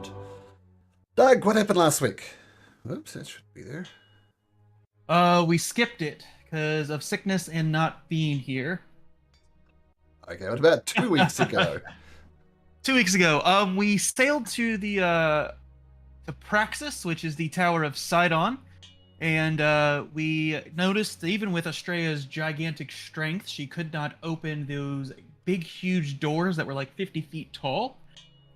Lord. Doug, what happened last week? Oops, that should be there. We skipped it because of sickness and not being here. Okay, what about 2 weeks ago? 2 weeks ago, we sailed to to Praxis, which is the Tower of Sidon, and we noticed that even with Estrella's gigantic strength, she could not open those big, huge doors that were like 50 feet tall.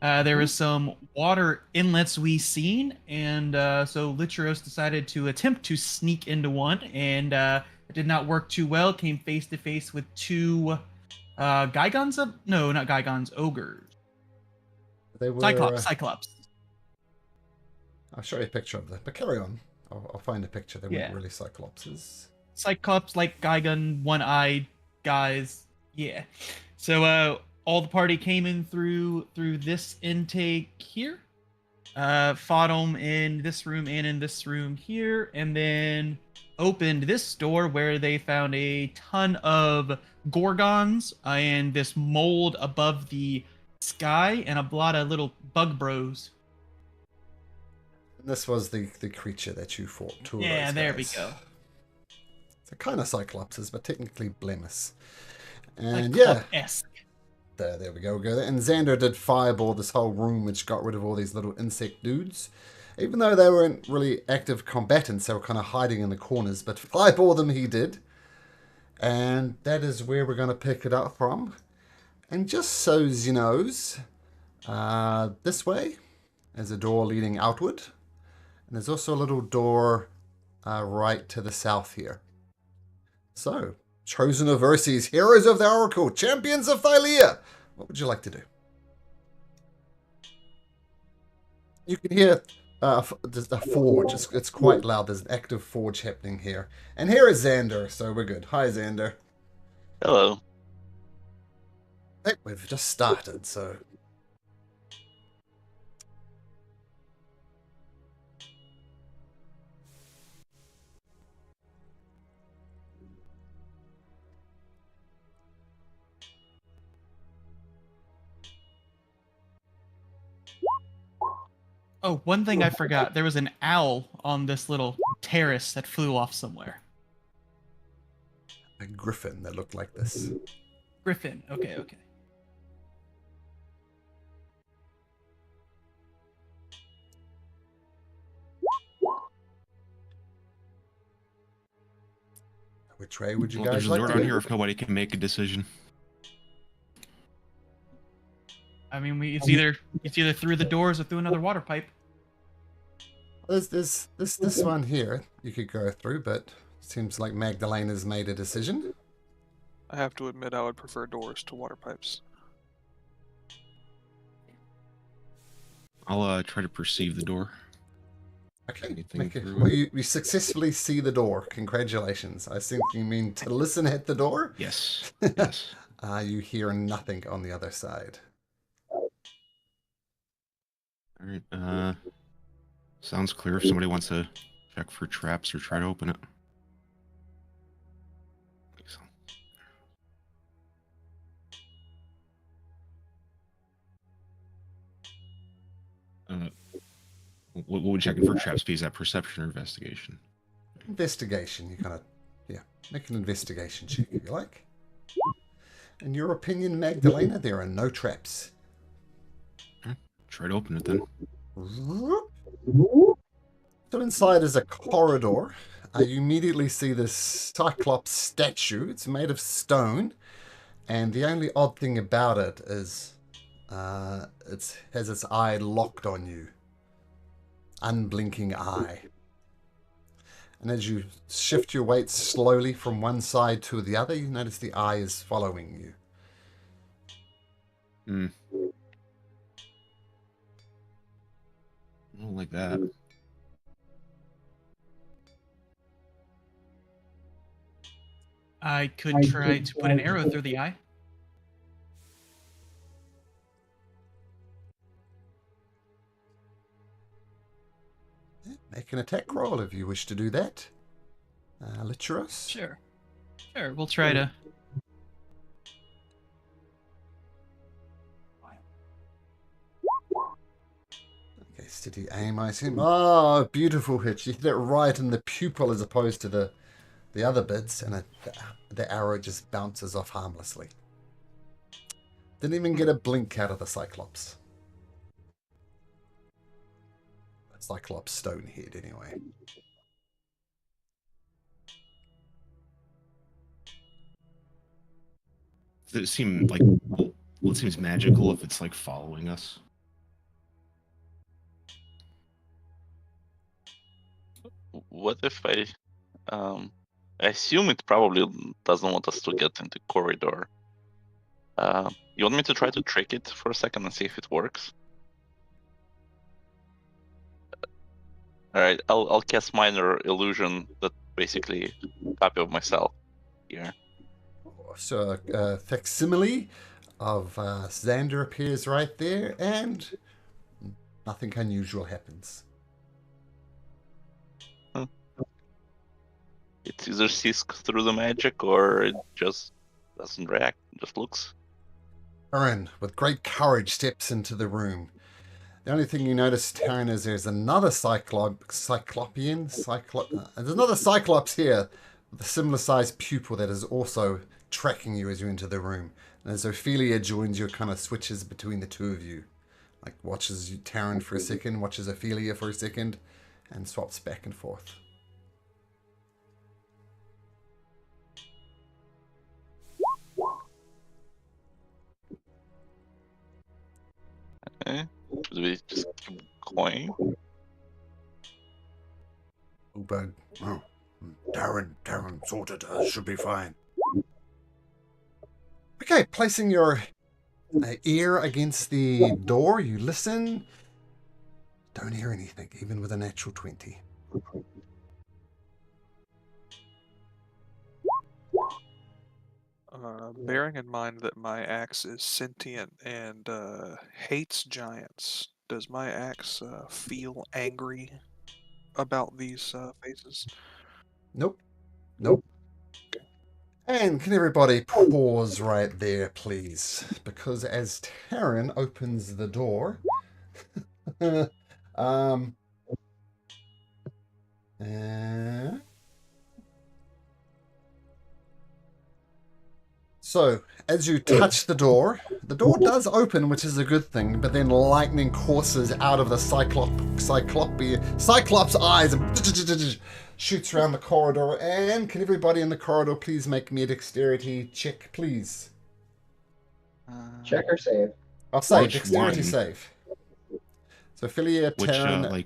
There was some water inlets we seen, and so Litros decided to attempt to sneak into one, and it did not work too well. Came face to face with two Gygons? No, not Gygons, ogres. They were. Cyclops. I'll show you a picture of them, but carry on. I'll find a picture. They weren't Yeah. really Cyclopses. Cyclops, like Gygon, one-eyed guys. Yeah. So all the party came in through this intake here. Fought them in this room and in this room here, and then opened this door where they found a ton of gorgons and this mold above the sky and a lot of little bug bros. And this was the creature that you fought. Two of Yeah, those there guys. we go. So kind of Cyclopses, but technically Blemis. And Like yeah, Club-esque. there we go. And Xander did fireball this whole room, which got rid of all these little insect dudes. Even though they weren't really active combatants, they were kind of hiding in the corners. But fireball them he did. And that is where we're going to pick it up from. And just so you knows, this way is a door leading outward. And there's also a little door right to the south here. So, Chosen of Verces, Heroes of the Oracle, Champions of Thylea. What would you like to do? You can hear there's a forge. It's quite loud. There's an active forge happening here. And here is Xander, so we're good. Hi, Xander. Hello. I think we've just started, so... Oh, one thing I forgot. There was an owl on this little terrace that flew off somewhere. A griffin that looked like this. Griffin. Okay. Which way would you Well, guys there's a like door to down go? here if nobody can make a decision. I mean, it's either through the doors or through another water pipe. There's this one here you could go through, but seems like Magdalena's made a decision. I have to admit, I would prefer doors to water pipes. I'll try to perceive the door. Okay, Anything through well, it? you successfully see the door. Congratulations. I think you mean to listen at the door. Yes. Yes. You hear nothing on the other side. All right. Sounds clear. If somebody wants to check for traps or try to open it. What would checking for traps be? Is that perception or investigation? Investigation. You kind of, yeah, make an investigation check if you like. In your opinion, Magdalena, there are no traps. Try to open it then. So inside is a corridor. You immediately see this Cyclops statue. It's made of stone. And the only odd thing about it is it has its eye locked on you. Unblinking eye. And as you shift your weight slowly from one side to the other, you notice the eye is following you. I don't like that. I could try to put an arrow through the eye. Make an attack roll if you wish to do that. Litros. Sure. We'll try to. Steady aim, I assume. Oh, beautiful hit. You hit it right in the pupil as opposed to the other bits, and the arrow just bounces off harmlessly. Didn't even get a blink out of the Cyclops. Cyclops Stonehead, anyway. Does it seem like, well, it seems magical if it's like following us? What if I assume it probably doesn't want us to get in the corridor. You want me to try to trick it for a second and see if it works? Alright, I'll cast minor illusion that basically copy of myself here. So a facsimile of Xander appears right there, and nothing unusual happens. It either sees through the magic or it just doesn't react, just looks. Aaron, with great courage, steps into the room. The only thing you notice, Taryn, is there's another there's another Cyclops here with a similar sized pupil that is also tracking you as you enter the room. And as Ophelia joins you, it kind of switches between the two of you. Like watches you, Taryn for a second, watches Ophelia for a second, and swaps back and forth. Okay. Should we just keep going? Bug. Oh, Taryn, sorted. Should be fine. Okay, placing your ear against the door, you listen. Don't hear anything, even with a natural 20. Bearing in mind that my axe is sentient and hates giants, does my axe feel angry about these faces? Nope. And can everybody pause right there, please? Because as Taryn opens the door, so as you touch the door does open, which is a good thing, but then lightning courses out of the Cyclops eyes and shoots around the corridor. And can everybody in the corridor please make me a dexterity check, please? Check or save? I'll say Which dexterity one? save. So Philia, Which, Taryn...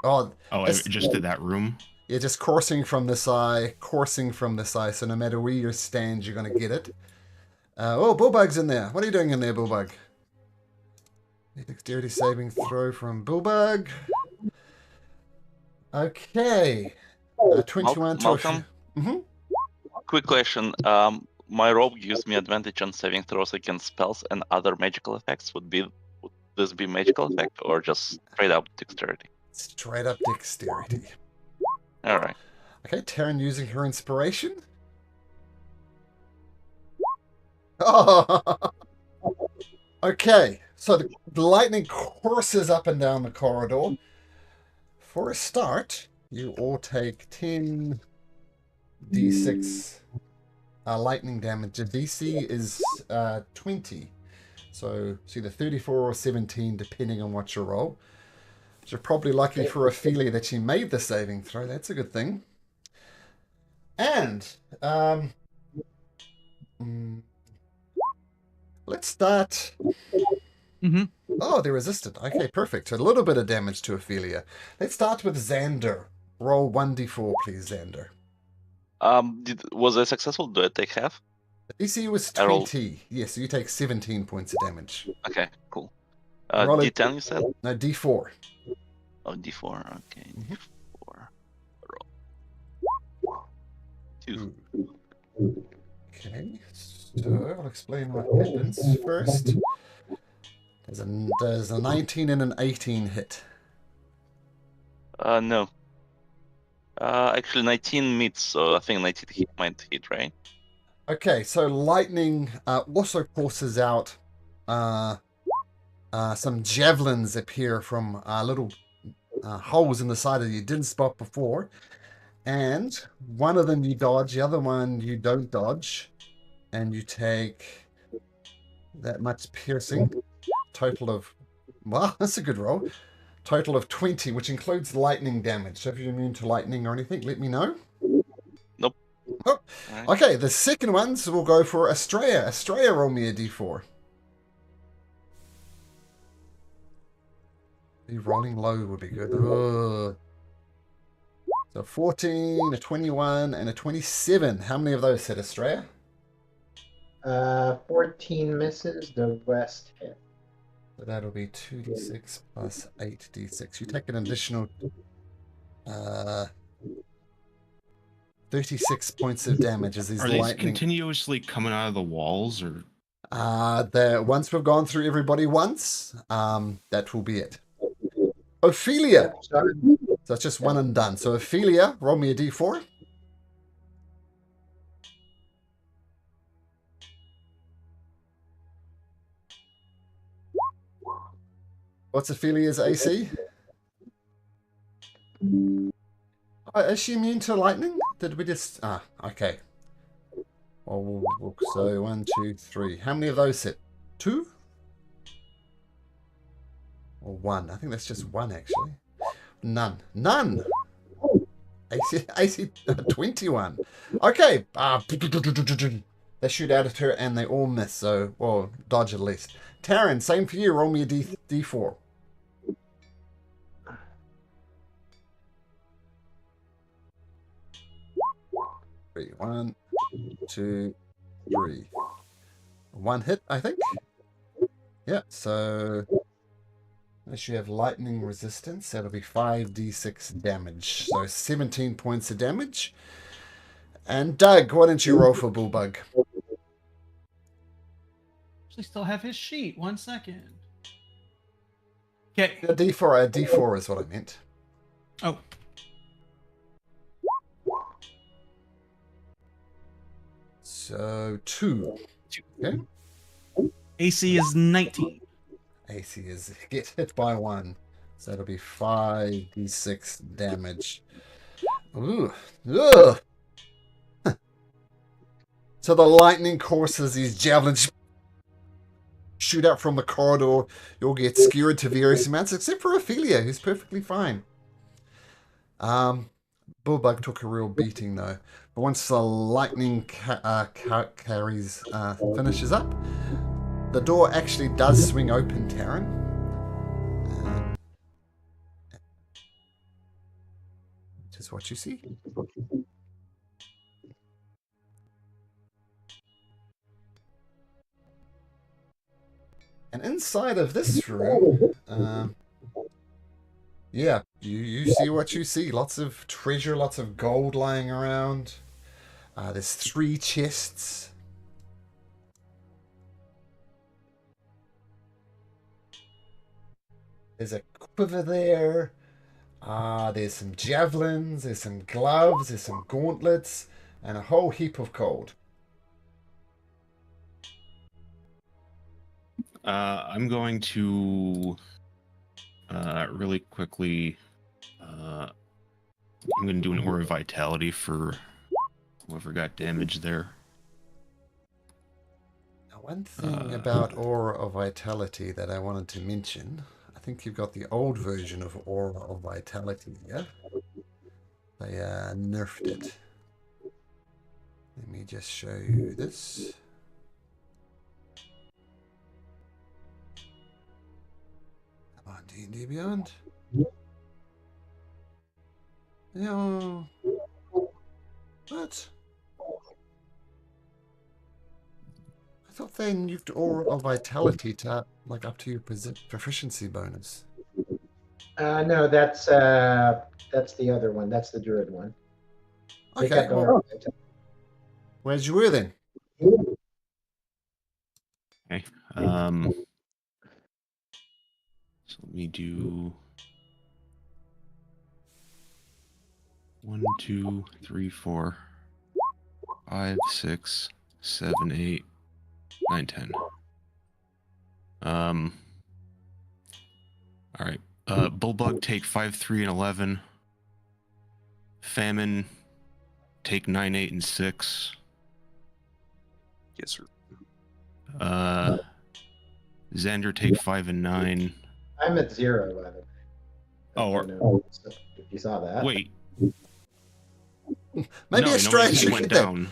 oh, I it's- just did that room. Yeah, just coursing from this eye. So no matter where you stand, you're going to get it. Bullbug's in there. What are you doing in there, Bullbug? Dexterity saving throw from Bullbug. Okay. 21 to... Malcolm? Mm-hmm. Quick question. My robe gives me advantage on saving throws against spells and other magical effects. Would this be magical effect or just straight up dexterity? Straight up dexterity. Alright. Okay, Taryn using her inspiration. Oh! Okay, so the lightning courses up and down the corridor. For a start, you all take 10 d6 lightning damage. The DC is 20. So it's either 34 or 17, depending on what you roll. You're probably lucky for Ophelia that she made the saving throw. That's a good thing. And let's start. Mm-hmm. Oh, they resisted. Okay, perfect. So a little bit of damage to Ophelia. Let's start with Xander. Roll 1d4, please, Xander. Was I successful? Do I take half? The DC was I rolled- 20. Yes, so you take 17 points of damage. Okay, cool. Roll it. D10 you said? No, d4. Oh, D4. Okay, Mhm. D4. Roll. 2. Okay, so I'll explain what happens first. There's a 19 and an 18 hit. No. Actually 19 meets, so I think 19 might hit, right? Okay, so lightning also courses out some javelins appear from little holes in the side that you didn't spot before. And one of them you dodge, the other one you don't dodge. And you take that much piercing. Total of, well, that's a good roll. Total of 20, which includes lightning damage. So if you're immune to lightning or anything, let me know. Nope. Oh, Alright. okay. The second ones will go for Estrella. Estrella, roll me a d4. Rolling low would be good. Ugh. So 14, a 21, and a 27. How many of those hit Estrella? 14 misses, the rest hit. So that'll be 2d6 plus 8d6. You take an additional 36 points of damage as these Are these lightning. continuously coming out of the walls, or Once we've gone through everybody once, that will be it. Ophelia. Sorry. So it's just one and done. So Ophelia, roll me a d4. What's Ophelia's AC? Is she immune to lightning? Did we just... okay. Well, so 1, 2, 3. How many of those hit? 2? Or 1? I think that's just 1, actually. None. None! AC 21. Okay. They shoot out at her and they all miss, so... Well, dodge at least. Taryn, same for you. Roll me a d4. Three. 1, 2, 3. 1 hit, I think. Yeah, so... Unless you have lightning resistance, that'll be 5d6 damage. So 17 points of damage. And Doug, why don't you roll for Bullbug? Actually, still have his sheet. 1 second. Okay. A D4 is what I meant. Oh. So 2. Okay. AC is 19. AC is get hit by 1. So it'll be 5d6 damage. Ooh. Ugh. So the lightning courses these javelins shoot out from the corridor. You'll get skewered to various amounts, except for Ophelia, who's perfectly fine. Bullbug took a real beating, though. But once the lightning finishes up, the door actually does swing open, Taryn. Which is what you see. And inside of this room, yeah, you see what you see. Lots of treasure, lots of gold lying around. There's 3 chests. There's a quiver there. There's some javelins, there's some gloves, there's some gauntlets, and a whole heap of gold. I'm going to really quickly. I'm going to do an Aura of Vitality for whoever got damaged there. Now, one thing about Aura of Vitality that I wanted to mention, I think you've got the old version of Aura of Vitality here. They nerfed it. Let me just show you this. Come on, D&D Beyond. Yeah. What? I thought they nuked Aura of Vitality to like up to your proficiency bonus. No, that's the other one. That's the druid one. They Okay, kept the well, Aura of Vitality. where's you were then? Okay. So let me do 1, 2, 3, 4, 5, 6, 7, 8, 9, 10. All right. Bulbug take 5, 3, and 11. Famine take 9, 8, and 6. Yes, sir. Xander take 5 and 9. I'm at 0, by the way. Oh, I don't know if you saw that. Wait. Maybe no, a strange he went down.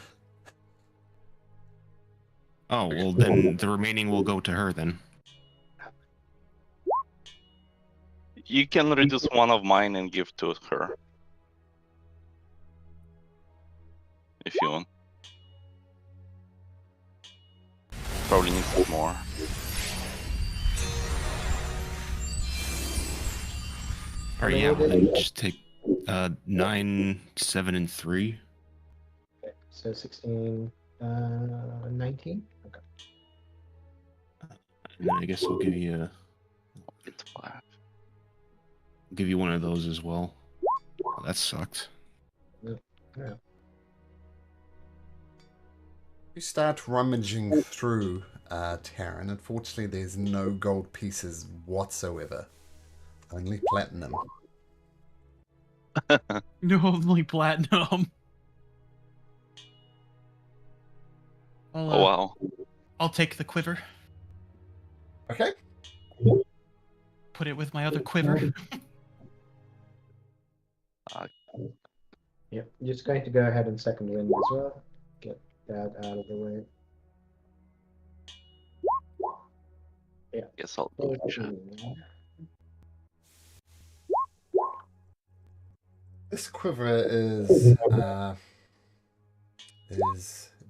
Oh, well, then the remaining will go to her then. You can reduce one of mine and give to her. If you want. Probably needs more. Alright, yeah, well, then just take 9, 7, and 3. Okay, so 16, 19? Okay. And then I guess I'll give you It's 5. give you one of those as well. Oh, that sucked. Yeah. You start rummaging through, Taryn. Unfortunately, there's no gold pieces whatsoever. Only platinum. No, only platinum. Oh wow. I'll take the quiver. Okay. Put it with my other quiver. Yep. I'm just going to go ahead and second wind as well. Get that out of the way. Yeah. Guess I'll do it. This quiver is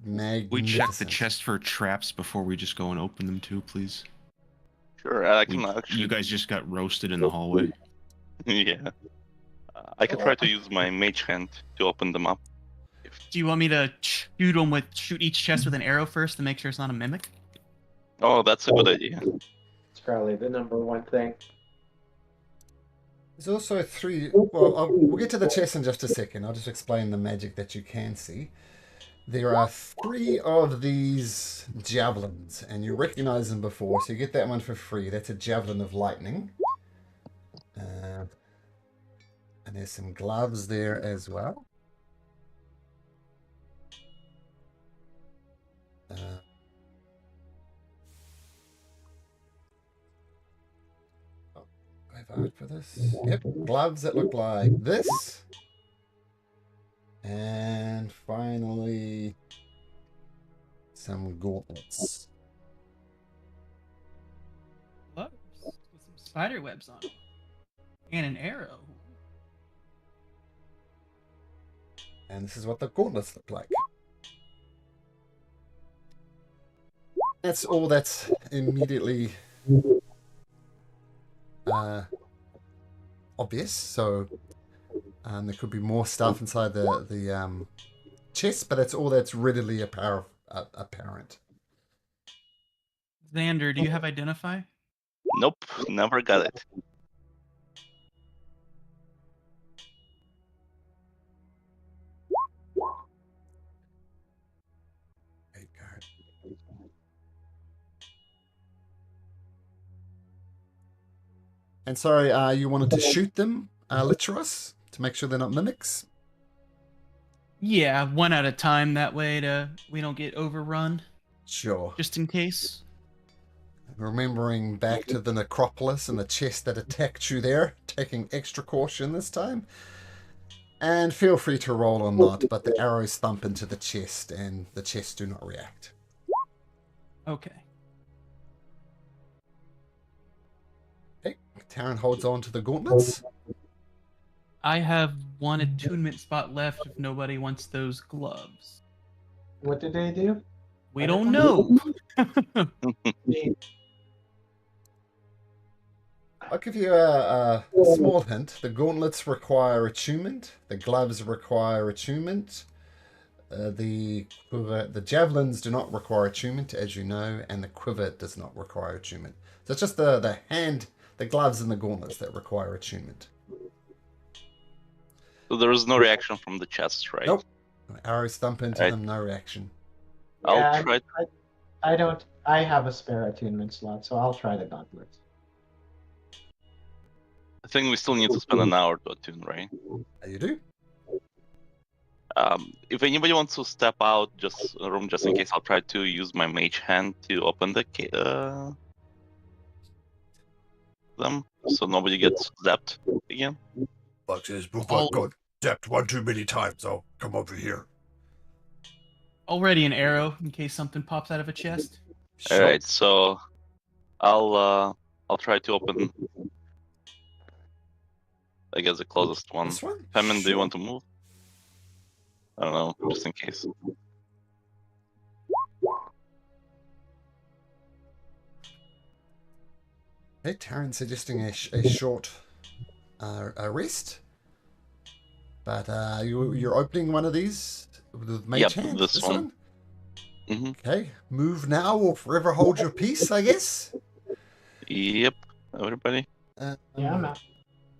magnificent. We check the chest for traps before we just go and open them too, please. Sure, I can actually. You guys just got roasted in the hallway. Yeah. I can try to use my mage hand to open them up. Do you want me to shoot each chest with an arrow first to make sure it's not a mimic? Oh, that's a good idea. It's probably the #1 thing. There's also 3. Well, we'll get to the chest in just a second. I'll just explain the magic that you can see. There are 3 of these javelins, and you recognize them before, so you get that one for free. That's a javelin of lightning. And there's some gloves there as well. Vote for this. Yep, gloves that look like this. And finally, some gauntlets. Gloves with some spider webs on them. And an arrow. And this is what the gauntlets look like. That's all that's immediately obvious. So there could be more stuff inside the chest, but that's all that's readily apparent. Xander, do you have identify? Nope, never got it. And sorry, you wanted to shoot them, Litros, to make sure they're not mimics? Yeah, one at a time. That way we don't get overrun. Sure. Just in case. Remembering back to the necropolis and the chest that attacked you there, taking extra caution this time. And feel free to roll or not, but the arrows thump into the chest and the chests do not react. Okay. Okay, Taryn holds on to the gauntlets. I have one attunement spot left if nobody wants those gloves. What did they do? We don't know. I'll give you a small hint. The gauntlets require attunement. The gloves require attunement. The javelins do not require attunement, as you know, and the quiver does not require attunement. So it's just the gloves and the gauntlets that require attunement. So there is no reaction from the chest, right? Nope. Arrows thump into them, no reaction. I'll try. I have a spare attunement slot, so I'll try the gauntlets. think we still need to spend an hour to attune, right? You do? If anybody wants to step out just a room, just in case, I'll try to use my mage hand to open the them, so nobody gets zapped again. Buck says, "We've Oh. got zapped one too many times. I'll come over here." Already an arrow in case something pops out of a chest. Sure. All right, so I'll try to open, I guess, the closest one. This one? Femin, do you Sure. want to move? I don't know, just in case. Hey, Taryn suggesting a short rest. But you're opening one of these with mage Yep, hand? this one. Mm-hmm. Okay. Move now or forever hold your peace, I guess. Yep, everybody. Yeah, I'm out.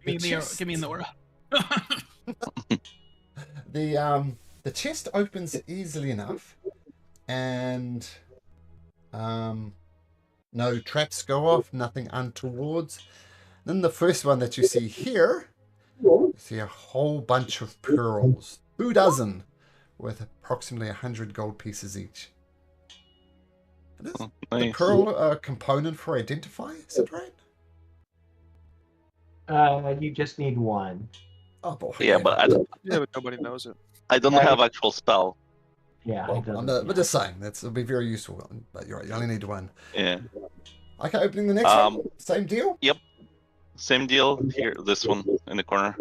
Give me in the aura. The chest opens easily enough, and no traps go off, nothing untowards. Then the first one that you see here, you see a whole bunch of pearls, 2 dozen, worth approximately 100 gold pieces each. Is Oh, the nice. pearl a component for identify? Is that right? You just need one. Oh boy. Yeah, but Yeah, but nobody knows it. I don't Yeah. have actual spell. Yeah, Well, it doesn't. but just saying, it'll be very useful. But you're right, you only need one. Yeah. Okay, opening the next one. Same deal. Same deal here, this one in the corner.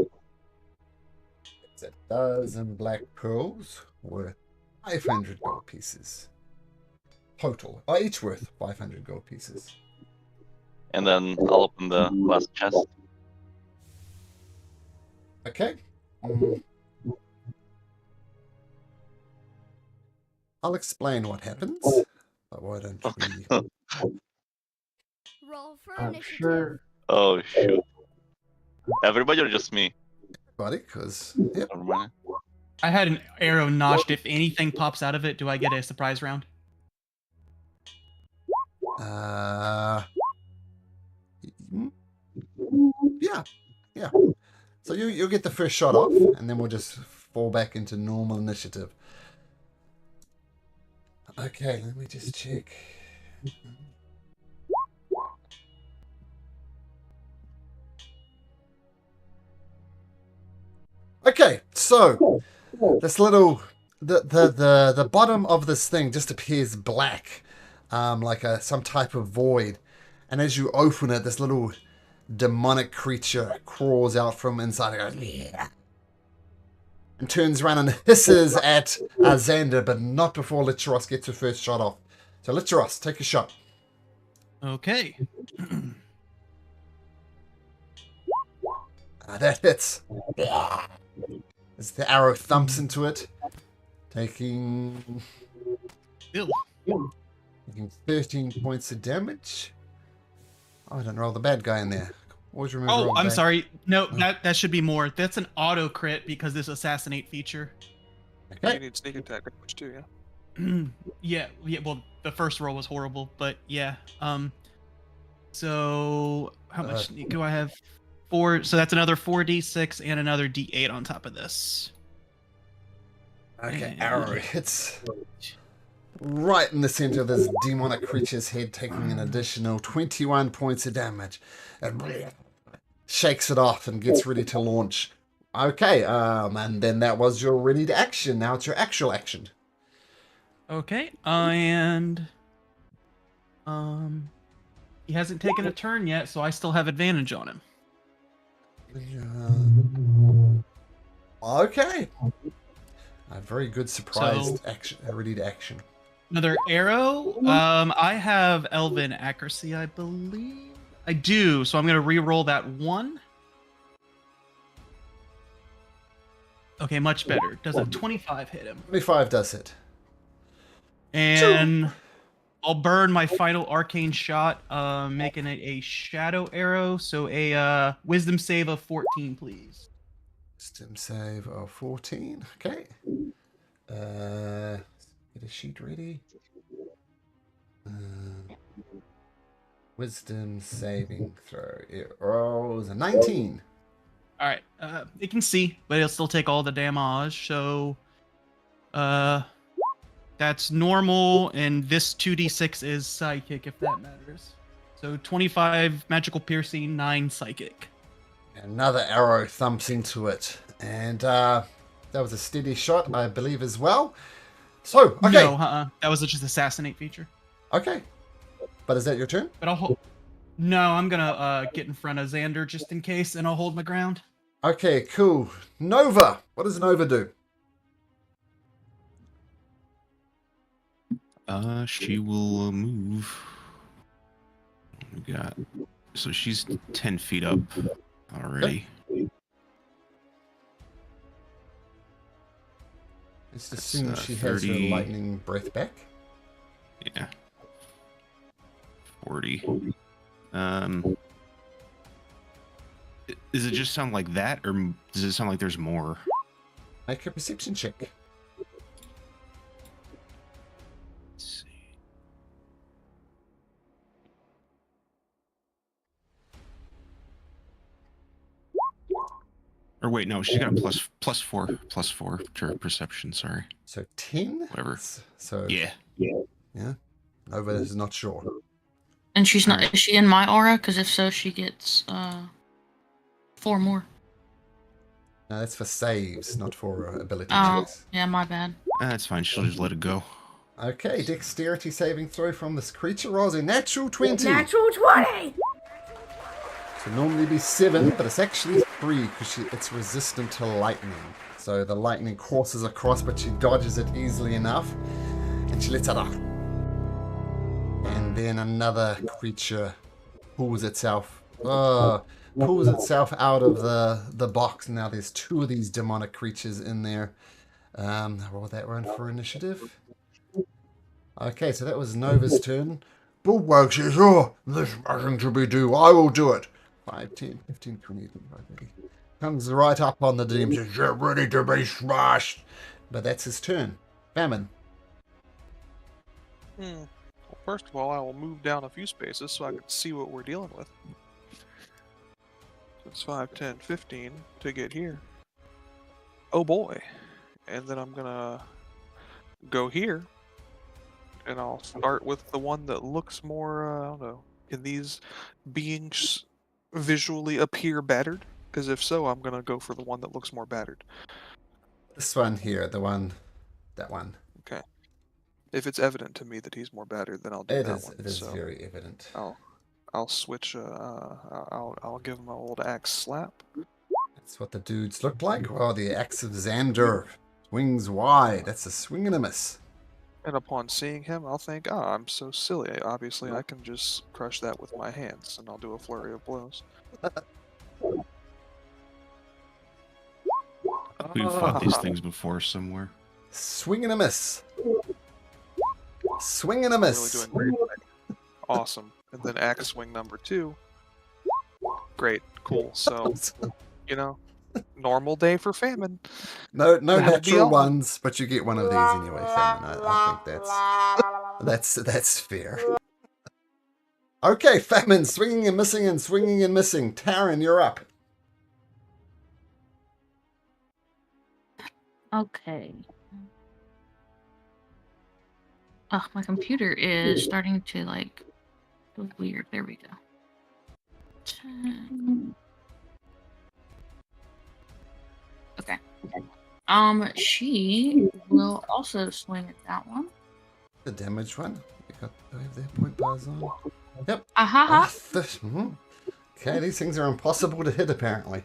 It's a dozen black pearls worth 500 gold pieces. Total. Each worth 500 gold pieces. And then I'll open the last chest. Okay. I'll explain what happens. But why don't we... Roll for I'm initiative. sure. Oh shoot. Everybody or just me? Buddy, because... Yep. Never mind. I had an arrow notched. If anything pops out of it, do I get a surprise round? Yeah. Yeah. So you'll get the first shot off, and then we'll just fall back into normal initiative. Okay, let me just check. Okay, so this little the bottom of this thing just appears black, like some type of void, and as you open it, this little demonic creature crawls out from inside and goes, "Yeah," and turns around and hisses at Xander, but not before Licheros gets her first shot off. So Licheros, take a shot. Okay. That hits. As the arrow thumps into it, taking Ew. 13 points of damage. Oh, I didn't roll the bad guy in there. Always remember. Oh, roll I'm bad. sorry. No, that should be more. That's an auto crit because this assassinate feature. You Okay. need sneak attack damage too, yeah. Yeah. Well, the first roll was horrible, but yeah. So how much do I have? 4. So that's another 4d6 and another d8 on top of this. Okay, And- arrow hits right in the center of this demonic creature's head, taking an additional 21 points of damage. And shakes it off and gets ready to launch. Okay, and then that was your ready to action. Now it's your actual action. Okay, and he hasn't taken a turn yet, so I still have advantage on him. Okay. A very good surprised So- action, ready to action. Another arrow. I have Elven accuracy, I believe. I do, so I'm gonna re-roll that one. Okay, much better. Does a 25 hit him? 25 does hit. And I'll burn my final arcane shot, making it a shadow arrow. So a wisdom save of 14, please. Wisdom save of 14. Okay. Get a sheet ready. Wisdom saving throw. It rolls a 19. All right. It can see, but it'll still take all the damage. So, that's normal, and this 2d6 is psychic, if that matters. So 25 magical piercing, 9 psychic. Another arrow thumps into it. And that was a steady shot, I believe, as well. So, okay. No, that was just assassinate feature. Okay. But is that your turn? But I'll hold. No, I'm gonna get in front of Xander just in case, and I'll hold my ground. Okay, cool. Nova. What does Nova do? She will move. We got. So she's 10 feet up already. Let's That's, assume she has her 30. lightning breath back. Yeah. 40. Does it just sound like that, or does it sound like there's more? Make a perception check. Let's see. Or wait, no, she's got a plus four to her perception. Sorry. So 10? Whatever. So Yeah. yeah. Nova is not sure. And she's not. Alright. Is she in my aura? Because if so, she gets 4 more. No, that's for saves, not for ability Oh, checks. yeah, my bad. That's fine. She'll just let it go. Okay, dexterity saving throw from this creature rolls a natural 20. Natural 20! So normally be 7, but it's actually 3 because it's resistant to lightning. So the lightning courses across, but she dodges it easily enough, and she lets it off. And then another creature pulls itself out of the box. Now there's 2 of these demonic creatures in there. Roll that one for initiative. Okay, so that was Nova's turn. Bullwag says, oh, there's nothing to be do. I will do it. 5, 10, 15, 20, 25, 30. Comes right up on the demon. Says, you're ready to be smashed. But that's his turn. Famine. Well, first of all, I will move down a few spaces so I can see what we're dealing with. So it's 5, 10, 15 to get here. Oh boy. And then I'm gonna go here. And I'll start with the one that looks more, I don't know. Can these beings visually appear battered? Because if so, I'm gonna go for the one that looks more battered. This one here, that one. Okay. If it's evident to me that he's more battered, then I'll do that one. It is So very evident. I'll switch. I'll give him an old axe slap. That's what the dudes look like. Well, the axe of Xander swings wide. That's a swing and a miss. And upon seeing him, I'll think, ah, I'm so silly. Obviously, I can just crush that with my hands, and I'll do a flurry of blows. We've fought these things before somewhere. Swing and a miss. Swing and a miss. Really doing great. Awesome. And then axe swing number 2. Great. Cool. So, normal day for famine. No That'll be natural all. ones, but you get one of these anyway, Famine. I think that's fair. Okay, Famine, swinging and missing and swinging and missing. Taryn, you're up. Okay. Oh, my computer is starting to go weird. There we go. 10. Okay. She will also swing at that one. The damage one. You got their point bars on. Yep. Aha! Okay, these things are impossible to hit apparently.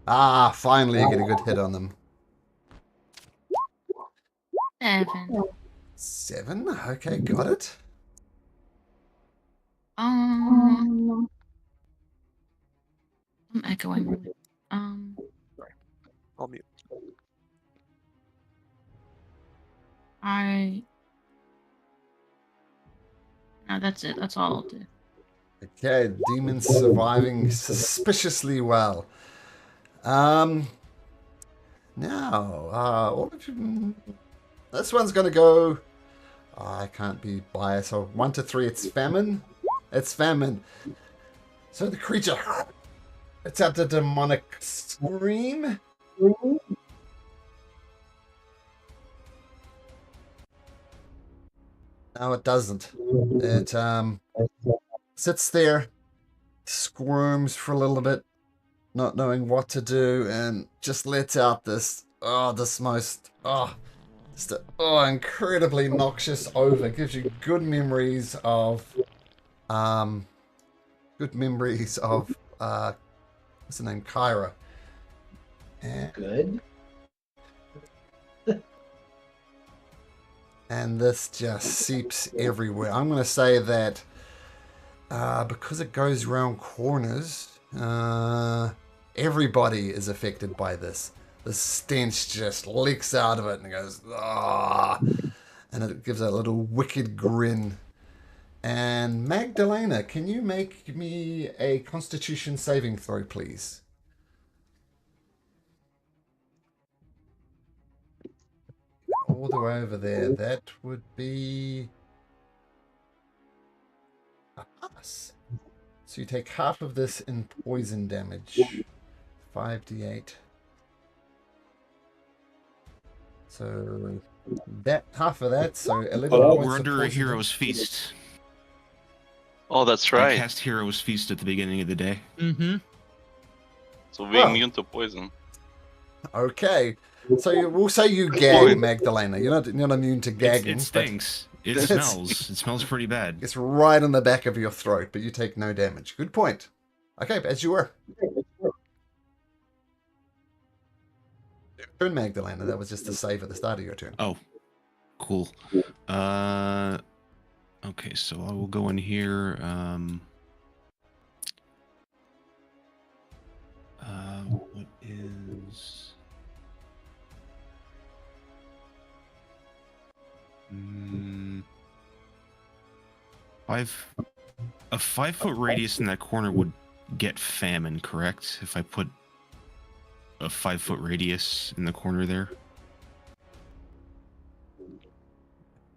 Ah, finally you get a good hit on them. 7. 7? Okay, got it. I'm echoing. I'll mute. No, that's it. That's all I'll do. Okay, demons surviving suspiciously well. Now, this one's going to go I can't be biased. So 1 to 3, it's famine. It's famine. So the creature, it's out the demonic scream. No, it doesn't. It sits there, squirms for a little bit, not knowing what to do, and just lets out this incredibly noxious odor. Gives you good memories of what's the name, Kyra. Good. And this just seeps everywhere. I'm going to say that because it goes around corners, everybody is affected by this. The stench just leaks out of it and goes, ah, and it gives a little wicked grin. And Magdalena, can you make me a Constitution saving throw, please? All the way over there. That would be a pass. So you take half of this in poison damage. 5d8. So that half of that, so 11 Oh, points we're of under a poison hero's damage. feast. Oh, that's I right. cast Hero's Feast at the beginning of the day. Mm-hmm. So we're Oh. immune to poison. Okay. So we'll say you gag, Magdalena. You're not immune to gagging. It but stinks. It It's- smells. It smells pretty bad. It's right in the back of your throat, but you take no damage. Good point. Okay, as you were. Turn, Magdalena. That was just a save at the start of your turn. Oh, cool. Okay, so I will go in here. What is? A 5-foot radius in that corner would get famine, correct? If I put a 5-foot radius in the corner there.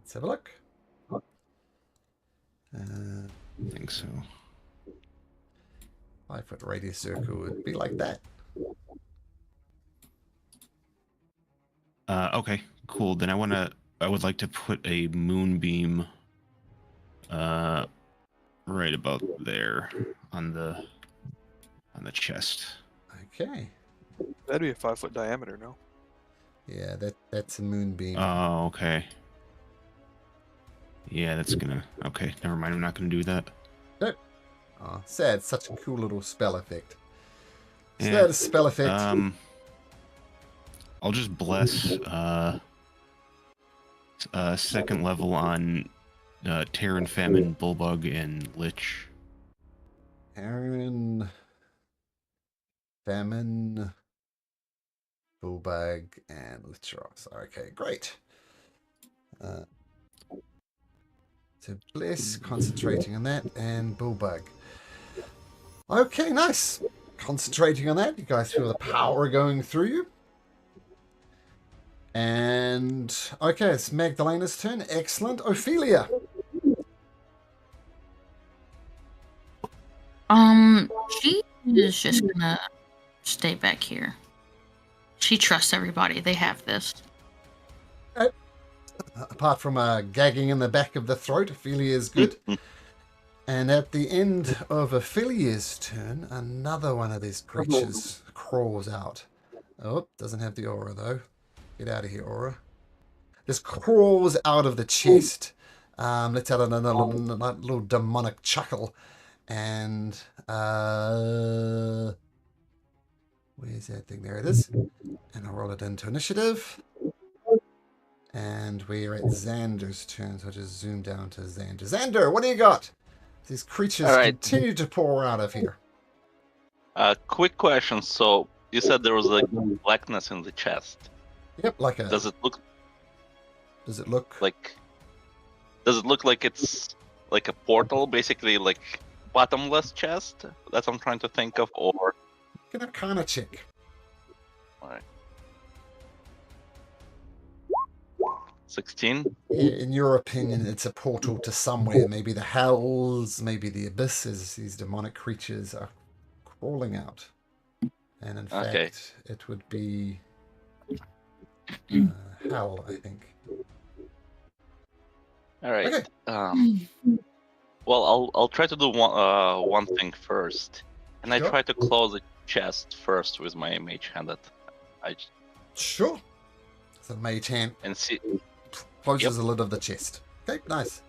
Let's have a look. I think so. 5-foot radius circle would be like that. Okay, cool. Then I would like to put a moonbeam right about there on the chest. Okay. That'd be a 5-foot diameter, no? Yeah, that's a moonbeam. Oh, okay. Yeah, that's gonna... Okay, never mind. I'm not gonna do that. Oh, sad. Such a cool little spell effect. So Yeah. that is spell effect. I'll just bless second level on Terran Famine, Bullbug, and Lich. Aaron, Famine, Bullbug, and Lichros. Okay, great. So bless, concentrating on that, and Bullbug. Okay, nice. Concentrating on that, you guys feel the power going through you. And okay, it's Magdalena's turn. Excellent. Ophelia. She is just gonna stay back here. She trusts everybody. They have this. Apart from gagging in the back of the throat, Ophelia is good. And at the end of Ophelia's turn, another one of these creatures crawls out. Oh, doesn't have the aura though. Get out of here, aura. Just crawls out of the chest. Lets out another little demonic chuckle. And where's that thing? There it is. And I'll roll it into initiative. And we're at Xander's turn, so I'll just zoom down to Xander. Xander, what do you got? These creatures All right. continue to pour out of here. Quick question. So you said there was like blackness in the chest. Yep, like a. Does it look like? Does it look like it's like a portal, basically like bottomless chest? That's what I'm trying to think of, or Get a Arcana check. Alright. 16. In your opinion, it's a portal to somewhere. Maybe the hells, maybe the abyss, as these demonic creatures are crawling out. And in Okay. fact, it would be hell, I think. All right. Okay. Well, I'll try to do one thing first, and I Sure. try to close the chest first with my mage hand that I Sure. So mage hand and see. closes the lid of the chest. Okay, nice.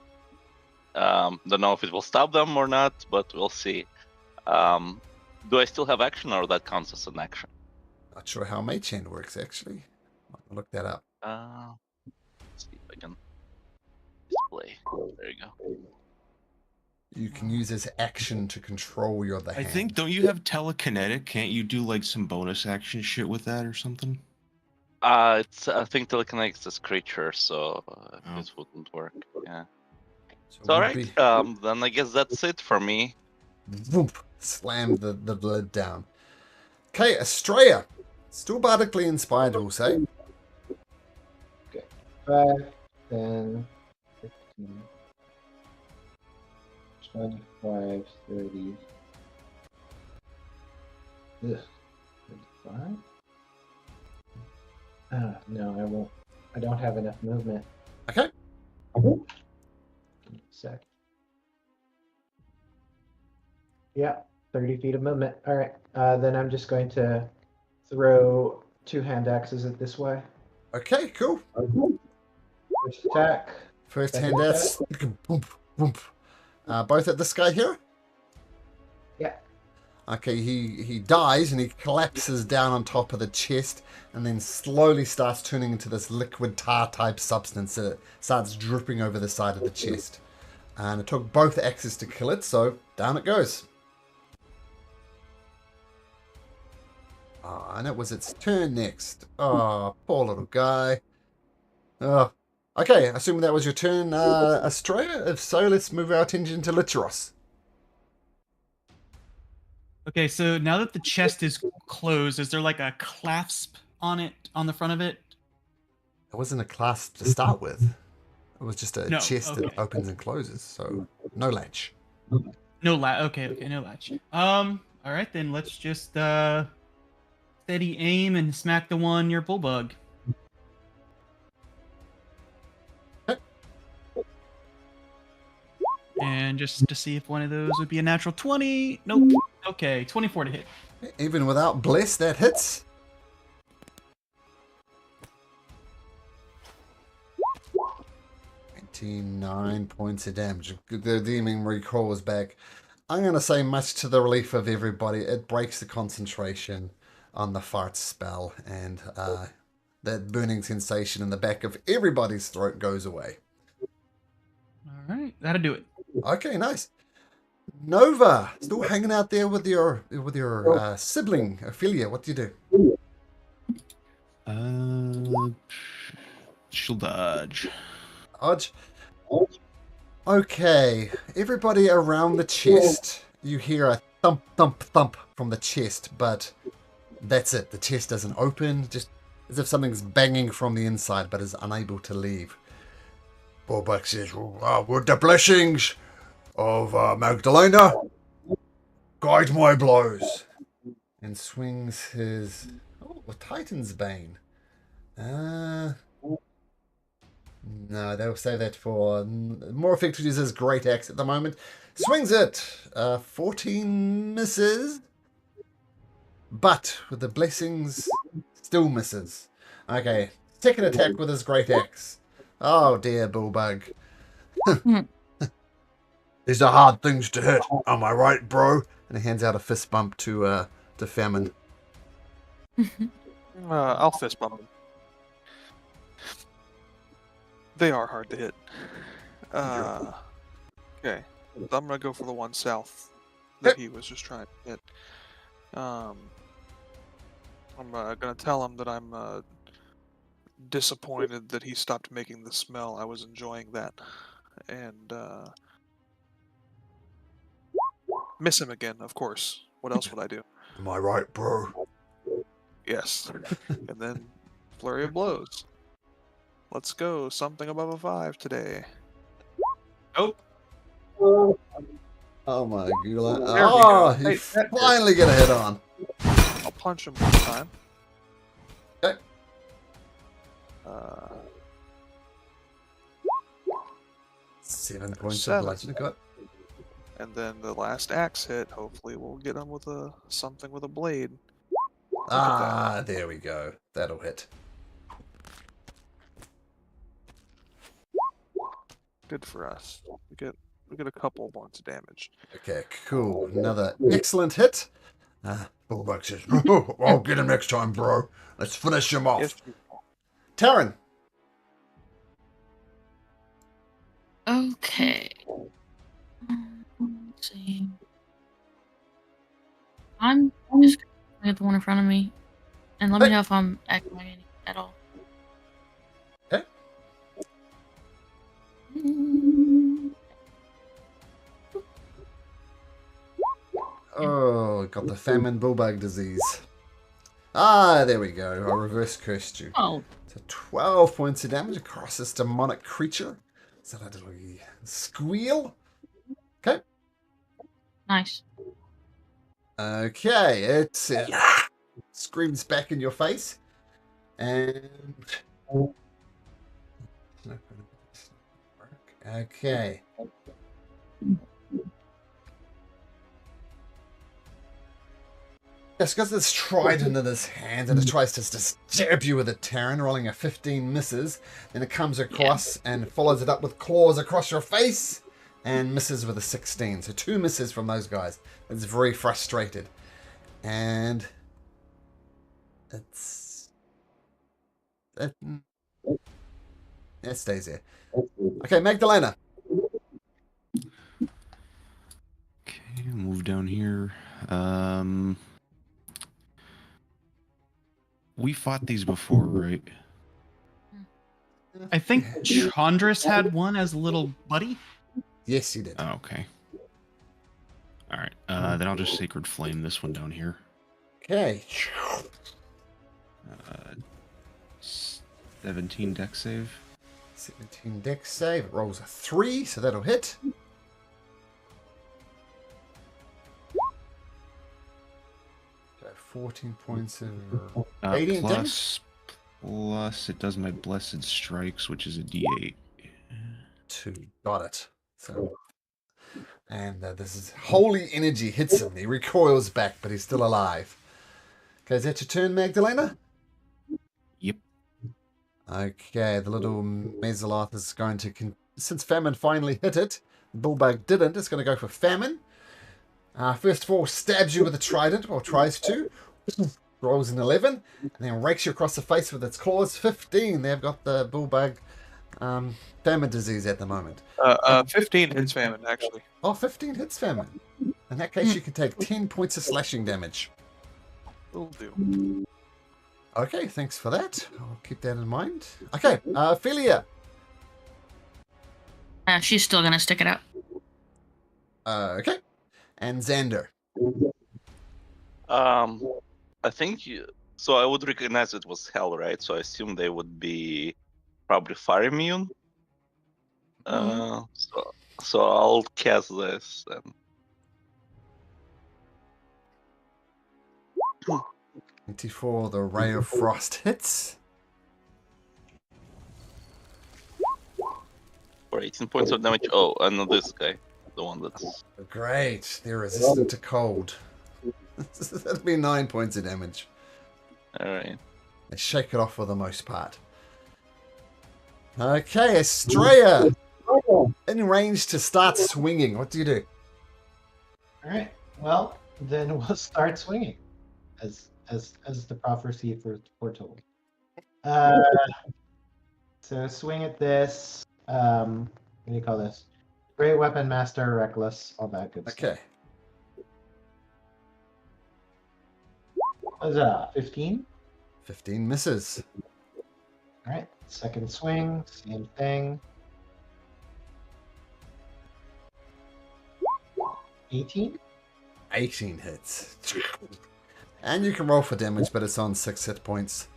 Don't know if it will stop them or not, but we'll see. Do I still have action, or that counts as an action? Not sure how mage hand works, actually. I'll look that up. Let's see if I can display. There you go. You can use this action to control your other I hand. think, don't you have telekinetic? Can't you do like some bonus action shit with that or something? I think telekinetic is creature, so Oh. this wouldn't work. Yeah. So It's all would right. be- Then I guess that's it for me. Whoop, slam the lid down. Okay, Estrella. Still bardically inspired, we'll say. 5, 10, 15, 25, 30. Ugh, 35? No, I won't. I don't have enough movement. Okay. Sec. Yeah, 30 feet of movement. All right. Then I'm just going to throw 2 hand axes at this way. Okay, cool. First attack. First Second hand ass. Boom, boom. Both at this guy here? Yeah. Okay, he dies and he collapses down on top of the chest and then slowly starts turning into this liquid tar type substance that starts dripping over the side of the chest. And it took both axes to kill it, so down it goes. And it was its turn next. Oh, poor little guy. Oh. Okay, assuming that was your turn, Estrella. If so, let's move our attention to Litteros. Okay, so now that the chest is closed, is there like a clasp on it, on the front of it? It wasn't a clasp to start with. It was just a No, chest that okay. opens and closes, so no latch. No latch. Okay, no latch. All right, then let's just steady aim and smack the one near Bullbug. And just to see if one of those would be a natural 20. Nope. Okay, 24 to hit. Even without bless, that hits. $29 points of damage. The demon recall is back. I'm going to say, much to the relief of everybody, it breaks the concentration on the fart spell, and that burning sensation in the back of everybody's throat goes away. All right, that'll do it. Okay, nice. Nova, still hanging out there with your sibling Ophelia. What do you do? She'll dodge. Dodge. Okay, everybody around the chest. You hear a thump, thump, thump from the chest, but that's it. The chest doesn't open, just as if something's banging from the inside, but is unable to leave. Borbeck says, with the blessings of Magdalena, guide my blows. And swings his Titan's Bane. No, they'll save that for more effective uses Great Axe at the moment. Swings it. 14 misses. But with the blessings, still misses. Okay, second attack with his Great Axe. Oh dear, Bullbug. These are hard things to hit. Am I right, bro? And he hands out a fist bump to Famine. I'll fist bump him. They are hard to hit. Okay, so I'm gonna go for the one south that he was just trying to hit. I'm gonna tell him that I'm disappointed that he stopped making the smell. I was enjoying that, and miss him again, of course. What else would I do? Am I right, bro? Yes, and then flurry of blows. Let's go. Something above a 5 today. Oh, Oh my god. There we Oh, go. he Hey, that hurt. finally get a hit on. I'll punch him one time. Okay. 7 points of 7. bludgeoning. Got. And then the last axe hit, hopefully we'll get him with a something with a blade. Ah, there we go. That'll hit. Good for us. We get a couple points of damage. Okay, cool. Another excellent hit. Bullbug says, "Oh, I'll get him next time, bro. Let's finish him off." Yes, Taryn. Okay. Let's see. I'm just gonna get the one in front of me, and let me know if I'm acting at all. Okay. Oh, got the famine bullbug disease. Ah, there we go. I reverse cursed you. Oh, So 12 points of damage across this demonic creature. Is that a little squeal? Okay. nice. Okay, it screams back in your face. And... Okay. Yes, got this trident in his hand, and it tries to just stab you with a Terran, rolling a 15 misses. Then it comes across and follows it up with claws across your face, and misses with a 16. So 2 misses from those guys. It's very frustrated. And it stays there. Okay, Magdalena. Okay, move down here. We fought these before, right? I think Chandris had one as a little buddy. Yes, he did. Oh, okay. All right. Then I'll just Sacred Flame this one down here. Okay. 17 deck save. 17 dex save. It rolls a 3, so that'll hit. So 14 points of 18 damage. Plus, it does my Blessed Strikes, which is a D8. 2. Got it. So, and this is holy energy hits him. He recoils back, but he's still alive. Okay, is that your turn, Magdalena? Yep. Okay, the little Mesaloth is going to... Since Famine finally hit it, Bullbug didn't. It's going to go for Famine. First of all, stabs you with a trident, or tries to. Rolls an 11, and then rakes you across the face with its claws. 15. They've got the Bullbug famine disease at the moment. 15 hits famine, actually. Oh, 15 hits Famine. In that case, you can take 10 points of slashing damage. Will do. Okay, thanks for that. I'll keep that in mind. Okay, Philia. She's still gonna stick it out. Okay. And Xander. I think so. I would recognize it was hell, right? So I assume they would be probably fire immune. So I'll cast this and 24, the Ray of Frost hits. for 18 points of damage. Oh, and this guy, the one that's Great. They're resistant to cold. That'll be 9 points of damage. all right. They shake it off for the most part. Okay, Estrella. In range to start swinging. What do you do? All right. Well, then we'll start swinging, as the prophecy foretold. So swing at this. What do you call this? Great Weapon Master, Reckless, all that good stuff. Okay. What is that? 15. 15 misses. All right. Second swing, same thing. 18. 18 hits. And you can roll for damage, but it's on 6 hit points.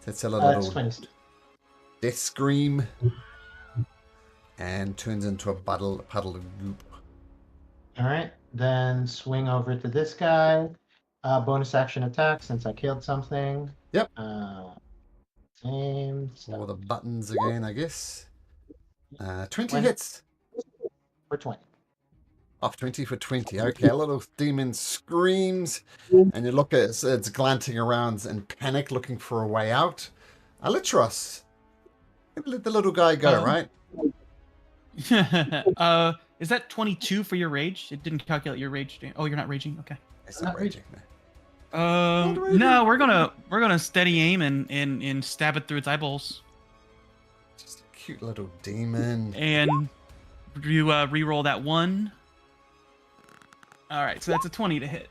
That's a It's little... 20. death scream, and turns into a puddle of goop. All right, then swing over to this guy. Bonus action attack since I killed something. Yep. Same. All So the buttons again, I guess. 20 20. hits. for 20. Off 20 for 20. Okay, a little demon screams, and you look at it's glancing around in panic, looking for a way out. Alitros, let the little guy go, right? Is that 22 for your rage? It didn't calculate your rage. Oh, you're not raging. Okay. It's not raging. No, we're gonna steady aim and stab it through its eyeballs. Just a cute little demon. And you re-roll that one. All right, so that's a 20 to hit.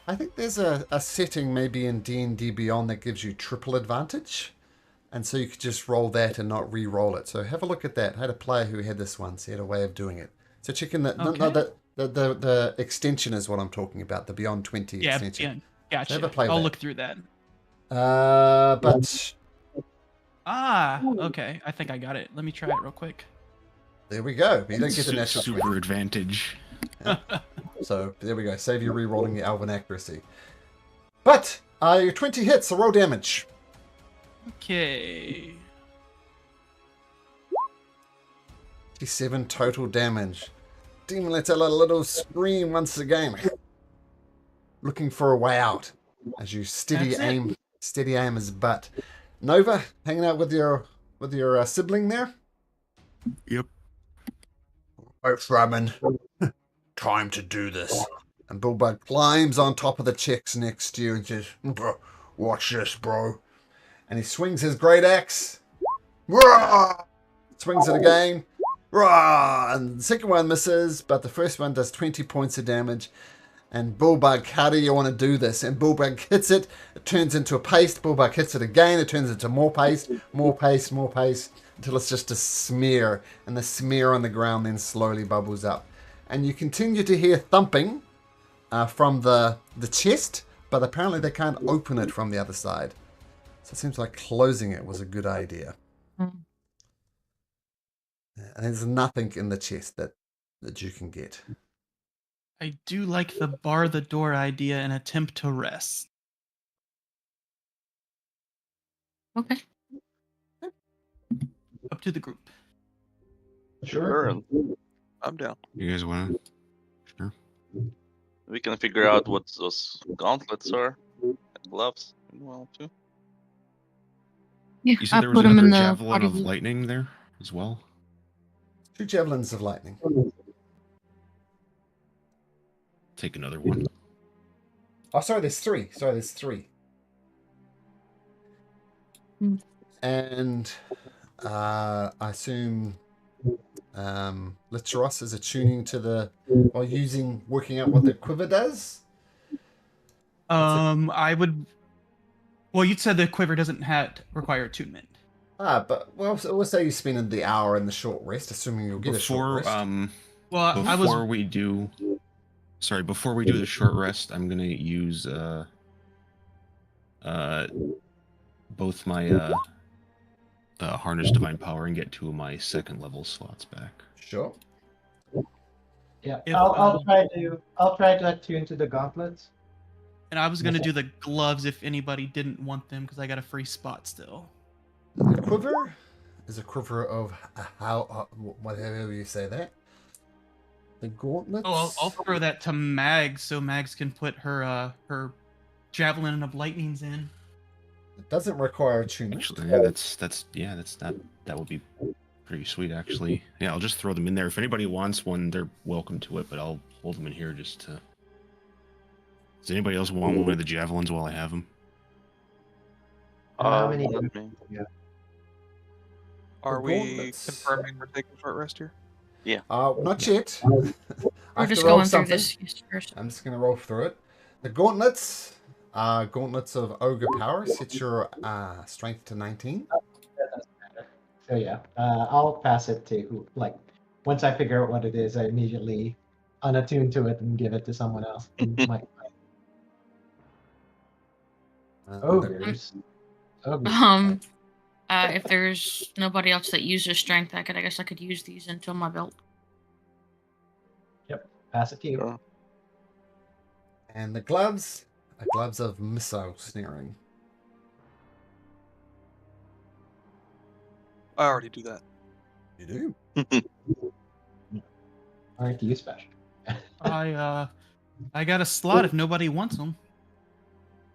I think there's a setting maybe in D&D Beyond that gives you triple advantage. And so you could just roll that and not re-roll it. So have a look at that. I had a player who had this once. He had a way of doing it. So check in the the extension is what I'm talking about. The Beyond 20 extension. Yeah, gotcha. So have a play I'll that. look through that. But Okay. I think I got it. Let me try it real quick. there we go. You don't get the natural super 20. advantage. So there we go. Save you re-rolling your Elven accuracy. But your 20 hits, so roll damage. Okay. 57 total damage. Demon lets out a little scream once again, looking for a way out as you steady aim his butt. Nova, hanging out with your sibling there. Yep. Right, Framin. Time to do this. And Bullbug climbs on top of the chicks next to you and says, Bro, watch this, bro. and he swings his great axe. Rah! Swings it again. Rah! And the second one misses, but the first one does 20 points of damage. And Bullbug, how do you want to do this? And Bullbug hits it. It turns into a paste. Bullbug hits it again. It turns into more paste, more paste, more paste, until it's just a smear. And the smear on the ground then slowly bubbles up. And you continue to hear thumping from the chest, but apparently they can't open it from the other side. So it seems like closing it was a good idea. And there's nothing in the chest that you can get. I do like the bar the door idea and attempt to rest. Okay. Up to the group. Sure. I'm down. You guys want to? Sure. We can figure out what those gauntlets are. And gloves. Well, too. Yeah, You said I there was put them another in the javelin body of loop. lightning there as well. 2 javelins of lightning. Take another one. Oh, sorry, there's 3. There's 3. Hmm. And I assume Litteros is attuning to the, or working out what the quiver does. I would. Well, you said the quiver doesn't require attunement. But we'll say you spend the hour in the short rest, assuming you'll get a short rest. Well, Before we do the short rest, I'm gonna use both my harness divine power and get 2 of my second level slots back. Sure. Yeah, If, I'll try to attune to the gauntlets. And I was gonna do the gloves if anybody didn't want them because I got a free spot still. The quiver is a quiver of how, whatever you say that. The gauntlets. Oh, I'll throw that to Mags so Mags can put her javelin of lightnings in. It doesn't require attunement. Actually, yeah, that would be pretty sweet. Actually, yeah, I'll just throw them in there. If anybody wants one, they're welcome to it. But I'll hold them in here just to. Does anybody else want one of the javelins while I have them? How many? let me- Are The we gauntlets. confirming we're taking a short rest here? Not yet. I We're have just to roll going through something. this first. I'm just going to roll through it. The gauntlets are gauntlets of ogre power. Set your strength to 19. So yeah, I'll pass it to once I figure out what it is, I immediately unattune to it and give it to someone else. Ogres. Ogres. If there's nobody else that uses strength, I guess I could use these until my belt. Yep. Pass it to you. Sure. And the gloves are gloves of missile snaring. I already do that. You do? All right, to you, special. I got a slot if nobody wants them.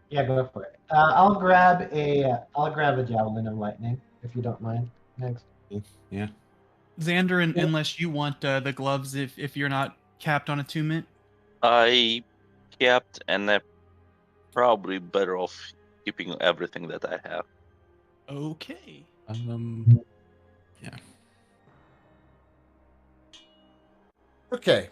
Yeah, go for it. I'll grab a javelin of lightning if you don't mind. Next. Yeah. Xander, Yeah. unless you want the gloves, if you're not capped on attunement. I kept, and I'm probably better off keeping everything that I have. Okay. Yeah. Okay.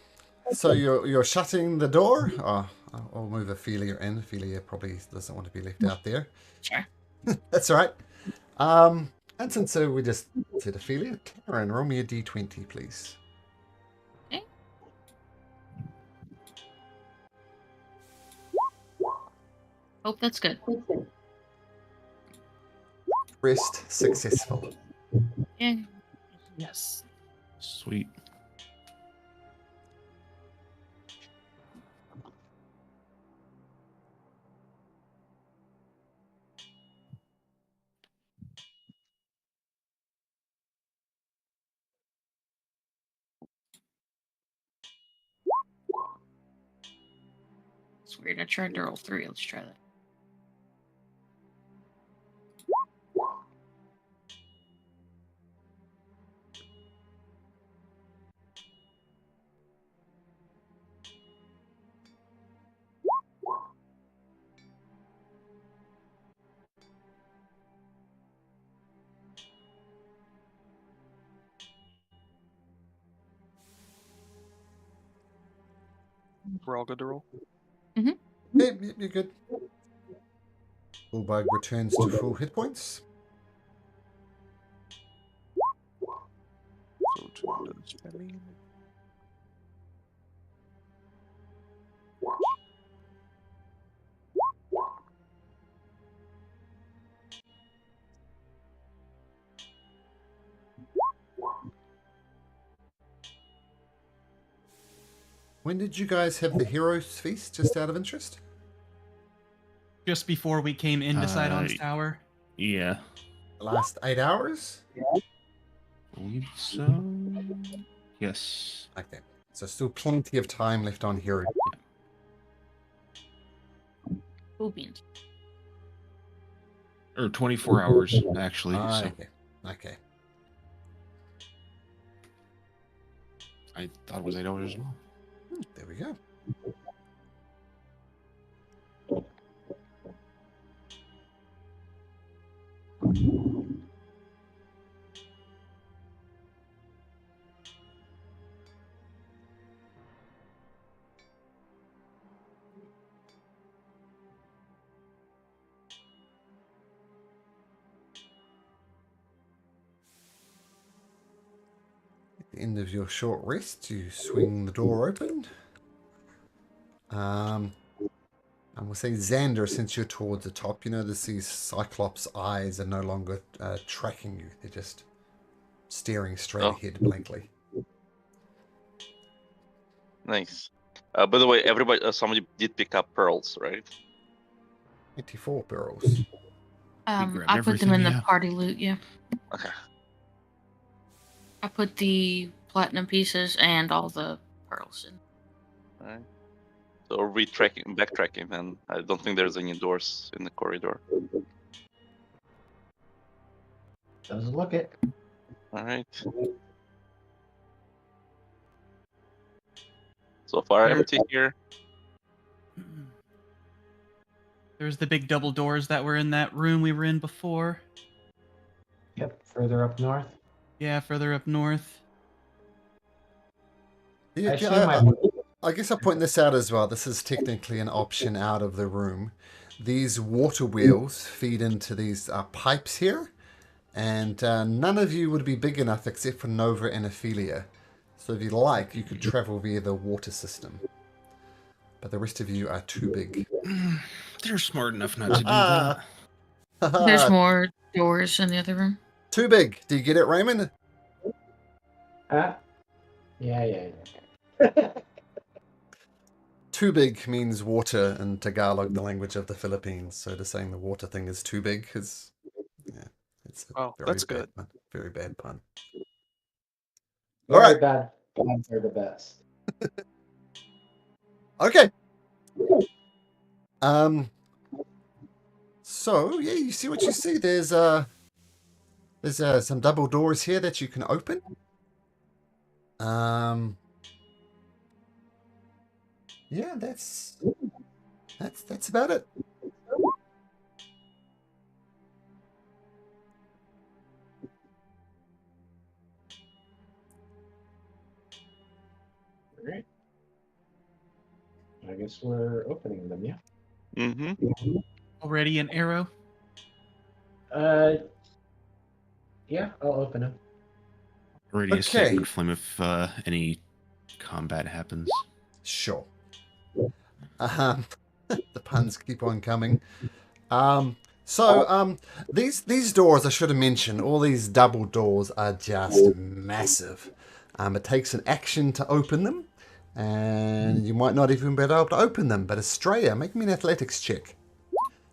So you're shutting the door. I'll move Ophelia in. Ophelia probably doesn't want to be left out there. Sure. That's all right. And since we just said Ophelia, Karen, roll me a d20, please. Okay. Hope that's good. Rest successful. Yeah. Yes. Sweet. It's weird. I tried to roll 3. Let's try that. We're all good to roll. Yeah, you're good. Bullbug returns to full hit points. So 2 does spending. When did you guys have the Heroes Feast, just out of interest? Just before we came into Sidon's tower. Yeah. The last 8 hours? Believe so. Yes. Okay. So still plenty of time left on Hero. Cool beans. Or 24 hours, actually. So Okay. Okay. I thought it was 8 hours as well. There we go. At the end of your short rest, you swing the door open. And we'll say Xander, since you're towards the top, you notice these Cyclops' eyes are no longer tracking you. They're just staring straight ahead blankly. Nice. By the way, everybody, somebody did pick up pearls, right? 84 barrels. grabbed I put them in the everything, yeah. party loot, yeah. Okay. I put the platinum pieces and all the pearls in. All right. So backtracking, then. I don't think there's any doors in the corridor. Doesn't look it. All right. So far, empty here. There's the big double doors that were in that room we were in before. Yep. Further up north. Yeah, further up north. Yeah, I assume I guess I'll point this out as well. This is technically an option out of the room. These water wheels feed into these pipes here, and none of you would be big enough except for Nova and Ophelia. So if you like, you could travel via the water system. But the rest of you are too big. They're smart enough not to do that. There's more doors in the other room? Too big. Do you get it, Raymond? Yeah. Too big means water in Tagalog, the language of the Philippines. So just saying the water thing is too big is, yeah, it's a Oh, very that's bad good. pun. Very bad pun. All Very right. bad puns are the best. Okay. So yeah, you see what you see. There's some double doors here that you can open. Yeah, that's about it. All right. I guess we're opening them, yeah. Mm-hmm. Already an arrow. Yeah, I'll open them. Already a sacred Okay. flame if any combat happens. Sure. The puns keep on coming. These doors, I should have mentioned, all these double doors are just massive. It takes an action to open them, and you might not even be able to open them. But Estrella, make me an athletics check.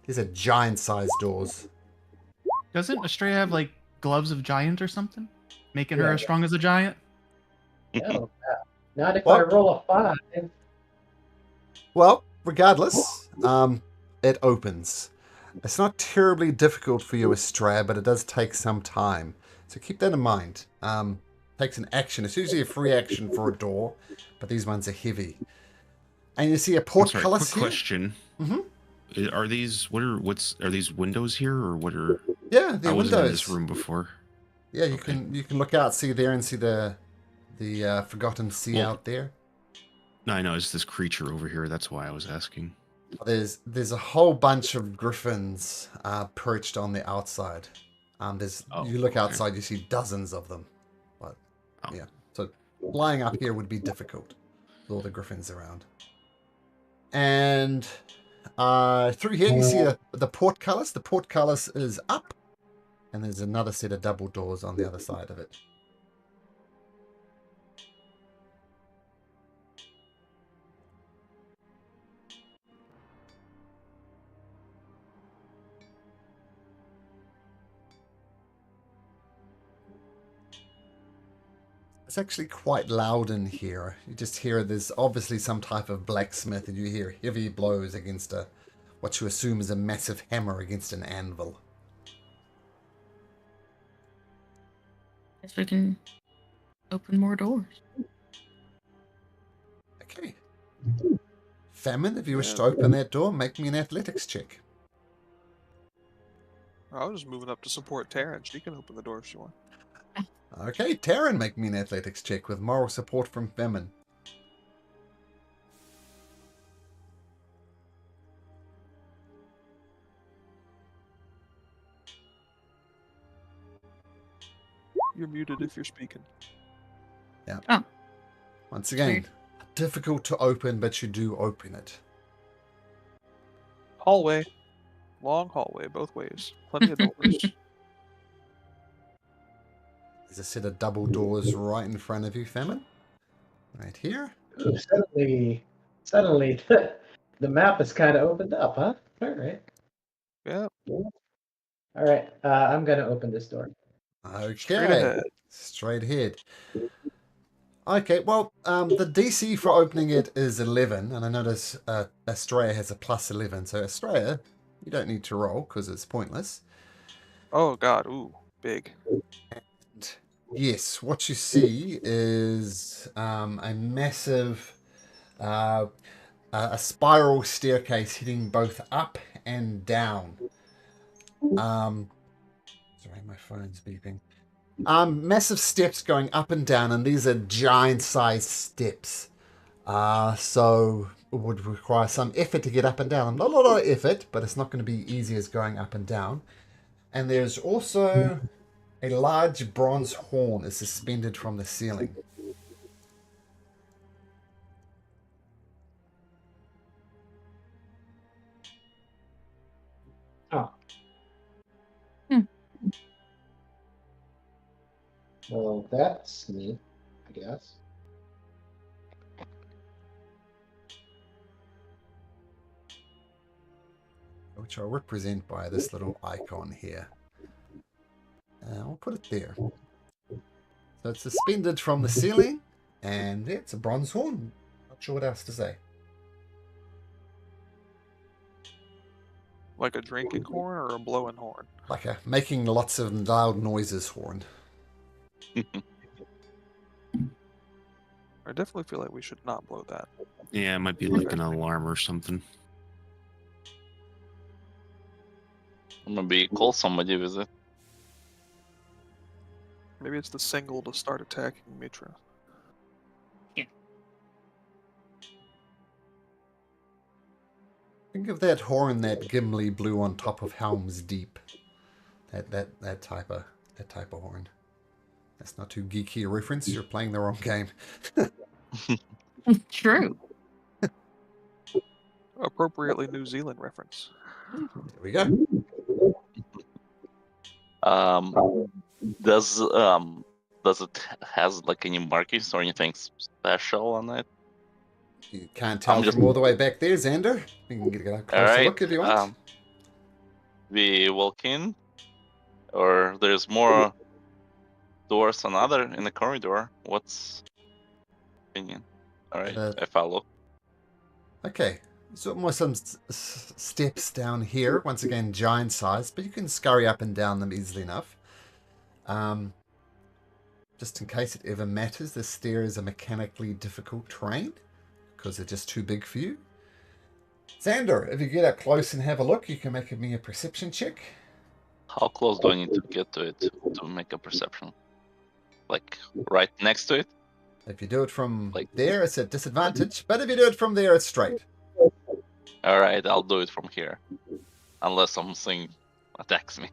These are giant-sized doors. Doesn't Estrella have like gloves of giant or something, making her Yeah. as strong as a giant? No, not if I What? roll a 5. Well, regardless, it opens. It's not terribly difficult for you, Estrella, but it does take some time. So keep that in mind. Takes an action. It's usually a free action for a door, but these ones are heavy. And you see a I'm sorry, quick portcullis here. question. Are these are these windows here or what are? Yeah, they're I wasn't in windows. this room before. Yeah, you Okay. can look out, see there, and see the forgotten sea Well- out there. No, I know it's this creature over here. That's why I was asking. There's a whole bunch of griffins perched on the outside. You look okay. outside, you see dozens of them. But Oh. yeah, so flying up here would be difficult with all the griffins around. And through here you see the portcullis. The portcullis is up, and there's another set of double doors on the other side of it. It's actually quite loud in here. You just hear there's obviously some type of blacksmith, and you hear heavy blows against what you assume is a massive hammer against an anvil. Guess we can open more doors. Okay. Famine, if you wish to open that door, make me an athletics check. I was just moving up to support Taryn. She can open the door if she wants. Okay, Taryn, make me an athletics check with moral support from Famine. You're muted if you're speaking. Yeah. Oh. Once again, Weird. difficult to open, but you do open it. Hallway. Long hallway, both ways. Plenty of doors. There's a set of double doors right in front of you, Famine. Right here. Ooh, suddenly the map is kind of opened up, huh? All right. Yeah. All right. I'm gonna open this door. Okay. Straight ahead. Straight ahead. Okay, well, the DC for opening it is 11, and I notice Estrella has a plus 11, so Estrella, you don't need to roll because it's pointless. Oh god, ooh, big. And yes, what you see is a massive, a spiral staircase heading both up and down. Sorry, my phone's beeping. Massive steps going up and down, and these are giant-sized steps. So it would require some effort to get up and down. Not a lot of effort, but it's not going to be easy as going up and down. And there's also a large bronze horn is suspended from the ceiling. Oh. Well, that's neat, I guess. Which I'll represent by this little icon here. I'll put it there. So it's suspended from the ceiling, and yeah, it's a bronze horn. Not sure what else to say. Like a drinking horn or a blowing horn? Like a making lots of loud noises horn. I definitely feel like we should not blow that. Yeah, it might be like an alarm or something. Maybe call somebody with it. Maybe it's the single to start attacking Mitra. Think of that horn that Gimli blew on top of Helm's Deep. That type of horn. That's not too geeky a reference. You're playing the wrong game. True. Appropriately New Zealand reference. There we go. Does it has like any markings or anything special on it? You can't tell from all the way back there, Xander. You can get a closer Alright, look if you want. We walk in, or there's more doors another in the corridor. What's opinion? Alright, I follow. Okay, so almost some steps down here. Once again, giant size, but you can scurry up and down them easily enough. Just in case it ever matters, this stair is a mechanically difficult terrain because they're just too big for you. Xander, if you get up close and have a look, you can make me a perception check. How close do I need to get to it to make a perception? Like right next to it? If you do it from Like there, it's a disadvantage, but if you do it from there, it's straight. Alright, I'll do it from here. Unless something attacks me.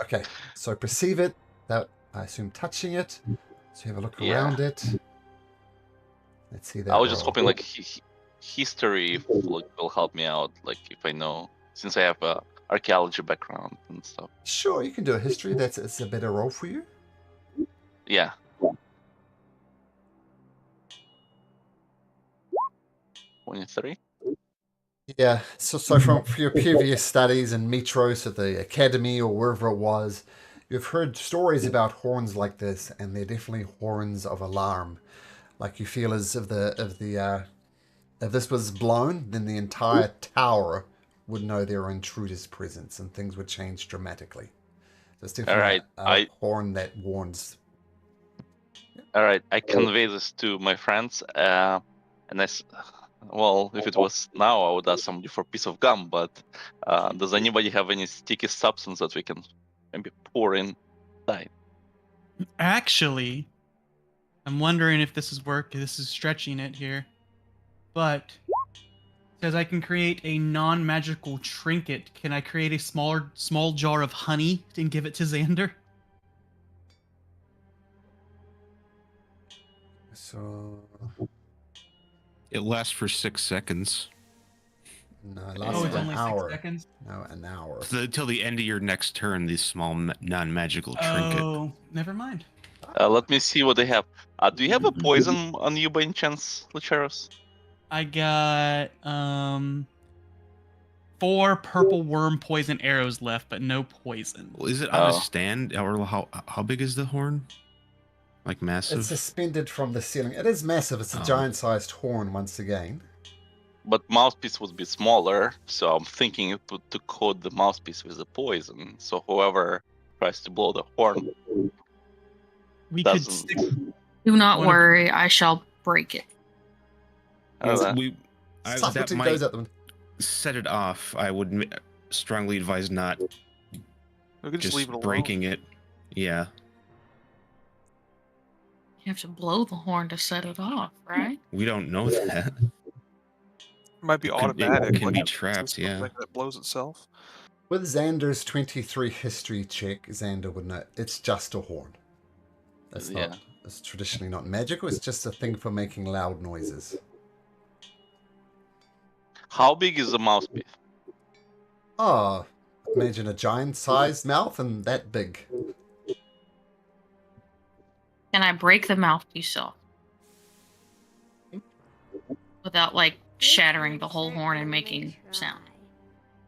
Okay, so perceive it, that I assume touching it. So you have a look Yeah. around it. Let's see that. I was just roll. hoping like history will help me out, like if I know, since I have a archaeology background and stuff. Sure, you can do a history. It's a better roll for you. Yeah. $23. Yeah, so from your previous studies in Metros at the academy or wherever it was, you've heard stories about horns like this, and they're definitely horns of alarm. Like you feel as if if this was blown, then the entire tower would know there are intruders' presence, and things would change dramatically. So it's definitely a horn that warns. Alright, I convey this to my friends, and well, if it was now, I would ask somebody for a piece of gum, but does anybody have any sticky substance that we can maybe pour inside? Actually, I'm wondering if this is stretching it here. But because I can create a non-magical trinket, can I create a small jar of honey and give it to Xander? So It lasts for 6 seconds. no, it lasts It's an only hour. 6 seconds. No, an hour. So until the end of your next turn, this small non-magical trinket. Oh, never mind. Let me see what they have. Do you have a poison on you by any chance, Lucharos? I got 4 purple worm poison arrows left, but no poison. Well, is it on a stand, or how big is the horn? Like massive? It's suspended from the ceiling. It is massive. It's a giant-sized horn once again. But mouthpiece would be smaller, so I'm thinking to coat the mouthpiece with a poison. So whoever tries to blow the horn We could doesn't. stick. Do not One of- worry, I shall break it. That that Subtlety might goes out the window. set it off. I would strongly advise not We could just just leave it alone. breaking it. Yeah. You have to blow the horn to set it off, right? We don't know that. It might be It automatic. can like be it's trapped, just yeah. something that blows itself. With Xander's 23 history check, Xander would know it's just a horn. It's not. Yeah. It's traditionally not magical. It's just a thing for making loud noises. How big is the mouthpiece? Oh, imagine a giant-sized mouth and that big. Can I break the mouthpiece off? Without, like, shattering the whole horn and making sound.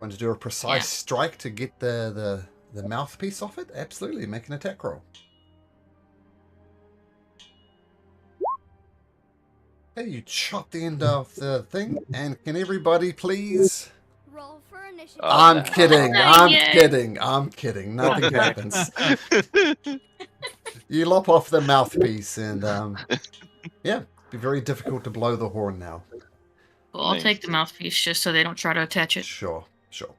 Want to do a precise strike to get the mouthpiece off it? Absolutely. Make an attack roll. Okay, you chop the end off the thing. And can everybody please... Roll for initiative. I'm kidding. I'm Yay. kidding. I'm kidding. Nothing happens. You lop off the mouthpiece and, yeah, be very difficult to blow the horn now. Well, I'll take the mouthpiece just so they don't try to attach it. Sure, sure.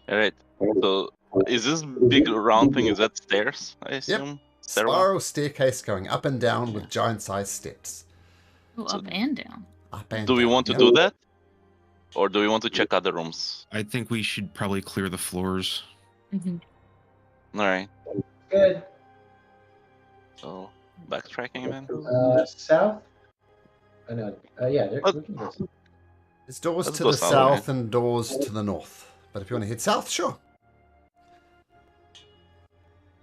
All right. So, is this big round thing? Is that stairs? I assume. Stairwell? Spiral staircase going up and down with giant-sized steps. Oh, up and down. Up and Do we down, want to yeah. do that, or do we want to check other rooms? I think we should probably clear the floors. Mm-hmm. All right. Good. So, backtracking then. South? No. Yeah, we can go south. There's doors Let's to go the south, south and doors to the north. But if you want to head south, sure.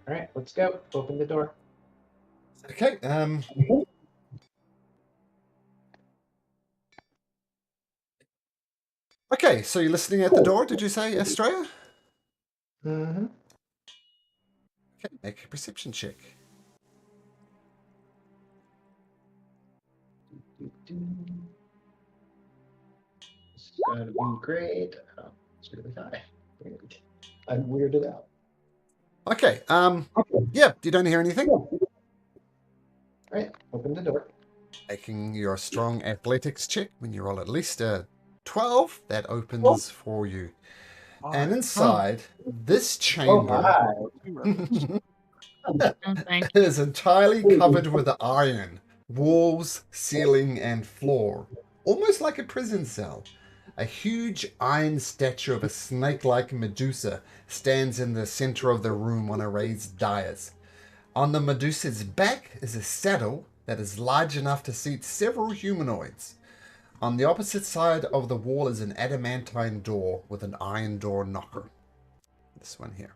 All right, let's go. Open the door. Okay, Okay, so you're listening at the door, did you say, Estrella? Mm-hmm. Okay, make a perception check. It's gonna be great. Oh, it's really high. Weird. I'm weirded out. Okay, yeah, you don't hear anything? All right, open the door. Making your strong athletics check. When you roll at least a 12, that opens for you. And inside this Oh chamber my! Oh, thank is entirely covered with iron. Walls, ceiling, and floor. Almost like a prison cell. A huge iron statue of a snake-like Medusa stands in the center of the room on a raised dais. On the Medusa's back is a saddle that is large enough to seat several humanoids. On the opposite side of the wall is an adamantine door with an iron door knocker. This one here.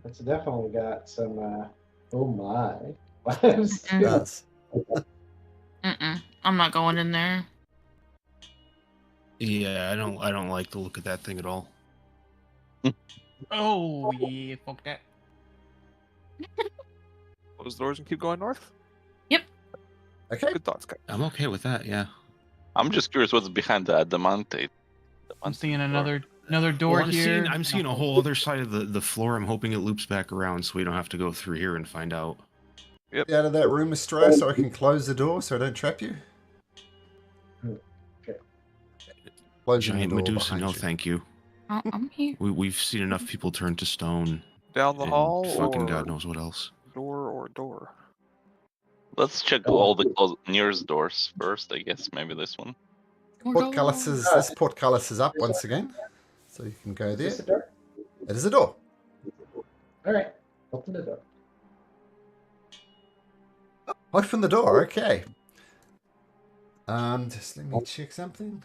It's definitely got some. Oh my! vibes. It does. I'm not going in there. Yeah, I don't like the look of that thing at all. Oh yeah, fuck that. Close the doors and keep going north. Okay. Good thoughts, guys. I'm okay with that. Yeah. I'm just curious what's behind the adamantite. I'm seeing another door Well, here. I'm seeing a whole other side of the floor. I'm hoping it loops back around so we don't have to go through here and find out. Get out of that room, Estrella, so I can close the door so I don't trap you. Okay. Closing Giant the door Medusa, behind no you. thank you. I'm here. We've seen enough people turn to stone. Down the and hall fucking or God knows what else. door or door. Let's check all the nearest doors first, I guess. Maybe this one. This portcullis is up once again, so you can go Is there. this the door? It is a door. All right, open the door. Open the door. Okay. Just let me check something.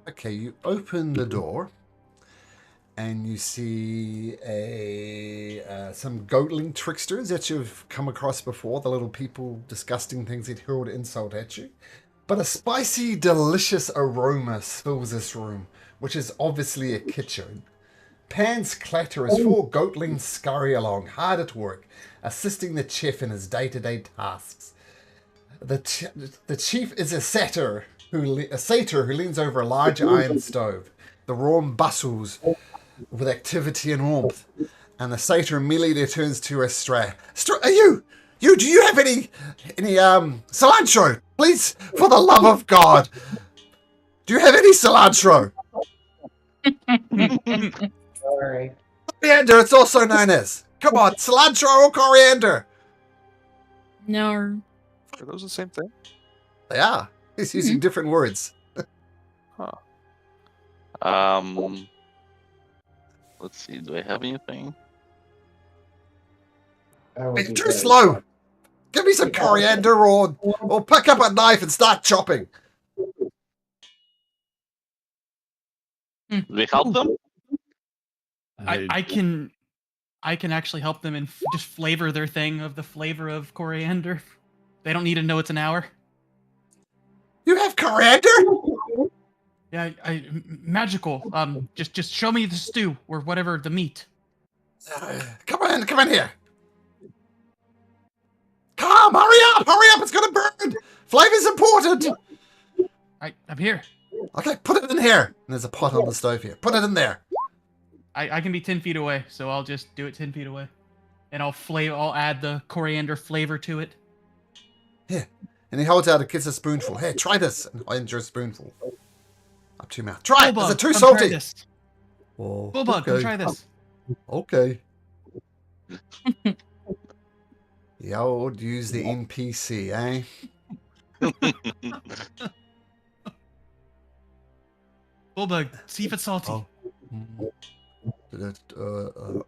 Okay, you open the door, and you see some goatling tricksters that you've come across before, the little people disgusting things that hurled insult at you. But a spicy, delicious aroma fills this room, which is obviously a kitchen. Pans clatter as four goatlings scurry along, hard at work, assisting the chef in his day-to-day tasks. The chief is a satyr who leans over a large iron stove. The room bustles with activity and warmth, and the satyr immediately turns to Estrella. Do you have any cilantro? Please, for the love of God, do you have any cilantro? Sorry. Coriander, it's also known as. Come on, cilantro or coriander? No. Are those the same thing? They are. He's using different words. Let's see. Do I have anything? That would be Too great. slow. Give me some coriander or pick up a knife and start chopping. We help them? I can actually help them and just flavor their thing of the flavor of coriander. They don't need to know it's an hour. You have coriander? Yeah, magical. Just show me the stew or whatever the meat. Come in here. Come, hurry up, it's gonna burn. Flavor's important. I'm here. Okay, put it in here. And there's a pot on the stove here. Put it in there. I can be 10 feet away, so I'll just do it 10 feet away, and I'll add the coriander flavor to it. Here. And he holds out a spoonful. Hey, try this. And I enjoy a spoonful. Up to your mouth. Try it. Is it too come salty? Try this. Oh, Bulldog, come try this. Okay. The old use the NPC, eh? Bulldog, see if it's salty. Oh.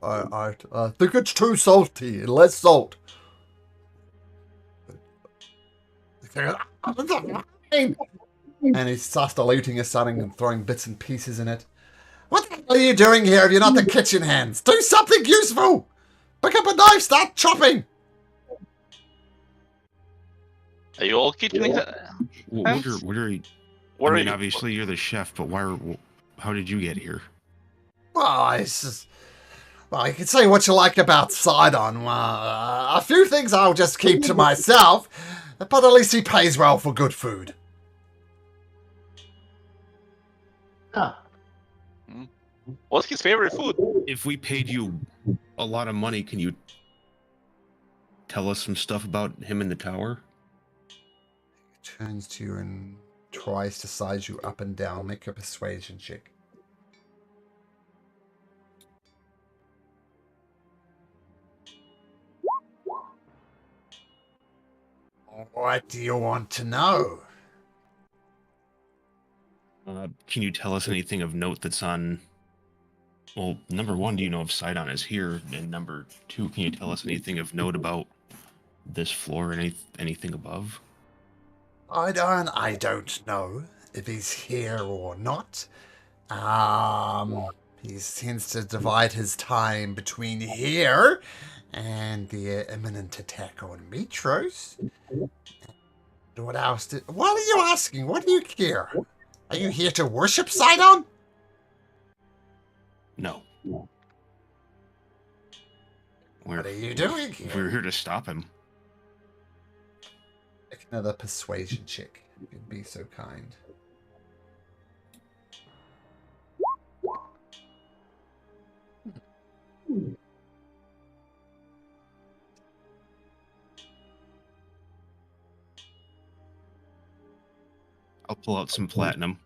I think it's too salty. Less salt. And he starts diluting it, starting and throwing bits and pieces in it. What the hell are you doing here if you're not the kitchen hands? Do something useful! Pick up a knife, start chopping! Are you all kitchen? What are you? What I are mean, you? obviously you're the chef, but how did you get here? Well, you can say what you like about Sidon. A few things I'll just keep to myself, but at least he pays well for good food. Huh. What's his favorite food? If we paid you a lot of money, can you tell us some stuff about him in the tower? He turns to you and tries to size you up and down. Make a persuasion check. What do you want to know? Can you tell us anything of note that's on... Well, number one, do you know if Sidon is here? And number two, can you tell us anything of note about this floor and anything above? I don't know if he's here or not. He tends to divide his time between here and the imminent attack on Metros. What else what are you asking? What do you care? Are you here to worship Sidon? No. What are you doing here? We're here to stop him. Make another persuasion check, if you'd be so kind. I'll pull out some platinum.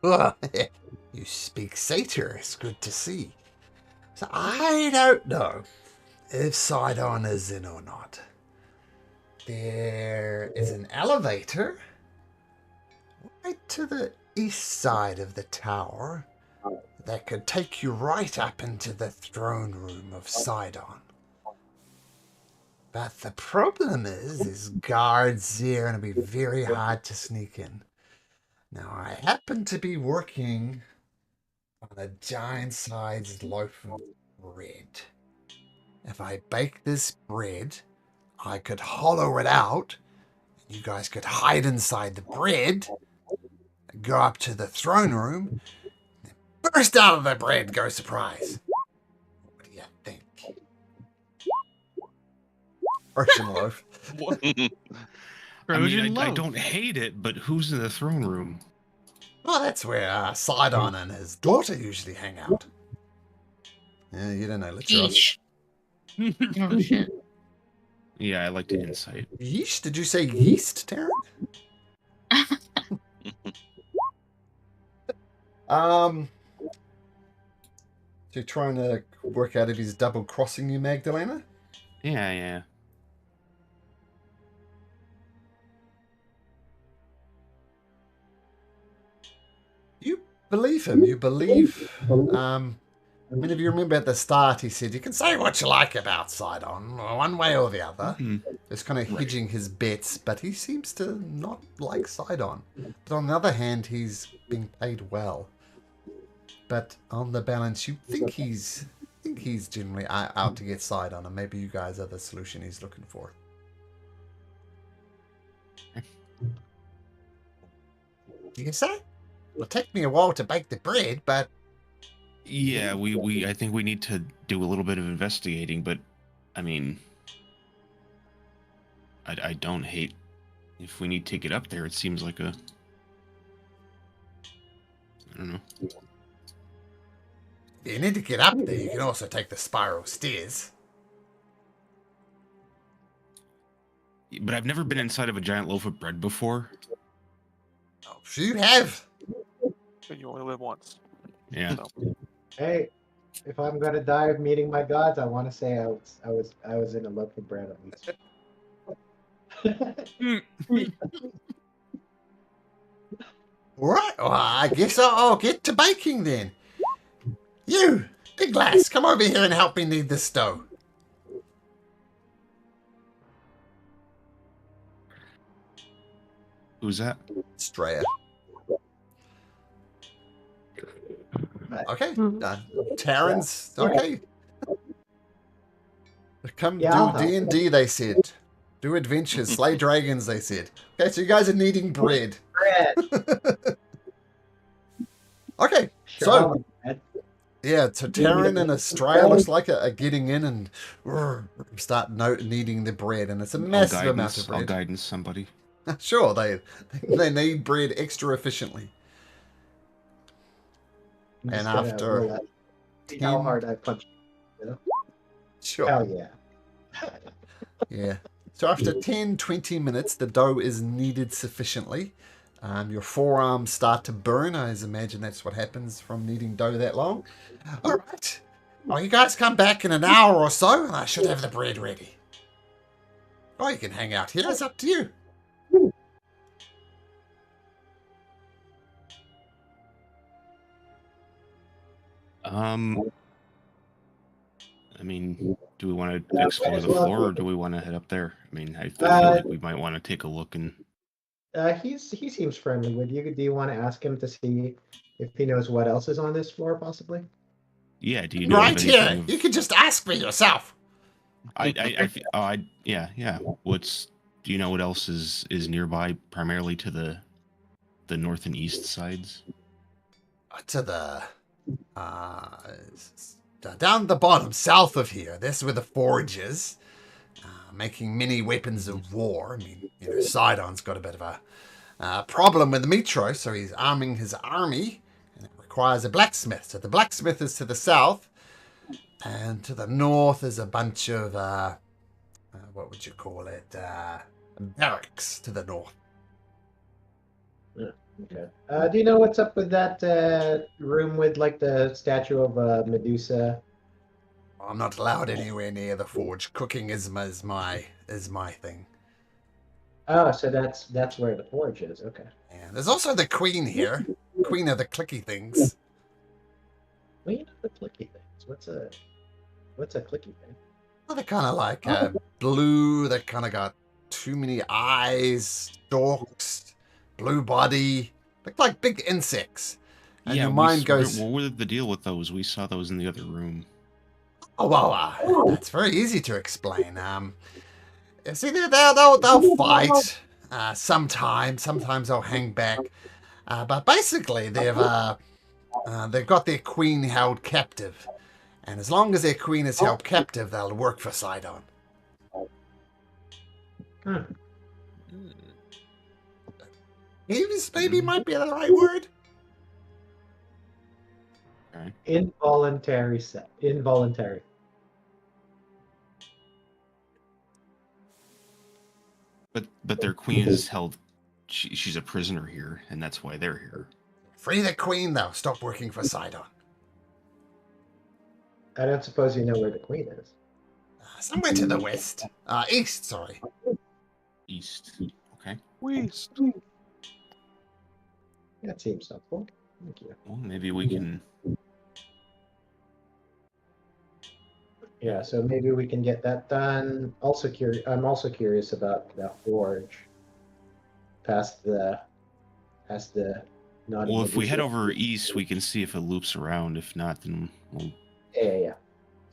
You speak satyr, it's good to see. So I don't know if Sidon is in or not. There is an elevator right to the east side of the tower that could take you right up into the throne room of Sidon. But the problem is guards here are going to be very hard to sneak in. Now, I happen to be working on a giant-sized loaf of bread. If I bake this bread, I could hollow it out, and you guys could hide inside the bread, go up to the throne room, and burst out of the bread, go surprise. What do you think? Trojan loaf. I mean, Trojan I loaf. don't hate it, but who's in the throne room? Well, that's where Sidon and his daughter usually hang out. Yeah, you don't know, Litros. Yeesh. Oh shit. Yeah, I like to insight. Yeast? Did you say yeast, Taryn? So you're trying to work out if he's double crossing you, Magdalena? Yeah. You believe him. You believe I mean, if you remember at the start, he said, you can say what you like about Sidon, one way or the other. It's kind of hedging his bets, but he seems to not like Sidon. But on the other hand, he's being paid well. But on the balance, you think he's generally out to get Sidon, and maybe you guys are the solution he's looking for. You say? It'll take me a while to bake the bread, but... Yeah, I think we need to do a little bit of investigating, but I mean, I don't hate if we need to get up there. It seems like I don't know. If you need to get up there, you can also take the spiral stairs. But I've never been inside of a giant loaf of bread before. Oh, sure you have. And you only live once. Yeah. So, Hey, if I'm gonna die of meeting my gods, I want to say I was in a loaf of bread at least. All right, well, I guess I'll get to baking then. You, Big Lass, come over here and help me knead this dough. Who's that? Straya. Okay, Terrans, okay. Come Yeah, do D&D, they said. Do adventures, slay dragons, they said. Okay, so you guys are kneading bread. Bread. Okay, Sure, so... I'll bread. Yeah, so Terran and Australia looks like are getting in and start kneading the bread, and it's a massive amount of bread. I'll guidance somebody. Sure, they knead bread extra efficiently. I'm And just gonna after roll that. See how 10 hard I punch. Sure. Hell yeah. Yeah. So after 10-20 minutes, the dough is kneaded sufficiently. Your forearms start to burn. I imagine that's what happens from kneading dough that long. All right. Well, you guys come back in an hour or so, and I should have the bread ready. Or you can hang out here. It's up to you. I mean, do we want to explore the floor, or do we want to head up there? I mean, I feel like we might want to take a look and... He seems friendly with you. Do you want to ask him to see if he knows what else is on this floor, possibly? Yeah, do you know Right of here. anything of- You can just ask me yourself. Yeah. Do you know what else is nearby, primarily to the north and east sides? To the down the bottom, south of here. This is where the forge is, making many weapons of war. I mean, Sidon's got a bit of a problem with the Metro, so he's arming his army, and it requires a blacksmith. So the blacksmith is to the south, and to the north is a bunch of what would you call it? Barracks to the north. Okay. Do you know what's up with that room with like the statue of Medusa? I'm not allowed anywhere near the forge. Cooking is my thing. Oh, so that's where the forge is. Okay. And there's also the queen here, queen of the clicky things. Well, you know the clicky things. What's a clicky thing? Well, they're kind of like blue. They kind of got too many eyes, stalks, blue body. Look like big insects. And your mind goes... What was the deal with those? We saw those in the other room. Oh, well, it's very easy to explain. See, they'll fight sometimes. Sometimes they'll hang back. But basically, they've got their queen held captive. And as long as their queen is held captive, they'll work for Sidon. Maybe might be the right word. Right. Involuntary. But their queen is held. She's a prisoner here, and that's why they're here. Free the queen, though. Stop working for Sidon. I don't suppose you know where the queen is. Somewhere to the west. East, sorry. East. Okay. West. That seems helpful. Thank you. Well, maybe we can Yeah, so maybe we can get that done. I'm also curious about the forge past the not Well, if we head magician. over east, we can see if it loops around. If not, then we'll Yeah.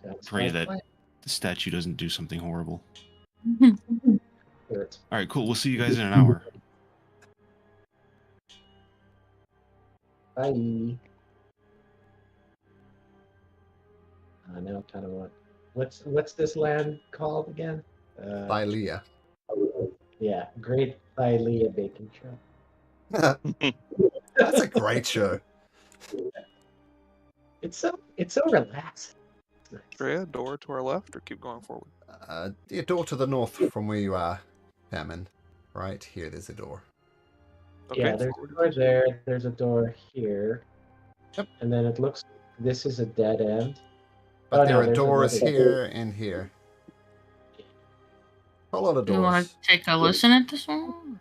Sounds pray like that plan. the statue doesn't do something horrible. Good. All right, cool. We'll see you guys in an hour. Bye. I now kind of want. What's this land called again? Thylea. Yeah, Great Thylea Baking Shop. That's a great show. It's so relaxing. Drea, door to our left, or keep going forward? The door to the north from where you are, Famine. Right here, there's a door. Okay, Yeah, there's a forward. door there. There's a door here. Yep. And then it looks. This is a dead end. But Oh, there no, are there's doors another- here and here. A lot of Do you want doors. to take a listen at this one?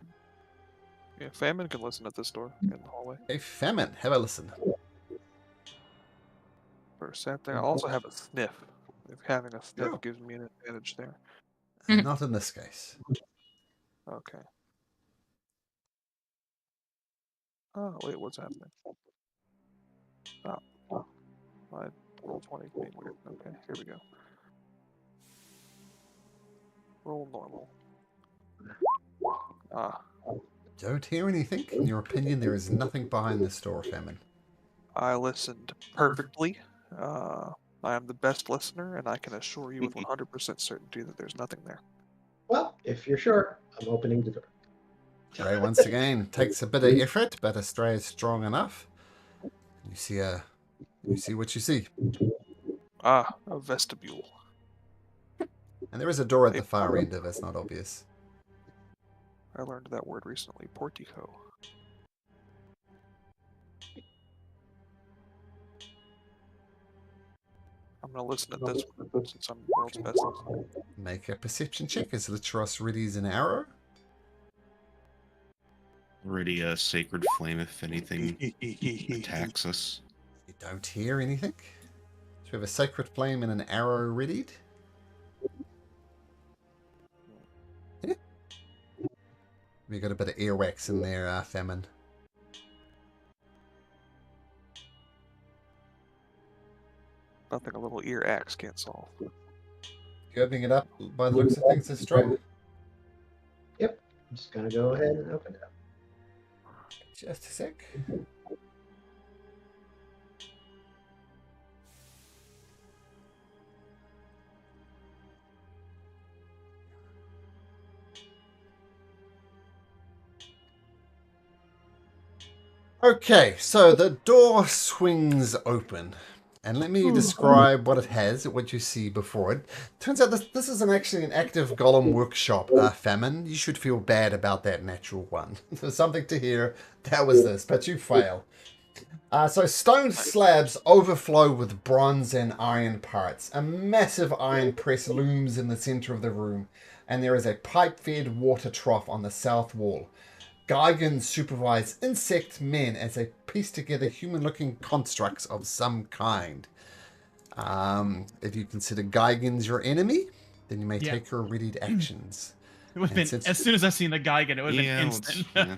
Yeah, Famine can listen at this door in the hallway. Hey, Famine, have a listen. For a sat there. I also have a sniff. If having a sniff Oh. gives me an advantage there. Not in this case. Okay. Oh, wait, what's happening? Oh. My roll 20 being weird. Okay, here we go. Roll normal. Ah, Don't hear anything. In your opinion, there is nothing behind this door, Famine. I listened perfectly. I am the best listener, and I can assure you with 100% certainty that there's nothing there. Well, if you're sure, I'm opening the door. Stray once again takes a bit of effort, but Stray is strong enough. You see what you see. Ah, a vestibule. And there is a door at the far end if it's not obvious. I learned that word recently. Portico. I'm gonna listen at this one since I'm the world's best listener. Make a perception check. Is Litros ready as an arrow? Already a sacred flame if anything attacks us. You don't hear anything. So we have a sacred flame and an arrow readied. Yeah. We got a bit of earwax in there, Famine. Nothing a little ear axe can't solve. You opening it up by the looks of things, it's straight. Yep. I'm just gonna go ahead and open it up. Just a sec. Okay, so the door swings open. And let me describe what it has, what you see before it. Turns out this isn't actually an active golem workshop, Famine. You should feel bad about that natural one. There's something to hear. That was this, but you fail. So stone slabs overflow with bronze and iron parts. A massive iron press looms in the center of the room, and there is a pipe-fed water trough on the south wall. Gaigans supervise insect men as they piece together human-looking constructs of some kind. If you consider Gaigans your enemy, then you may take your readied actions. It would have been, as soon as I seen the Geigen, it would have been instant. Yeah.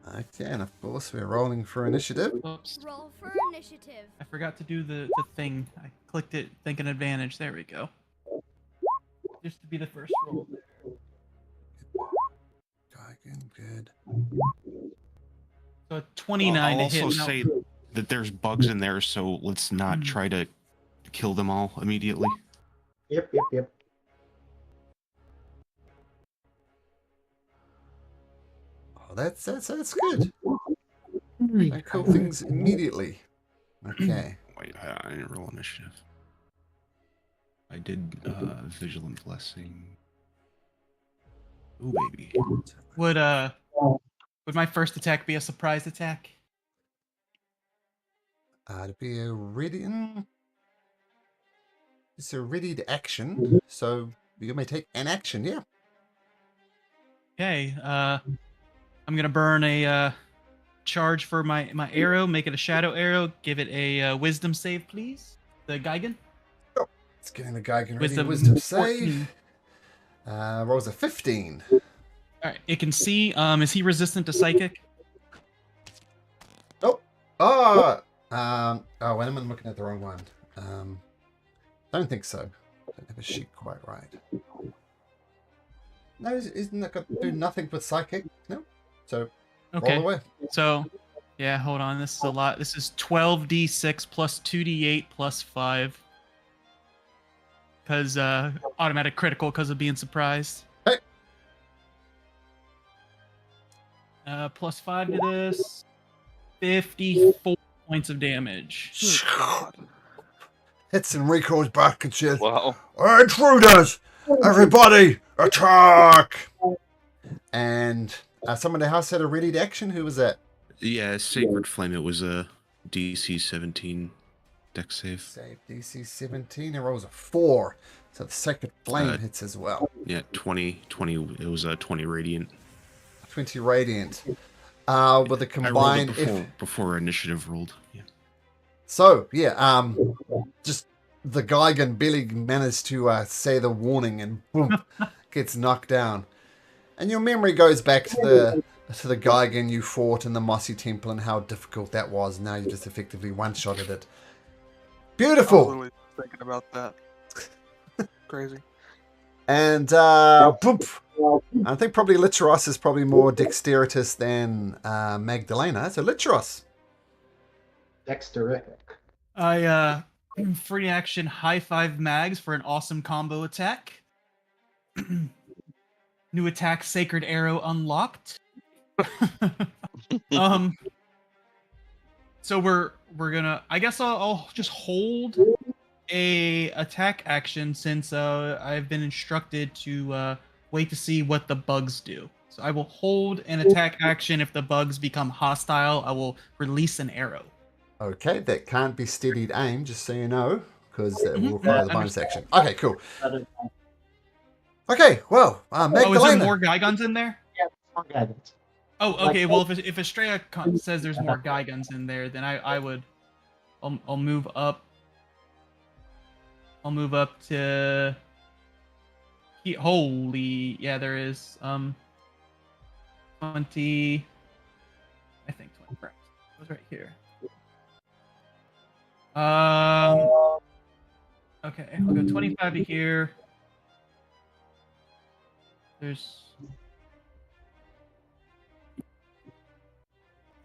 Okay, and of course we're rolling for initiative. Oops. Roll for initiative. I forgot to do the thing. I clicked it thinking advantage. There we go. Just to be the first roll. Geigan, good. So a 29 I'll to hit. also No, say that there's bugs in there, so let's not try to kill them all immediately. Yep. Oh, that's good. I kill things immediately. Okay. Wait, I didn't roll initiative. I did vigilant blessing. Ooh, baby. would my first attack be a surprise attack? To be a ready. It's a readied action, so you may take an action. Yeah. Okay. I'm gonna burn a charge for my arrow. Make it a shadow arrow. Give it a wisdom save, please. The Geigen. It's getting the guy getting With ready. a Wisdom 14. save. Rolls a 15. All right, it can see. Is he resistant to psychic? Oh, oh, wait a minute, I'm looking at the wrong one. Don't think so. Don't have a sheet quite right. No, isn't that got to do nothing with psychic? No. So Okay. roll away. So, yeah, hold on. This is a lot. This is 12d6 plus 2d8 plus 5. Because automatic critical because of being surprised. Hey. Plus 5 to this. 54 points of damage. Hits Enrico's back and says, Wow. "Intruders! Everybody, attack!" And someone in the house had a ready to action. Who was that? Yeah, Sacred Flame. It was a DC 17 dex save. Save DC 17 and rolls a 4. So the second flame Uh, hits as well. Yeah, 20. It was a 20 radiant. 20 radiant. With a I rolled it combined before initiative rolled. Yeah. So, yeah, just the Gigan barely managed to say the warning and boom, gets knocked down. And your memory goes back to the Gigan you fought in the Mossy Temple and how difficult that was. Now you just effectively one-shotted it. I was Beautiful! literally thinking about that. Crazy. And, boop. I think probably Litteros is probably more dexterous than Magdalena. So, Litteros. Dexterific. I free action high five mags for an awesome combo attack. New attack, Sacred Arrow unlocked. So we're gonna. I guess I'll just hold a attack action since I've been instructed to wait to see what the bugs do. So I will hold an attack action. If the bugs become hostile, I will release an arrow. Okay, that can't be steadied aim, just so you know, because that will Mhm. require Yeah, the bonus understand. action. Okay, cool. Okay, well, Oh, is Magdalena. there more Guygons in there? Yeah, more guidance. Oh, Like- okay. Well, if Estrella says there's more Guygons in there, then I would. I'll move up. I'll move up to. Holy, yeah, there is 20. I think 20. Correct. It was right here. Okay, I'll go 25 to here. There's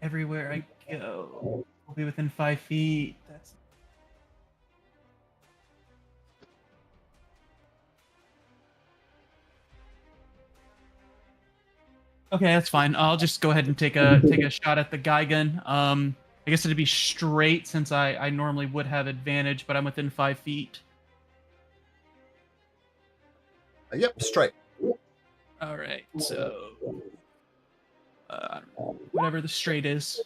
everywhere I go. I'll be within 5 feet. That's okay. That's fine. I'll just go ahead and take a shot at the Gigan. I guess it'd be straight since I normally would have advantage, but I'm within 5 feet. Yep, straight. All right, so I don't know, whatever the straight is.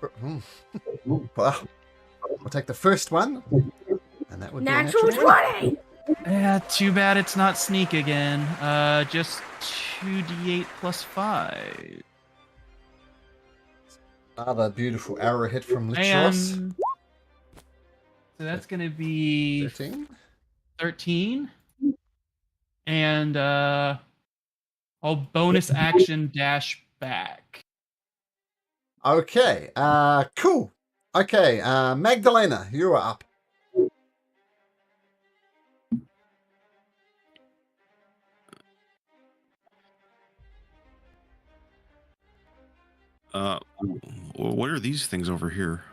Well, we'll take the first one, and that would Natural be a natural 20! Yeah, too bad it's not sneak again. Just 2d8 plus 5. Another beautiful arrow hit from Litros. And so that's gonna be 13. 13. And I'll bonus action dash back. Okay, cool. Okay, Magdalena, you're up. What are these things over here?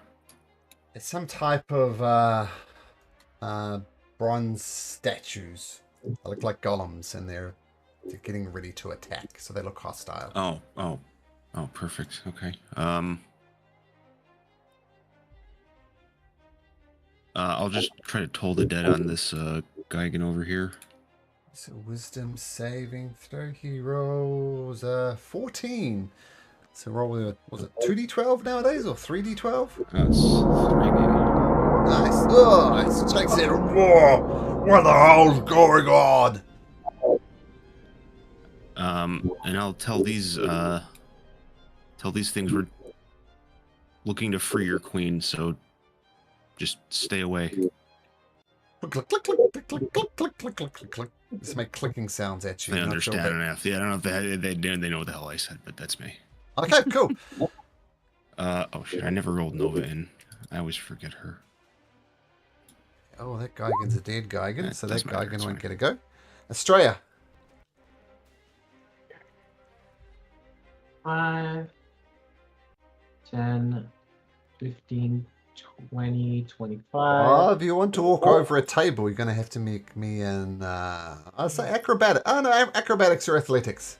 It's some type of bronze statues. They look like golems, and they're getting ready to attack, so they look hostile. Oh, perfect. Okay. I'll just try to toll the dead on this Gigan over here. So wisdom saving throw. He rolls 14. So roll with, was it 2d12 nowadays or 3d12? That's 3 maybe. Nice. Oh, it strikes it. Whoa! What the hell's going on? And I'll tell these things we're looking to free your queen, so just stay away. Click, click, click, click, click, click, click, click, click, click, click. Just make clicking sounds at you. They not understand sure enough. Yeah, I don't know if they know what the hell I said, but that's me. Okay, cool. Oh shit! I never rolled Nova in. I always forget her. Oh, that Geigen's a dead Geigen, Yeah, so that doesn't matter, Geigen it's won't fine. get a go. Australia. 5, 10, 15, 20, 25. Oh, if you want to walk over a table, you're going to have to make me an, I'll say acrobatic. Oh, no, acrobatics or athletics.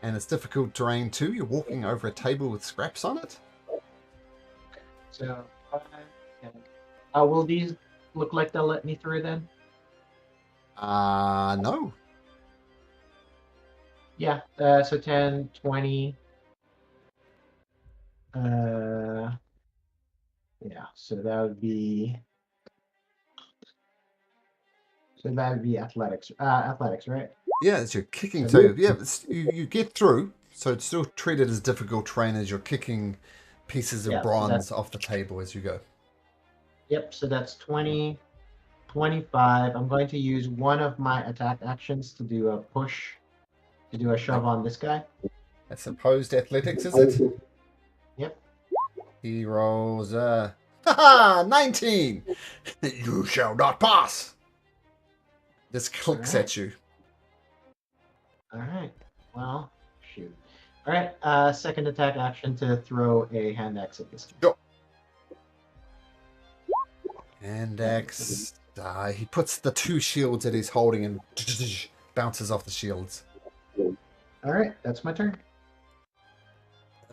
And it's difficult terrain too. You're walking over a table with scraps on it. So 5, 10. Will these look like they'll let me through then? No. Yeah. So 10, 20. Yeah. So that would be. So that would be athletics. Athletics, right? Yeah, it's your kicking. So- So, yeah, you get through. So it's still treated as difficult terrain as you're kicking pieces of Yeah, so bronze that's- off the table as you go. Yep. So that's 20, 25. I'm going to use one of my attack actions to do a push, to do a shove on this guy. That's opposed athletics, is it? Yep. He rolls, haha, 19. You shall not pass. Just clicks Alright. at you. All right. Well, shoot. All right. Second attack action to throw a hand axe at this. Sure. And Axe, he puts the two shields that he's holding and bounces off the shields. All right. That's my turn.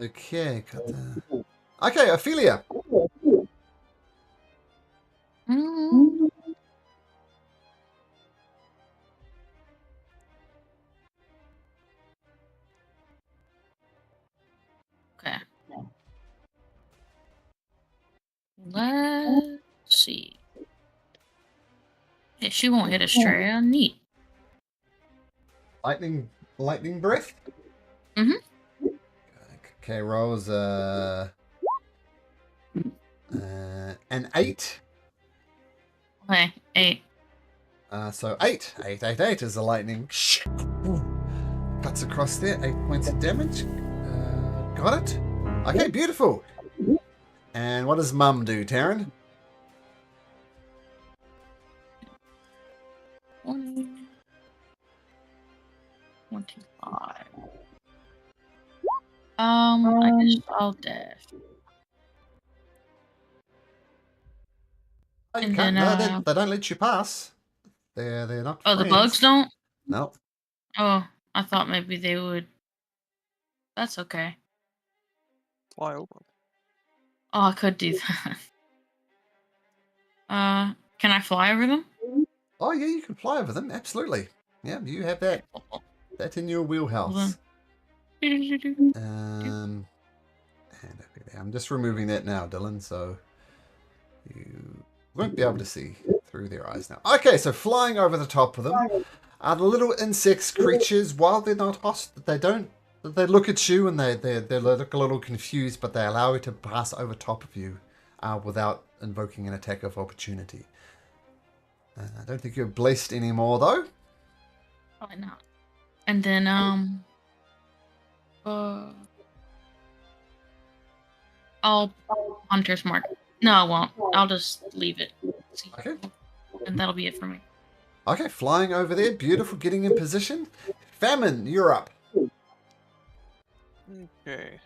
Okay, got the... Okay, Ophelia. Mm, okay. Let's see. Yeah, she won't hit Australia. Neat. Lightning breath. Mhm. Okay, rolls an 8. Okay, 8. So 8 is a lightning. Cuts across there. 8 points of damage. Got it. Okay, beautiful. And what does Mum do, Taryn? 20, 25. I guess I'll dash. Oh, you And can't. then, No, they don't let you pass. They're not. Oh, the friends. bugs don't? No. Oh, I thought maybe they would. That's okay. Fly over 'em. Oh, I could do that. Can I fly over them? Oh yeah, you can fly over them. Absolutely. Yeah, you have that. That's in your wheelhouse. And over there. I'm just removing that now, Dylan. So you won't be able to see through their eyes now. Okay, so flying over the top of them are the little insects creatures. While they're not hostile, they look at you and they look a little confused, but they allow you to pass over top of you without invoking an attack of opportunity. I don't think you're blessed anymore, though. Probably not. And then, I'll Hunter's Mark. No, I won't. I'll just leave it. See. Okay. And that'll be it for me. Okay, flying over there. Beautiful, getting in position. Famine, you're up. Okay.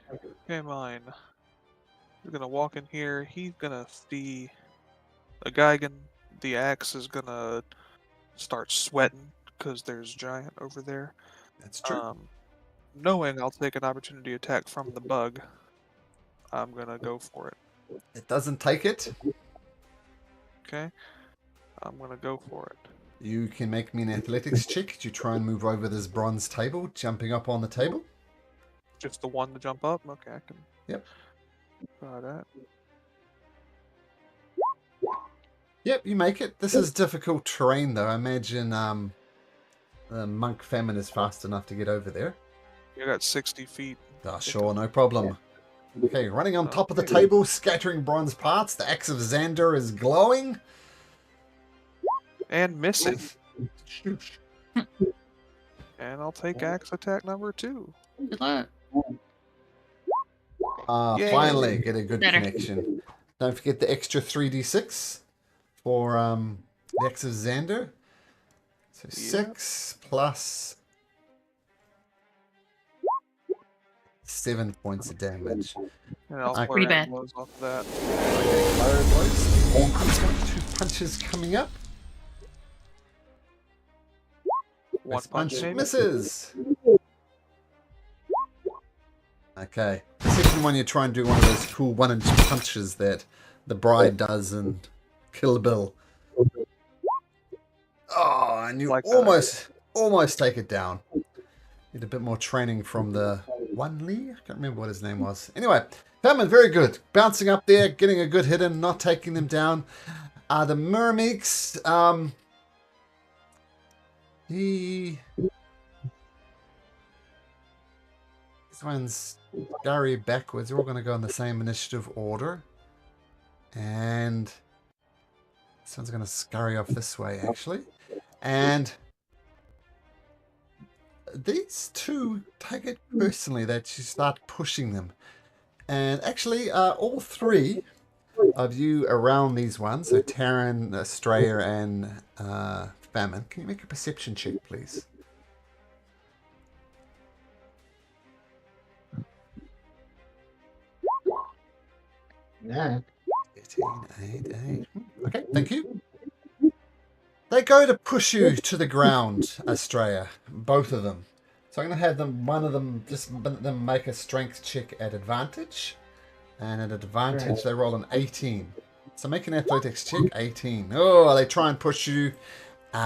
Okay, mine. He's gonna walk in here. He's gonna see a Geigen. The axe is gonna start sweating because there's giant over there. That's true. Knowing I'll take an opportunity attack from the bug, I'm gonna go for it. It doesn't take it. Okay? I'm gonna go for it. You can make me an athletics check to try and move over this bronze table, jumping up on the table. Just the one to jump up? Okay, I can. Yep. Try that. Yep, you make it. This is difficult terrain, though. I imagine the monk famine is fast enough to get over there. You got 60 feet. Sure, no problem. Okay, running on top of the table, scattering bronze parts. The axe of Xander is glowing. And missing. Shoosh. And I'll take axe attack number 2. Good luck. Yay. Finally, get a good Better. connection. Don't forget the extra 3d6 for the axe of Xander. So 6 plus 7 points of damage. And I'll Okay. Pretty flurry bad. blows off of that. Fire blows. 2 punches coming up. One First punch maybe? misses. Okay. The second one, you try and do one of those cool 1-inch punches that the bride does in Kill Bill. Oh, and you Like that. almost take it down. Need a bit more training from the one Lee. I can't remember what his name was. Anyway, Famine, very good. Bouncing up there, getting a good hit in, not taking them down. The Myrmeeks, this one's scurry backwards. We're all going to go in the same initiative order. And this one's going to scurry off this way, actually. And these two take it personally that you start pushing them. And actually, all 3 of you around these ones, so Taryn, Strayer, and Famine, can you make a perception check, please? Yeah. 18, 8. Okay, thank you. They go to push you to the ground, Australia, both of them. So I'm going to have one of them make a strength check at advantage. And at advantage, they roll an 18. So make an athletics check, 18. Oh, they try and push you.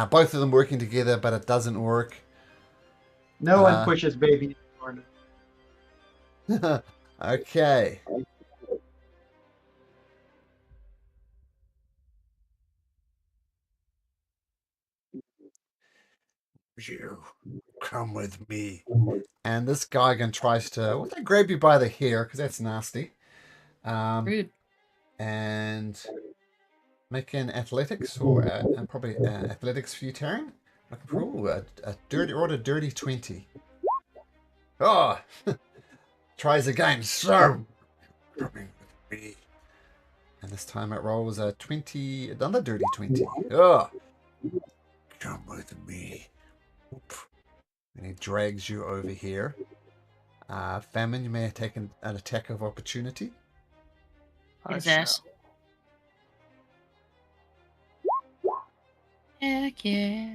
Both of them working together, but it doesn't work. No one pushes baby in the corner. Okay. You come with me. And this guy again tries to they grab you by the hair, because that's nasty. Rude. And make an athletics or probably athletics for you, Taryn. Looking for a dirty 20. Oh, tries again. So, coming with me. And this time it rolls a 20, another dirty 20. Oh, Come with me. and he drags you over here. Famine, you may have taken an attack of opportunity. His I ass. Heck yeah.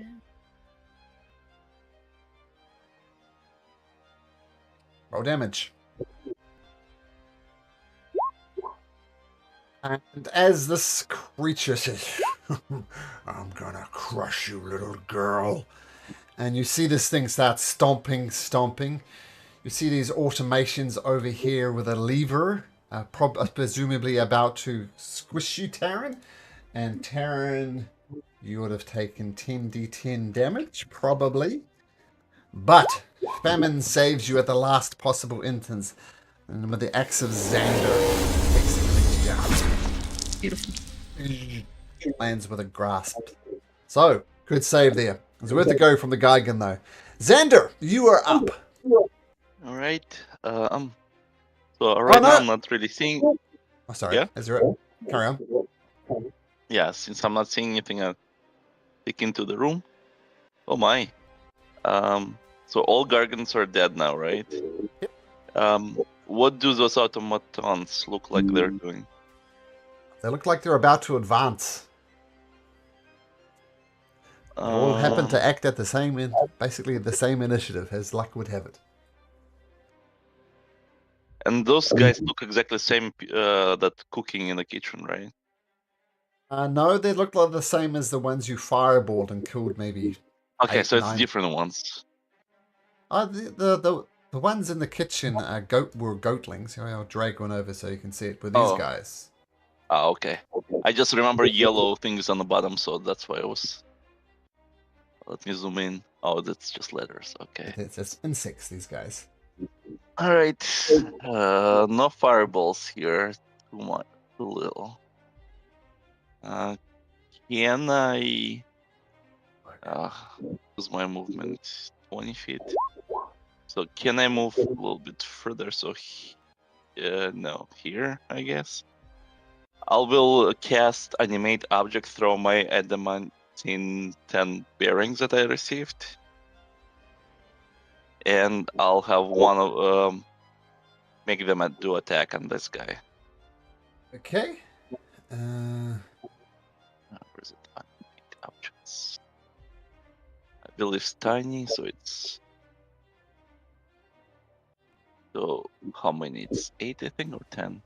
Roll damage. And as this creature says, I'm gonna crush you, little girl. and you see this thing start stomping. You see these automations over here with a lever, presumably about to squish you, Taryn. And Taryn, you would have taken 10d10 damage, probably. But Famine saves you at the last possible instance. And with the axe of Xander, takes the thing down. Beautiful. Lands with a grasp. So, good save there. It's worth a go from the Geigen, though. Xander, you are up. All right. So right no. now I'm not really seeing. Oh, sorry. Yeah? Is there carry on. Yeah, since I'm not seeing anything, I peek into the room. Oh my. So all Gargants are dead now, right? What do those automatons look like they're doing? They look like they're about to advance. They all happen to act at the same, basically the same initiative, as luck would have it. And those guys look exactly the same that cooking in the kitchen, right? No, they look like the same as the ones you fireballed and killed maybe. Okay, 8, so it's 9. different ones. The ones in the kitchen were goatlings. I'll drag one over so you can see it with these guys. Ah, okay. I just remember yellow things on the bottom, so that's why I was. Let me zoom in. Oh, that's just letters. Okay. It's insects, these guys. All right. No fireballs here. Too much. Too little. Can I use my movement 20 feet? So can I move a little bit further? So no, here I guess. I will cast animate object, throw my adamantine 10 bearings that I received, and I'll have one of make them do attack on this guy. Okay. Where is it? Animate objects. I believe it's tiny, so it's. So how many? It's 8, I think, or 10.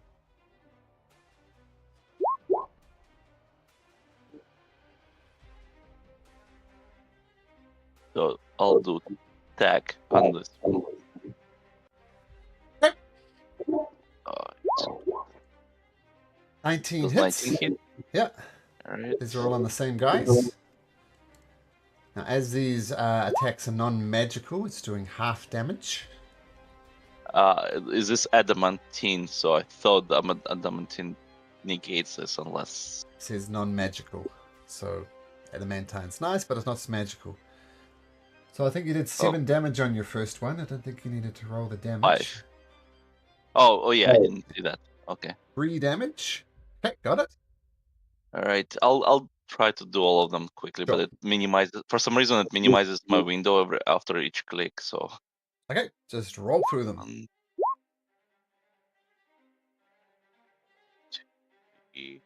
So I'll do attack on this one. Uh, 19 does hits. 19 hit? Yeah. Alright. These are all on the same guys. Now, as these attacks are non-magical, it's doing half damage. Is this adamantine? So I thought adamantine negates this unless. It says non-magical. So adamantine's nice, but it's not magical. So I think you did 7 damage on your first one. I don't think you needed to roll the damage. 5. Oh yeah, I didn't see that. Okay. 3 damage. Okay, got it. All right. I'll try to do all of them quickly, Sure. but it minimizes. For some reason, it minimizes my window after each click. So. Okay, just roll through them. 1, 2, 3.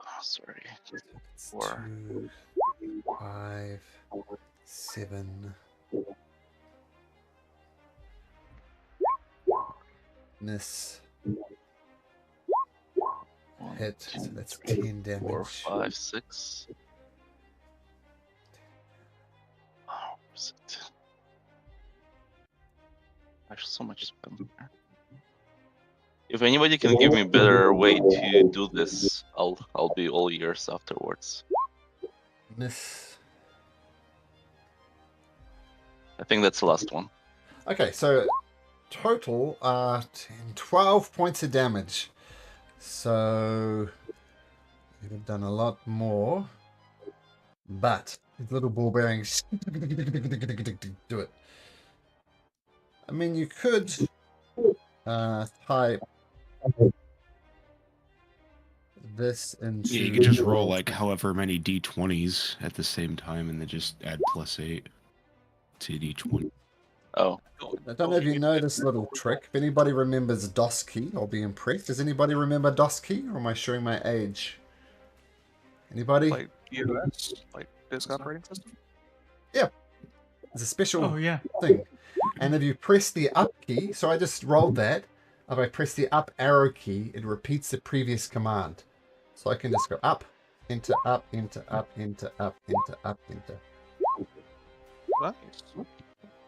Oh, sorry. It's 4. 2, 5, 7. Miss. 1, Hit. 2, So that's 3, 10 damage. 4, 5, 6. Oh, where's it? There's so much spam there. If anybody can give me a better way to do this, I'll be all ears afterwards. Miss. I think that's the last one. Okay, so total 12 points of damage. So you've done a lot more. But these little ball bearings do it. I mean, you could type this into. Yeah, you could just roll like however many d20s at the same time and then just add +8 to each one. Oh, I don't know if you know this little trick. If anybody remembers DOS key, I'll be impressed. Does anybody remember DOS key, or am I showing my age? Anybody? Like US, like disk operating system. It's a special Oh yeah. thing. And if you press the up key, so I just rolled that. If I press the up arrow key, it repeats the previous command. So I can just go up, enter, up, enter, up, enter, up, enter, up, enter. Nice.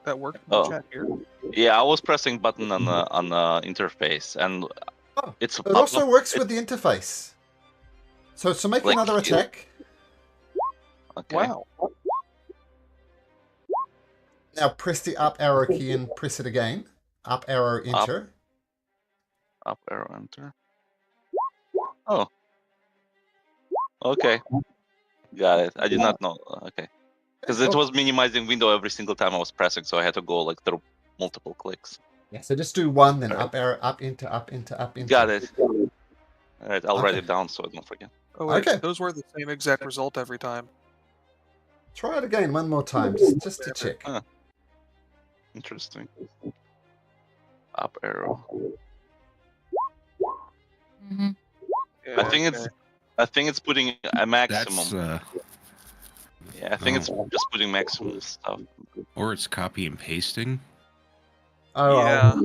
That worked in the Oh. chat here. yeah, I was pressing button on the interface, and Oh, it's it also works with the interface. So make Like another you- attack. okay. Wow. Now press the up arrow key and press it again. Up arrow, enter. Up arrow, enter. Oh. Okay. Got it. I did not know. Okay. Because it was minimizing window every single time I was pressing, so I had to go like through multiple clicks. Yeah, so just do one, then up arrow, up, enter, up, enter, up, enter. Got it. All right, I'll write Okay. it down so I don't forget. Oh wait, Okay. those were the same exact result every time. Try it again one more time, just to check. Interesting. Up arrow. Hmm. Yeah, I think it's putting a maximum. That's Yeah, I think it's just putting maximum stuff. or it's copy and pasting. Oh, yeah.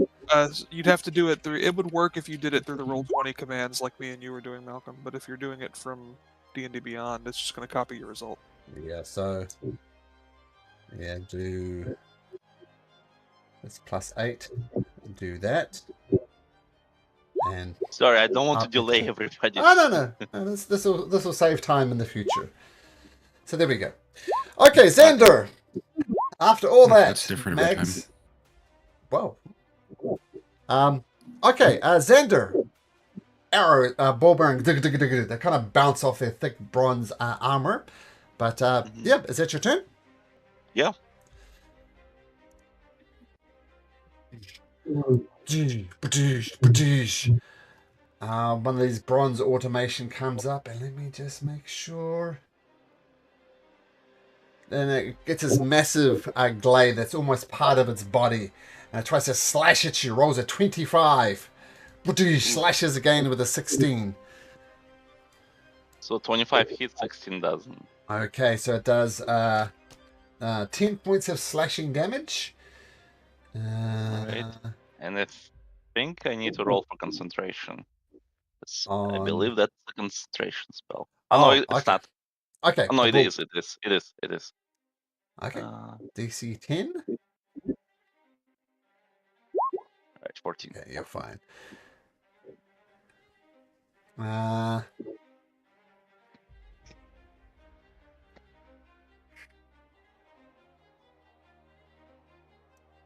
You'd have to do it through. It would work if you did it through the Roll20 commands, like me and you were doing, Malcolm. But if you're doing it from D&D Beyond, it's just going to copy your result. yeah, so yeah, do this +8. Do that, and Sorry, I don't want to Up. delay everybody. no. This will save time in the future. So there we go. Okay, Xander. After all that, That's different every Mags. Whoa. Okay, Xander. Arrow, ball bearing, they kind of bounce off their thick bronze armor. But, yeah, is that your turn? Yeah. One of these bronze automation comes up, and let me just make sure. And it gets this massive glade that's almost part of its body, and it tries to slash at you. Rolls a 25. Slashes again with a 16. So 25 hits, 16 doesn't. Okay, so it does 10 points of slashing damage. Right. And I think I need to roll for concentration. I believe that's a concentration spell. Oh, no, it's okay. not. Okay. Oh, no, it is. It is. Okay. DC 10. Right, 14. Okay, you're fine.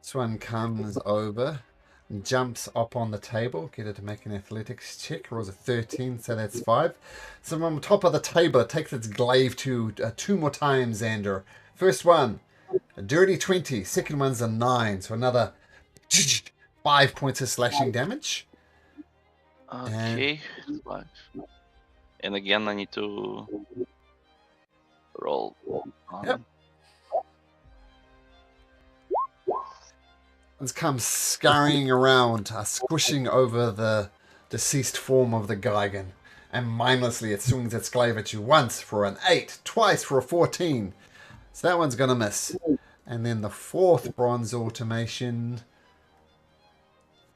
This one comes over and jumps up on the table. Get it to make an athletics check. Rolls a 13, so that's 5. So on top of the table, it takes its glaive to 2 more times, Xander. First one, a dirty 20. Second one's a 9, so another 5 points of slashing damage. Okay. And again, I need to roll. Yep. It comes scurrying around, squishing over the deceased form of the Gigan. And mindlessly it swings its glaive at you once for an 8, twice for a 14. So that one's going to miss. And then the fourth bronze automation.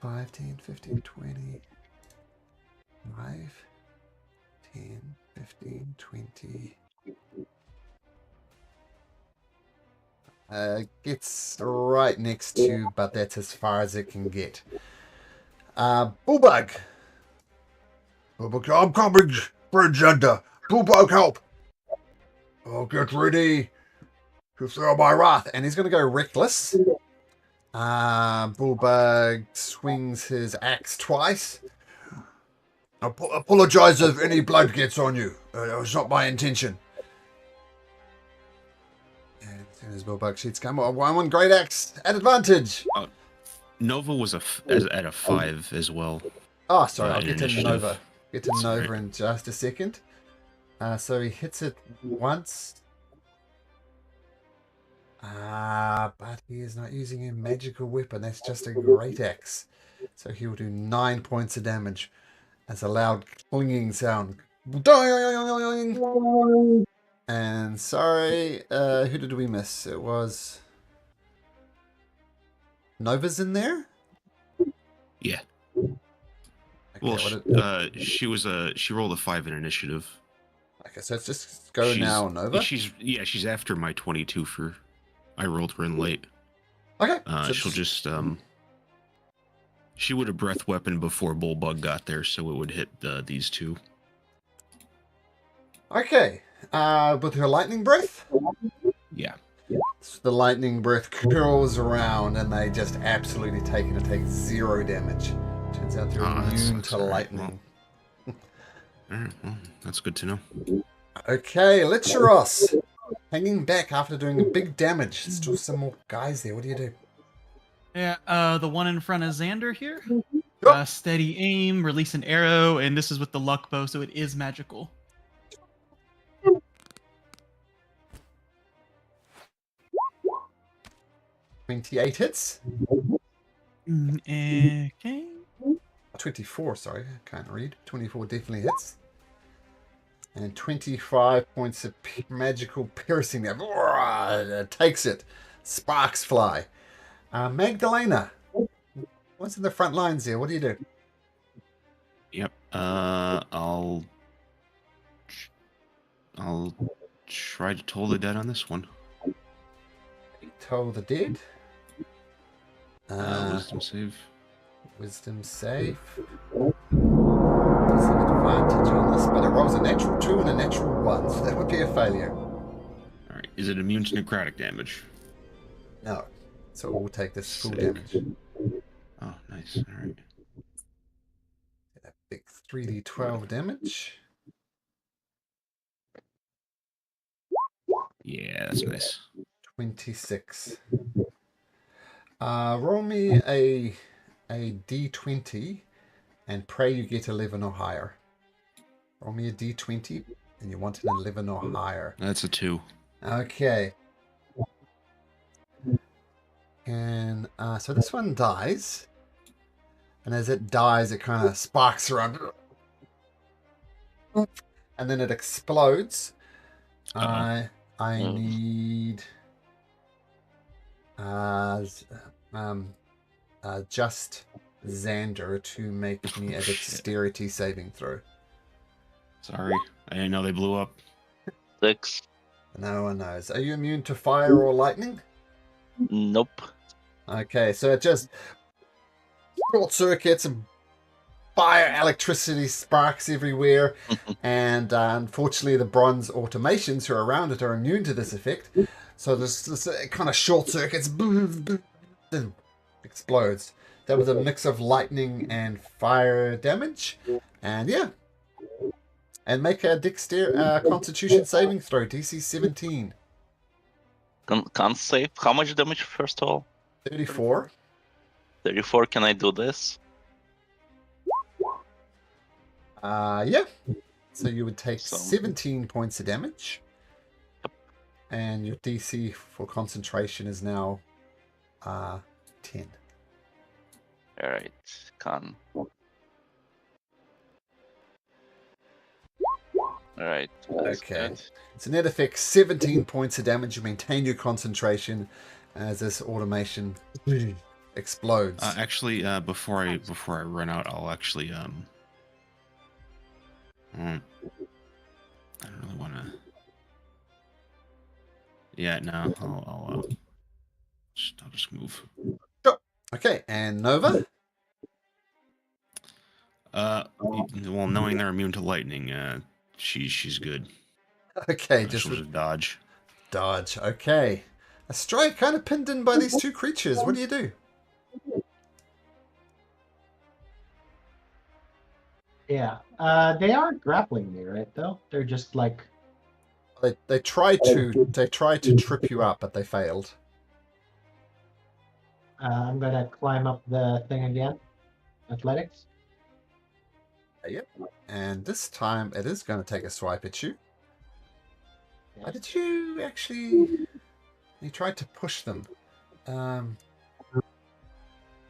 5, 10, 15, 20. 5, 10, 15, 20. Gets right next to you, but that's as far as it can get. Bullbug. Bullbug, I'm coming, Xander. Bullbug, help. Oh, get ready to feel my wrath. And he's going to go reckless. Bullbug swings his axe twice. Apologize if any blood gets on you. That was not my intention. And as Bullbug sheets come, one great axe at advantage. Nova was at a 5 as well. Oh, sorry, I'll in get to initiative. Nova. Get to That's Nova right. in just a second. So he hits it once. But he is not using a magical weapon. That's just a great axe. So he will do 9 points of damage as a loud clinging sound. And sorry, who did we miss? It was Nova's in there? Yeah. Okay, Well, she rolled a 5 in initiative. okay, so let's just go now, Nova. She's after my 22 for. I rolled her in late. Okay. She'll just she would have breath weapon before Bullbug got there, so it would hit these two. Okay. With her lightning breath? Yeah. So the lightning breath curls around and they just absolutely take 0 damage. Turns out they're immune to lightning. Alright, well, that's good to know. Okay, Licheros. Hanging back after doing a big damage. Still some more guys there. What do you do? Yeah, the one in front of Xander here. Yep. Steady aim, release an arrow, and this is with the luck bow, so it is magical. $28 hits. Okay. 24, sorry. I can't read. 24 definitely hits. And 25 points of magical piercing there. It takes it. Sparks fly. Magdalena. What's in the front lines here? What do you do? Yep. I'll try to toll the dead on this one. Toll the dead. Wisdom save. Wisdom save. Does have advantage on this, but it rolls a natural 2 and a natural 1, so that would be a failure. Alright. Is it immune to necrotic damage? No. So we'll take this full Sick. damage. Oh, nice. All right. That big 3d12 damage. Yeah, that's nice. 26. Roll me a d20 and pray you get 11 or higher. Roll me a d20 and you want an 11 or higher. That's a 2. Okay. And so this one dies. And as it dies, it kind of sparks around. And then it explodes. I need just Xander to make me a dexterity saving throw. Sorry. I didn't know they blew up. 6. No one knows. Are you immune to fire or lightning? Nope. Okay, so it just short circuits and fire, electricity sparks everywhere. And unfortunately, the bronze automations who are around it are immune to this effect. So this kind of short circuits, then explodes. That was a mix of lightning and fire damage. And yeah. And make a Constitution saving throw, DC 17. Can't save. How much damage first of all? 34. 34. Can I do this? Yeah. So you would take So- 17 points of damage. And your DC for concentration is now 10. Alright. Can. Alright. that's Okay. good. So net effect 17 points of damage. You maintain your concentration as this automation explodes. Actually, before I run out, I'll actually I don't really want to. Yeah, no, I'll just move. Okay, and Nova. Well, knowing they're immune to lightning, she's good. Okay, She'll just dodge. dodge. Okay. Astray kind of pinned in by these two creatures. What do you do? Yeah. They aren't grappling me, right? Though they're just like. They tried to trip you up, but they failed. I'm gonna climb up the thing again. Athletics. Yep. And this time it is going to take a swipe at you. Why did you actually? You tried to push them. They're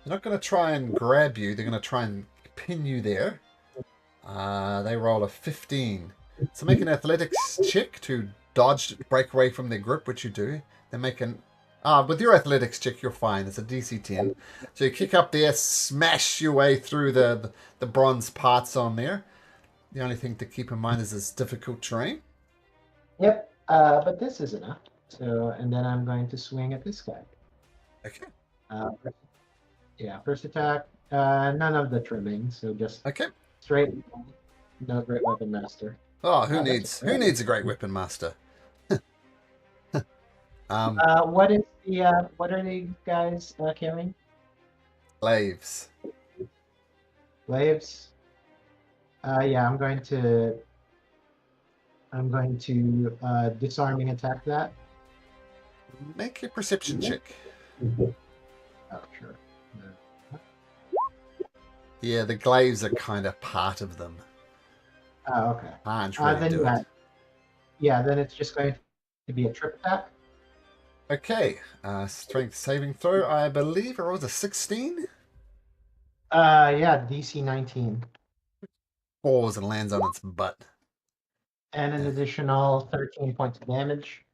not going to try and grab you. They're going to try and pin you there. They roll a 15. So make an athletics check to dodge, break away from their grip, which you do. They make an... with your athletics check, you're fine. It's a DC 10. So you kick up there, smash your way through the bronze parts on there. The only thing to keep in mind is this difficult terrain. Yep. But this is enough. So, and then I'm going to swing at this guy. Okay. Yeah, first attack. None of the trimming, so just Okay. straight. No great weapon master. Oh, that's who needs a great weapon master? What is the what are these guys carrying? Slaves. Slaves. Yeah, I'm going to disarming attack that. Make a perception check. Oh, sure. Yeah, the glaives are kind of part of them. Oh, okay. Can't really Then do it. yeah, then it's just going to be a trip attack. Okay, strength saving throw. I believe it was a 16. Yeah, DC 19. Falls and lands on its butt. And an additional 13 points of damage.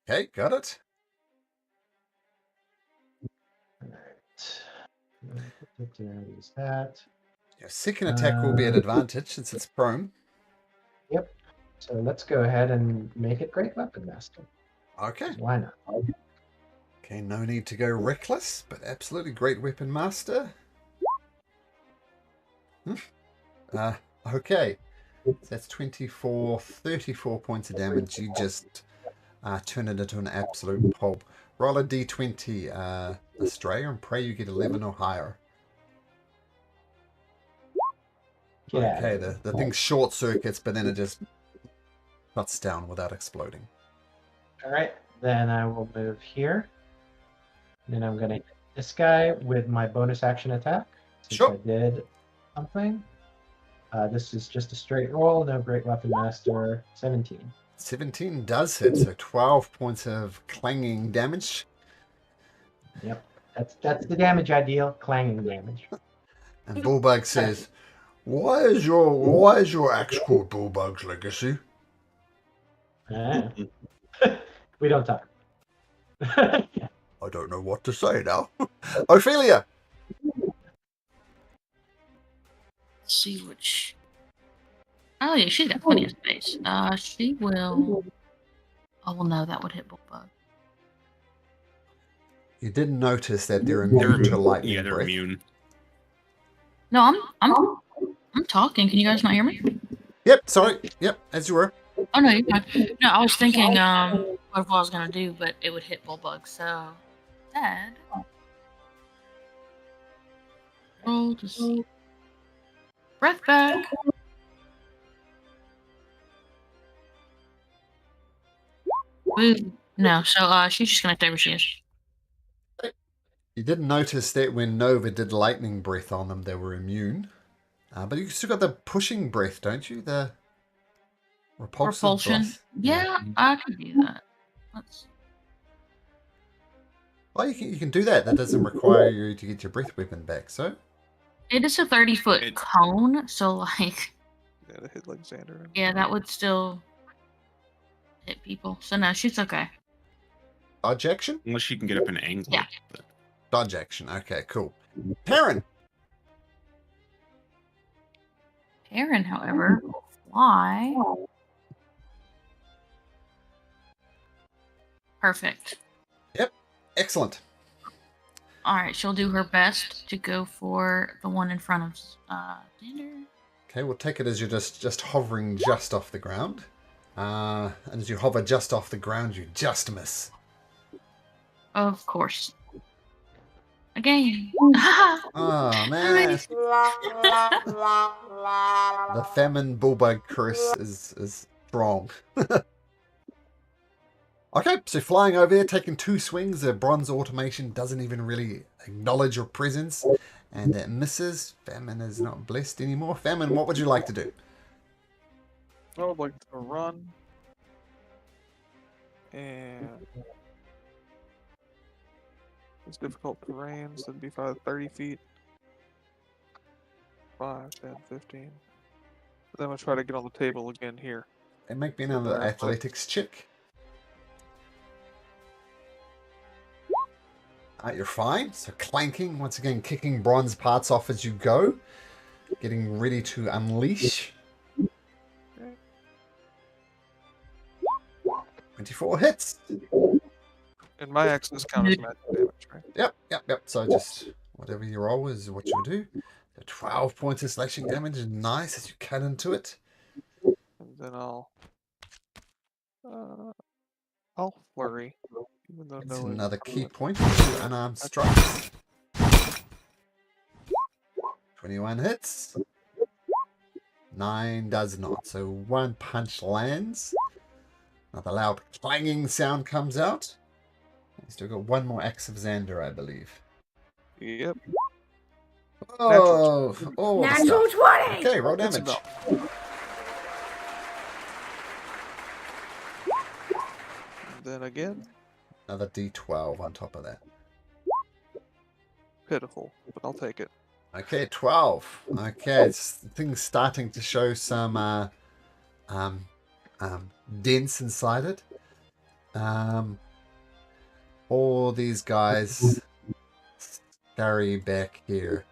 Okay, got it. Alright. Use that. Your second attack will be at advantage since it's prone. Yep. So let's go ahead and make it Great Weapon Master. Okay. Why not? Okay, no need to go reckless, but absolutely great weapon master. Okay. So that's 24, 34 points of damage. You just turn it into an absolute pulp. Roll a d20, Australia, and pray you get 11 or higher. Get out of Okay, here. the thing short circuits, but then it just shuts down without exploding. All right, then I will move here. Then I'm gonna hit this guy with my bonus action attack. Since Sure. I did something. This is just a straight roll, no great weapon master. 17. 17 does hit, so 12 points of clanging damage. Yep, that's the damage I deal. Clanging damage. And Bullbug says, Why is your axe called Bullbug's Legacy? Ah. We don't talk. I don't know what to say now. Ophelia! Let's see which. Oh yeah, she's got plenty of space. She will. Oh well, no, that would hit Bullbug. You didn't notice that they're immune to lightning Yeah, they're breath. immune. No, I'm talking. Can you guys not hear me? Yep, sorry. Yep, as you were. Oh no, you're fine. No, I was thinking what I was gonna do, but it would hit Bullbug. So, Dad, roll to see. Breath back. Ooh, no, so she's just gonna stay where she is. You didn't notice that when Nova did lightning breath on them, they were immune. But you still got the pushing breath, don't you? The Repulsion. breath. Yeah, I can do that. Let's. Well, you can do that. That doesn't require you to get your breath weapon back, so... It is a 30-foot cone, so like. Yeah, to hit like Xander. Yeah, that would still hit people. So no, she's okay. Dodge action? Unless she can get up an angle. Yeah. But Dodge action. Okay, cool. Perrin! Perrin, however, will fly. Perfect. Excellent. All right, she'll do her best to go for the one in front of Xander. Okay, we'll take it as you're just hovering just off the ground. And as you hover just off the ground, you just miss. Of course. Again. Oh, man. The famine bullbug curse is strong. Okay, so flying over there, taking 2 swings, the bronze automation doesn't even really acknowledge your presence. And it misses. Famine is not blessed anymore. Famine, what would you like to do? I would like to run. And it's difficult terrain, so it'd be 30 feet. 5, 10, 15. Then I'm gonna try to get on the table again here. And make me another athletics check. You're fine. So clanking, once again, kicking bronze parts off as you go. Getting ready to unleash. 24 hits. And my axes count as magic damage, right? Yep. So just whatever you roll is what you do. So 12 points of slashing damage is nice as you cut into it. And then I'll flurry. Even though That's no another key point for unarmed strikes. 21 hits. 9 does not. So 1 punch lands. Another loud clanging sound comes out. You still got 1 more axe of Xander, I believe. Yep. Oh, oh, the Natural stuff. 20! Okay, roll That's damage. enough. And then again, Another d12 on top of that. pitiful, but I'll take it. Okay, 12. Okay, things starting to show some dents inside it. All these guys scurry back here.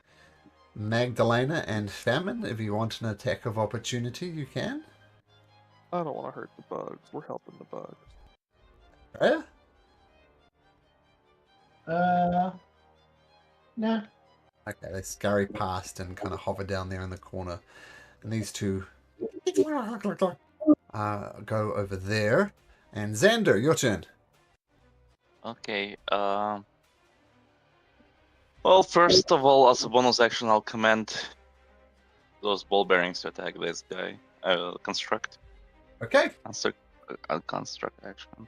Magdalena and Famine, if you want an attack of opportunity, you can. I don't want to hurt the bugs. We're helping the bugs. Yeah? Nah. Okay, they scurry past and kind of hover down there in the corner. And these two go over there. And Xander, your turn. Okay. Well, first of all, as a bonus action, I'll command those ball bearings to attack this guy. I will construct. Okay. Construct action.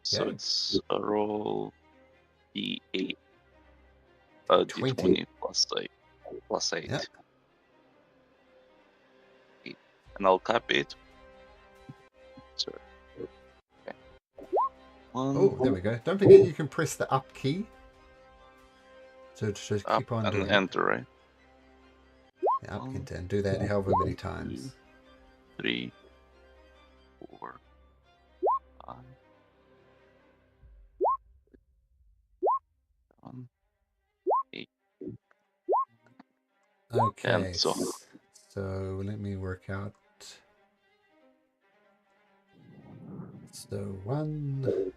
So Yeah. it's a roll D8. 20. D20 plus 8. Plus 8. Yeah. 8. And I'll copy it. So, okay. Oh, there we go. Don't forget you can press the up key. So just Up keep on and doing enter, right? it. Up enter and do that however many times. 3, 4, 5, 7, 8. Okay. And so So let me work out. So one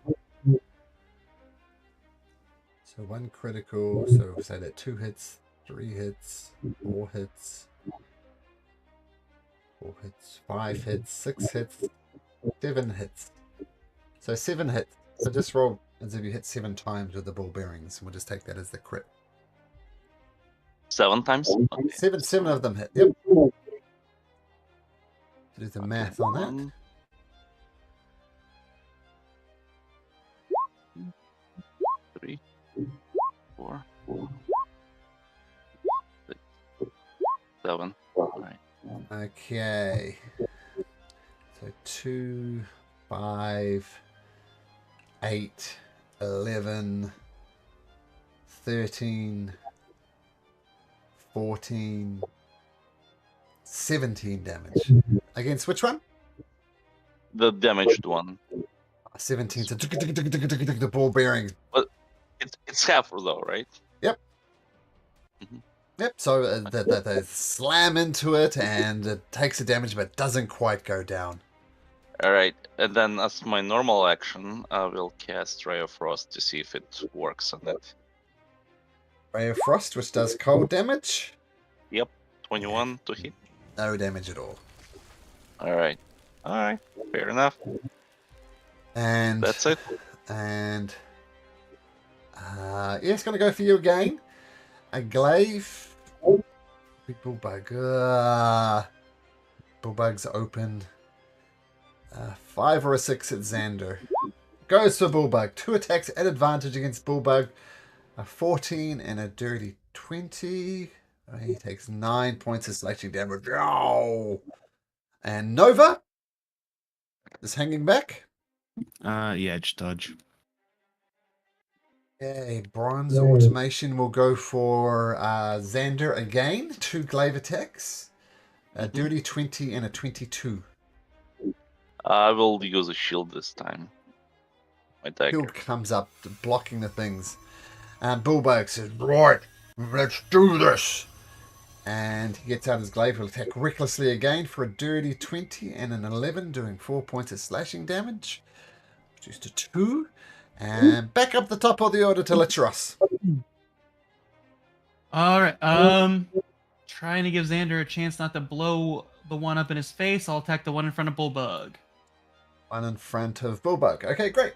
critical. So say that 2 hits, 3 hits, 4 hits, 4 hits, 5 hits, 6 hits, 7 hits. So 7 hits. So just roll as if you hit 7 times with the ball bearings. We'll just take that as the crit. 7 times? Okay. 7 of them hit. Yep. Do the math on that. 1, 3, 4, 6, 7. Alright. Okay. So 2, 5, 8, 11, 13, 14, 17 damage. Against which one? The damaged one. 17. So the ball bearings. It's half though, right? Yep. Mhm. Yep. So they slam into it and it takes a damage but doesn't quite go down. Alright, and then as my normal action, I will cast Ray of Frost to see if it works on it. Ray of Frost, which does cold damage. Yep, 21 to hit. No damage at all. Alright, fair enough. And That's it. And yeah, it's going to go for you again. A glaive. Big bullbug. Bullbug's open. 5 or a 6 at Xander. Goes for Bullbug. 2 attacks at advantage against Bullbug. A 14 and a dirty 20. He takes 9 points of slashing damage. Oh! And Nova is hanging back. Yeah, just dodge. Okay, Bronze Automation will go for Xander again. 2 glaive attacks. A dirty 20 and a 22. I will use a shield this time. My dagger. Shield comes up, blocking the things. And Bullbug says, right, let's do this. And he gets out his glaive. He'll attack recklessly again for a dirty 20 and an 11, doing 4 points of slashing damage. Reduced to 2. And back up the top of the order to Litros. All right. Trying to give Xander a chance not to blow the one up in his face. I'll attack the one in front of Bullbug. One in front of Bullbug. Okay, great.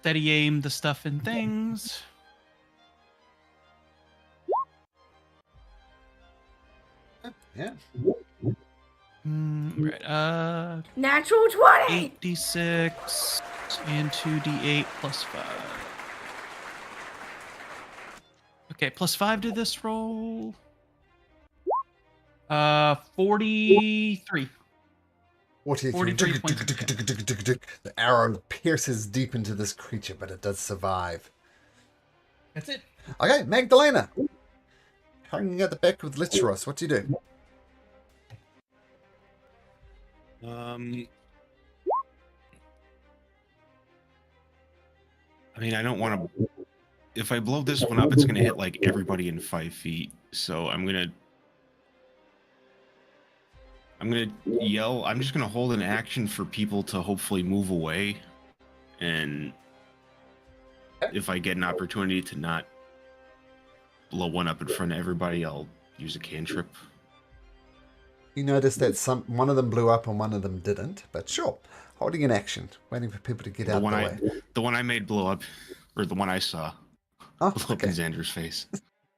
Steady aim the stuff and things. Yeah. Right. Natural 20! 8d6 and 2d8 plus 5. Okay, plus 5 to this roll. 43. 43. 43 points. The arrow pierces deep into this creature, but it does survive. That's it. Okay, Magdalena. Hanging at the back with Litros. What do you do? I mean, I don't want to. If I blow this one up, it's going to hit like everybody in 5 feet. So I'm going to yell. I'm just going to hold an action for people to hopefully move away. And if I get an opportunity to not blow one up in front of everybody, I'll use a cantrip. You notice that one of them blew up and one of them didn't, but sure. Holding an action, waiting for people to get out of the way. The one I made blow up. or the one I saw. Oh, The look okay. in Xander's face.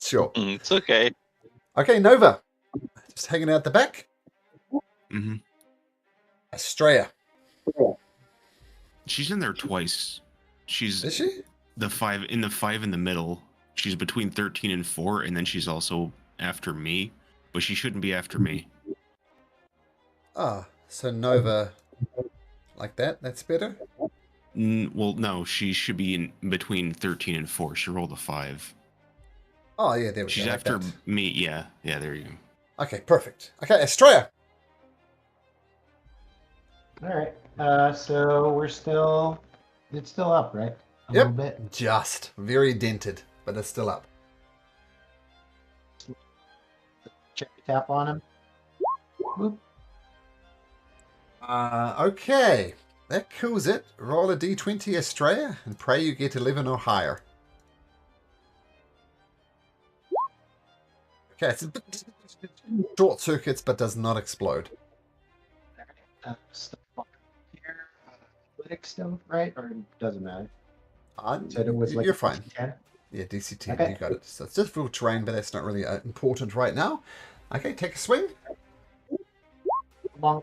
Sure. It's okay. Okay, Nova. Just hanging out the back. Mm-hmm. Estrella. She's in there twice. She's Is she? the 5 in the middle. She's between 13 and 4, and then she's also after me, but she shouldn't be after me. Ah, so Nova like that. That's better. Well, no, she should be in between 13 and 4. She rolled a 5. Oh, yeah, there we She's go. like after that. me. Yeah, there you go. Okay, perfect. Okay, Estrella. All right. So we're still. It's still up, right? A little bit. Just very dented, but it's still up. Check tap on him. Whoop. Okay. That kills it. Roll a d20, Estrella, and pray you get 11 or higher. Okay, it's a bit short circuits, but does not explode. Stuff on here. Athletics still, right? Or doesn't matter. So it was like You're fine. 10. Yeah, DC 10, Okay. you got it. So it's difficult terrain, but that's not really important right now. Okay, take a swing. Bonk.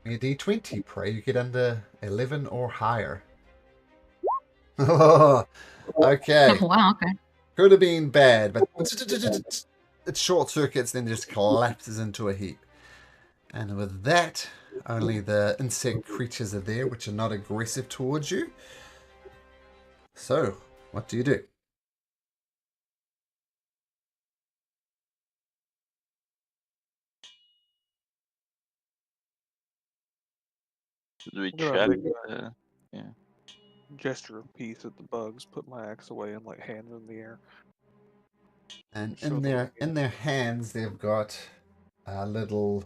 A d20, pray you get under 11 or higher. Okay. Oh, wow, okay. Could have been bad, but it short circuits, then just collapses into a heap. And with that, only the insect creatures are there, which are not aggressive towards you. So, what do you do? Do we I'm gonna check? make a Yeah. gesture of peace at the bugs, put my axe away, and like hands in the air. And Show them in their hands, they've got a little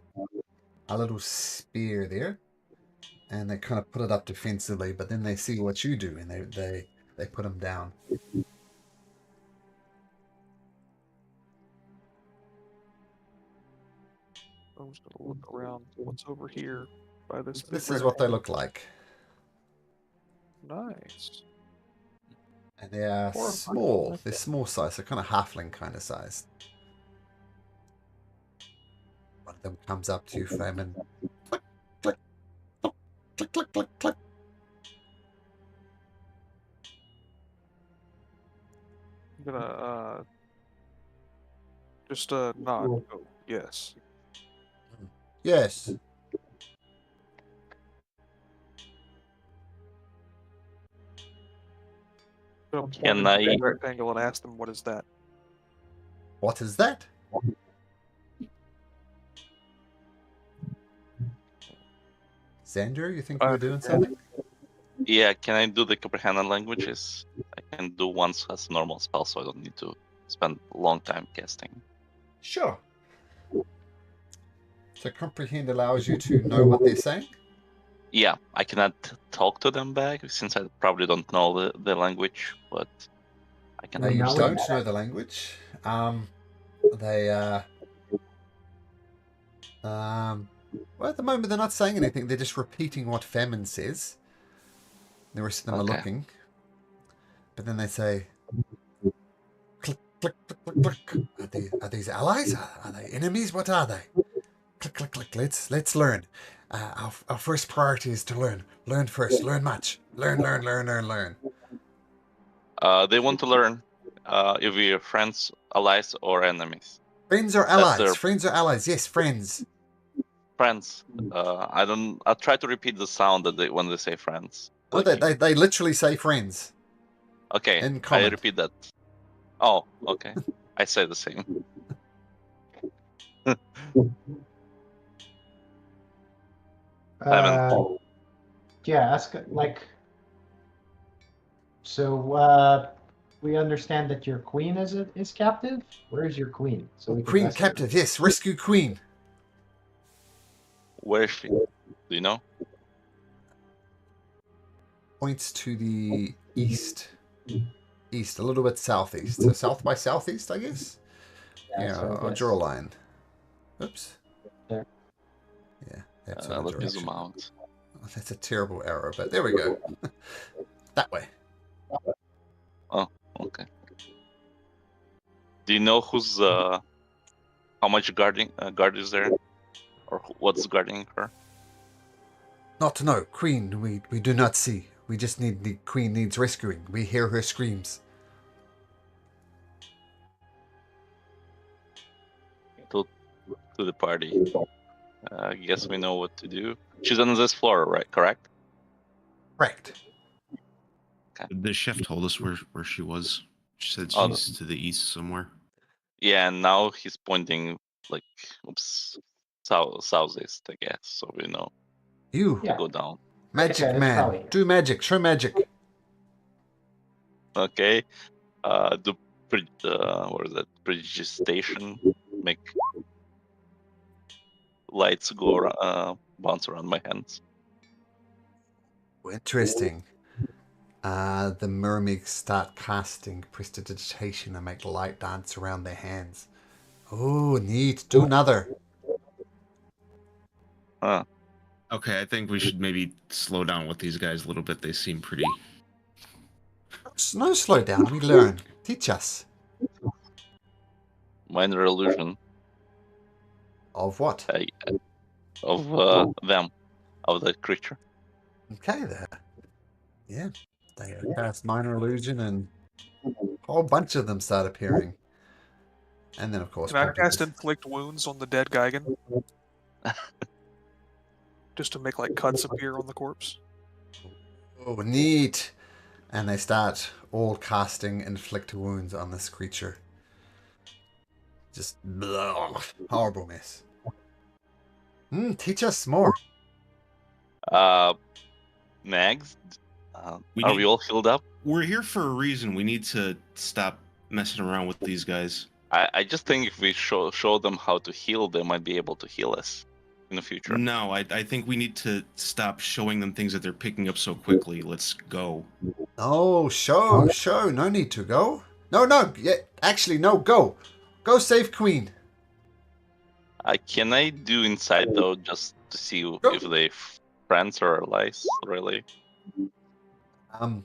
spear there, and they kind of put it up defensively. But then they see what you do, and they put them down. I'm just gonna look around. What's over here by this? This big is red what they apple? look like, Nice. and they are Horrifying, small. like They're that. small size, so kind of halfling kind of size. One of them comes up to you, Feynman. Click, click, click, click, click, click, click. I'm gonna just nod. Go. Yes. Yes. I'm gonna point Can at the I- big rectangle and ask them what is that? What is that? Xander, you think you were doing something? Yeah, can I do the comprehend languages? I can do once as a normal spell, so I don't need to spend a long time casting. Sure. So comprehend allows you to know what they're saying? Yeah, I cannot talk to them back since I probably don't know the language, but I can. No, you No, don't know the language. They well, at the moment they're not saying anything. They're just repeating what Famine says. The rest of them are Okay. looking, but then they say, "Click, click, click, click, click. Are these allies? Are they enemies? What are they? Click, click, click. Let's learn. Our first priority is to learn. Learn first. Learn much. Learn. They want to learn if we're friends, allies, or enemies. Friends or That's allies? their- Friends or allies? Yes, friends. Friends. I'll try to repeat the sound that when they say friends. Oh, Like, they literally say friends. okay, in I common. repeat that. Oh, okay. I say the same. Yeah, ask like. So we understand that your queen is captive. Where is your queen? So we can Queen rescue her. captive. Yes, rescue queen. Where is she? Do you know? Points to the east. East, a little bit southeast. So south by southeast, I guess. Yeah, so I I'll guess draw a line. Oops. there. Yeah, that's the Let me direction. zoom out. Oh, that's a terrible arrow, but there we go. That way. Oh, okay. Do you know who's how much guard is there, or what's guarding her? Not to know. Queen, we do not see. We just need the queen needs rescuing. We hear her screams. To the party. I guess we know what to do. She's on this floor, right? Correct? Correct. The chef told us where she was. She said Oh, she's to the east somewhere. Yeah, and now he's pointing like southeast, I guess, so we know You, to Yeah. go down. magic it's man. probably here. Do magic. Show magic. Okay. Do what is that? Prestidigitation. Make lights go bounce around my hands. Interesting. The mermaids start casting prestidigitation and make light dance around their hands. Oh, neat. Do another. Huh. Okay, I think we should maybe slow down with these guys a little bit. They seem pretty. No, slow down. We learn. Teach us. Minor illusion Of what? of them, of the creature. Okay, there. Yeah. They cast minor illusion and a whole bunch of them start appearing. And then, of course, Can I probably cast this- inflict wounds on the dead Geigen? Just to make like cuts appear on the corpse. Oh, neat. And they start all casting inflict wounds on this creature. Just blah, horrible mess. Teach us more. Mags, We are need- we all healed up? We're here for a reason. We need to stop messing around with these guys. I just think if we show them how to heal, they might be able to heal us in the future. No, I think we need to stop showing them things that they're picking up so quickly. Let's go. Oh, show. No need to go. No. Yeah, actually, no, go. Go save Queen. Can I do inside though, just to see if they friends or allies, really? I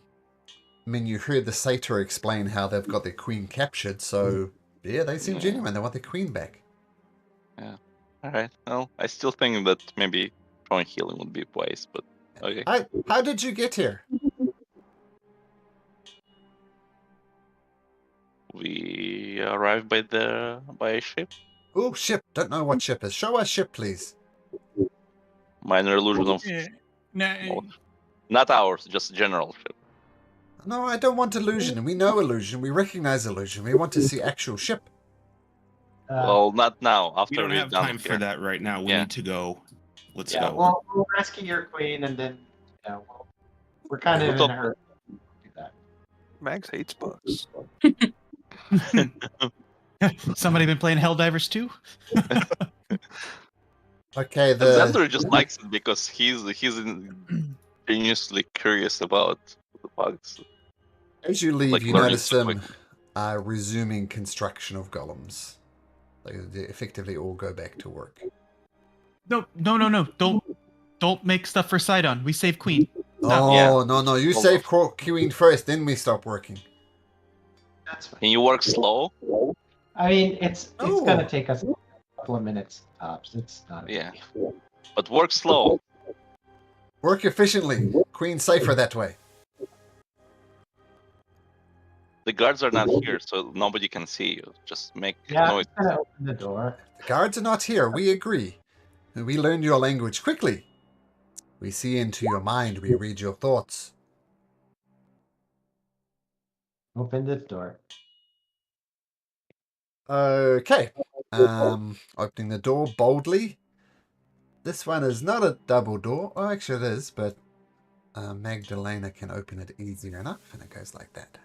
mean, you heard the satyr explain how they've got their queen captured, so yeah, they seem Yeah. genuine. They want their queen back. Alright, well, I still think that maybe throwing healing would be wise, but okay. How did you get here? We arrived by a ship. Oh, ship. Don't know what ship is. Show us ship, please. Minor illusion of Yeah. No, not ours, just general ship. No, I don't want illusion. We know illusion. We recognize illusion. We want to see actual ship. Well, not now. We After don't we've have done time it for here. that right now. We Yeah. need to go. Let's Yeah, go. we'll rescue your queen, and then we're kind of in a hurry to do that. Max hates bugs. somebody been playing Helldivers 2? Okay, And the Xander just likes it because he's genuinely curious about the bugs. as you leave, like you learning notice so them resuming construction of golems. They effectively all go back to work. No. Don't make stuff for Sidon. We save Queen. Oh, Yeah. no. You Hold save Queen first, then we stop working. That's fine. Can you work slow? I mean, it's Oh. gonna take us a couple of minutes tops. It's not. A big Yeah. deal. But work slow. Work efficiently. Queen's safer that way. The guards are not here, so nobody can see you. Just make Yeah, I'm noise. just gonna open the door. The guards are not here. We agree. We learn your language quickly. We see into your mind. We read your thoughts. Open this door. Okay. Opening the door boldly. This one is not a double door. Oh, actually it is, but Magdalena can open it easier enough, and it goes like that.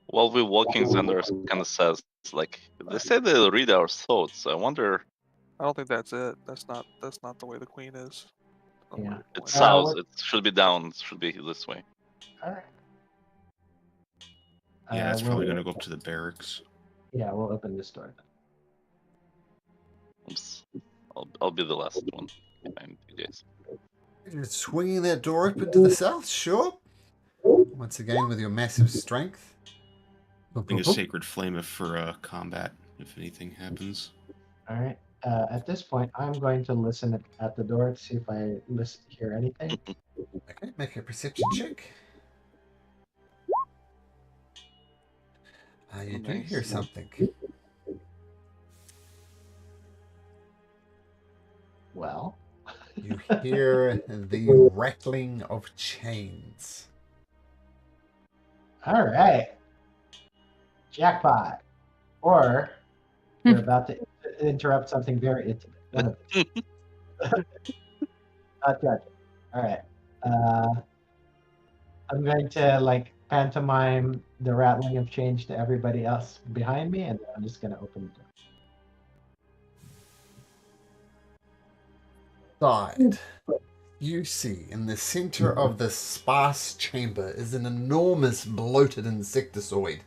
While we're walking, Xander kind of says, like, they say they'll read our thoughts. I wonder. I don't think that's it. That's not the way the queen is. That's not Yeah. what it It's was. south. what- It should be down. It should be this way. All right. Yeah, it's probably we'll- gonna go up to the barracks. Yeah, we'll open this door. Oops. I'll be the last one behind you guys. You're swinging that door open to the south, sure. Once again, with your massive strength. Bring a sacred flame for combat if anything happens. All right. At this point, I'm going to listen at the door to see if I hear anything. Okay, make a perception check. You do Nice. hear something. Well, You hear the rattling of chains. all right. Jackpot. Or we're about to interrupt something very intimate. One of the two. Not judging. All right. I'm going to like pantomime the rattling of change to everybody else behind me, and I'm just going to open the door. Side. You see, in the center of this sparse chamber is an enormous bloated insectoid.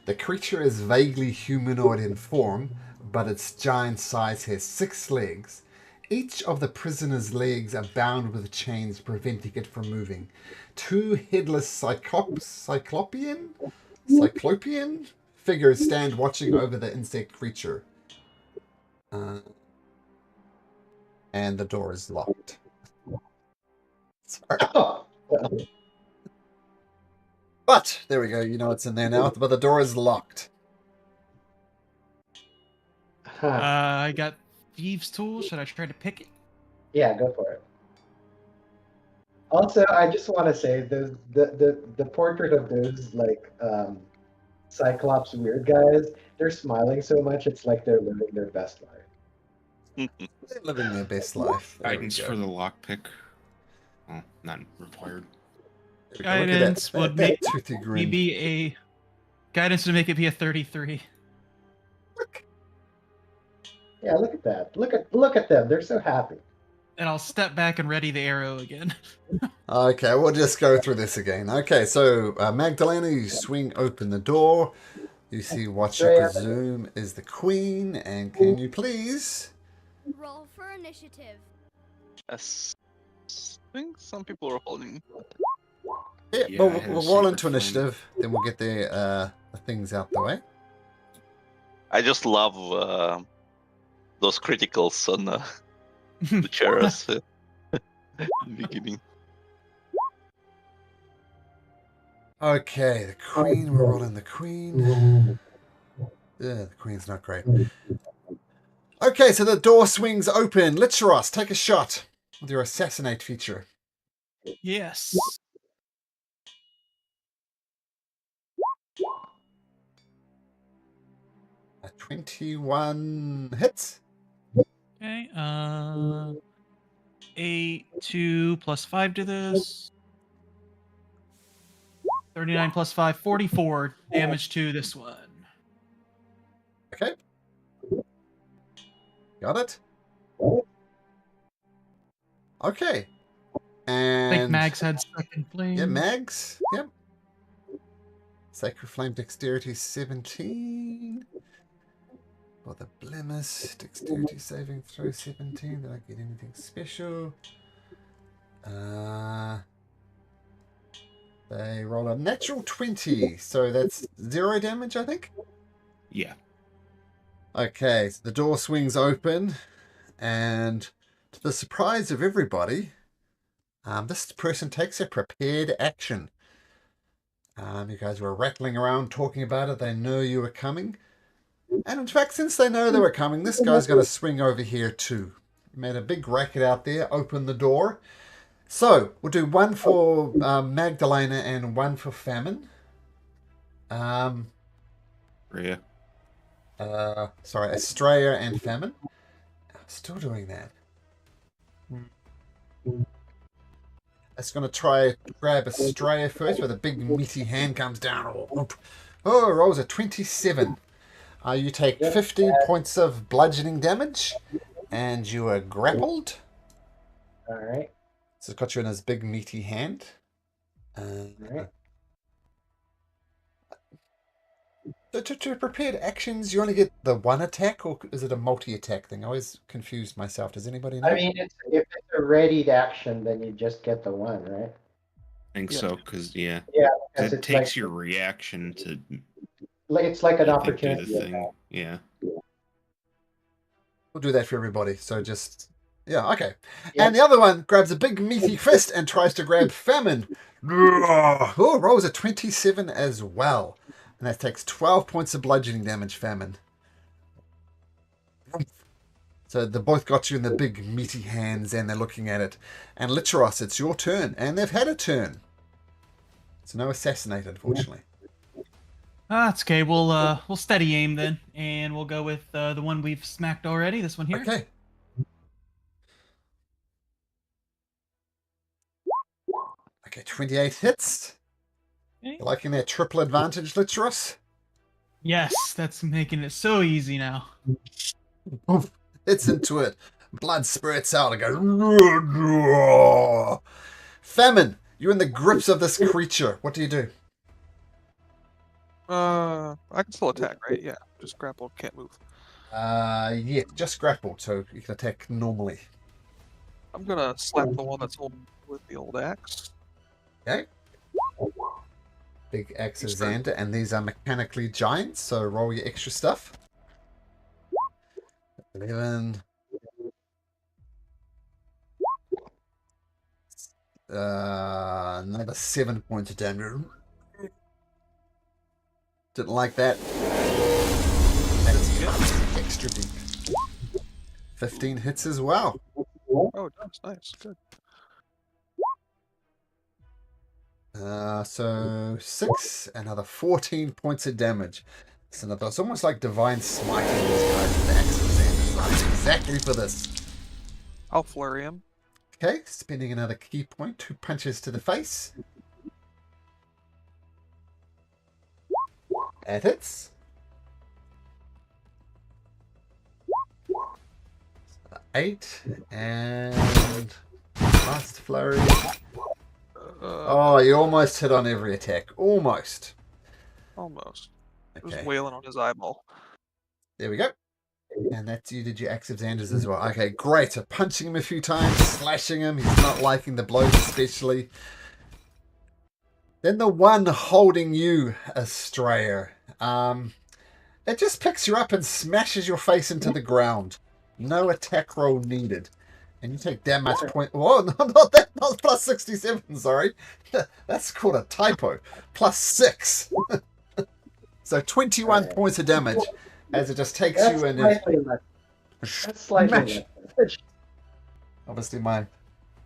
The creature is vaguely humanoid in form, but its giant size has 6 legs. Each of the prisoner's legs are bound with chains preventing it from moving. 2 headless cyclopean figures stand watching over the insect creature. And the door is locked. Sorry. But, there we go, you know it's in there now, but the door is locked. I got thieves' tools. Should I try to pick it? Yeah, go for it. Also, I just want to say the portrait of those like Cyclops weird guys, they're smiling so much it's like they're living their best life. They're living their best life. There we Guidance go. for the lockpick. Oh, not required. There we go. Look at that- Guidance would that make toothy me grin. be a guidance would make it be a 33. Yeah, look at that. Look at them. They're so happy. And I'll step back and ready the arrow again. Okay, we'll just go through this again. Okay, so Magdalena, you swing open the door. You see what you presume is the queen, and can you please? Roll for initiative. I think some people are holding. Yeah, Yeah, but I had a we'll roll sacred into flame. initiative, then we'll get the things out the way. I just love those criticals on the chairs in the beginning. Okay, the queen, we're rolling the queen. Yeah, the queen's not great. Okay, so the door swings open. Licheros, take a shot with your assassinate feature. Yes. A 21 hits. Okay. 8, 2 plus 5 to this. 39 plus 5, 44 damage to this one. Okay. Got it? Okay. I And think Mags had second flame. yeah, Mags. Yep. Sacred Flame Dexterity 17. For the Blemish, Dexterity Saving Throw 17. Did I get anything special? They roll a natural 20, so that's 0 damage, I think. Yeah. Okay, so the door swings open, and to the surprise of everybody, this person takes a prepared action. You guys were rattling around talking about it. They know you were coming. And in fact, since they know they were coming, this guy's going to swing over here too. He made a big racket out there, open the door. So, we'll do one for Magdalena and one for Famine. Rhea. Sorry, Estrella and Famine. Still doing that. It's going to try grab Estrella first, where the big meaty hand comes down. Oh, rolls a 27. You take 15 points of bludgeoning damage, and you are grappled. All right. So it's got you in his big meaty hand. Right. So to prepared actions, you only get the one attack, or is it a multi-attack thing? I always confused myself. Does anybody know? I mean, if it's a readied action, then you just get the one, right? I think Yeah. so, because Yeah, 'cause because it it's takes like your reaction to it's like an I think do the opportunity. thing. Yeah. We'll do that for everybody. So just yeah, okay. Yeah. And the other one grabs a big meaty fist and tries to grab Famine. Oh, rolls a 27 as well. And that takes 12 points of bludgeoning damage, Famine. So they both got you in the big meaty hands and they're looking at it. And Litteros, it's your turn. And they've had a turn. So no assassinate, unfortunately. That's okay. We'll steady aim then, and we'll go with the one we've smacked already. This one here. Okay. Okay, 28 hits. Okay. You liking that triple advantage, Litteros? Yes, that's making it so easy now. Oof, it's into it. Blood spurts out and goes. Famine, you're in the grips of this creature. What do you do? I can still attack, right? Yeah, just grapple, can't move. Yeah, just grapple, so you can attack normally. I'm gonna slap the one that's holding with the old axe. Okay. Big axe of He's good. Xander, and these are mechanically giants, so roll your extra stuff. 11. Another 7 points of damage. Didn't like that. That's extra deep. 15 hits as well. Oh, that's nice, good. So 6, another 14 points of damage. It's almost like divine smiting these guys with the axe of Xander. Designed exactly for this. I'll flurry him. Okay, spending another key point. 2 punches to the face. That hits. 8 and last flurry. Oh, you almost hit on every attack. Almost. Almost. Okay. Just wailing on his eyeball. There we go. And that's you did your axe of Xander's as well. Okay, great. So punching him a few times, slashing him. He's not liking the blows especially. Then the one holding you, Estrella. It just picks you up and smashes your face into the ground. No attack roll needed. And you take that much point. Whoa, not that. Not plus 67, sorry. That's called a typo. Plus 6. So 21 points of damage as it just takes you in. That's slightly less. Obviously, my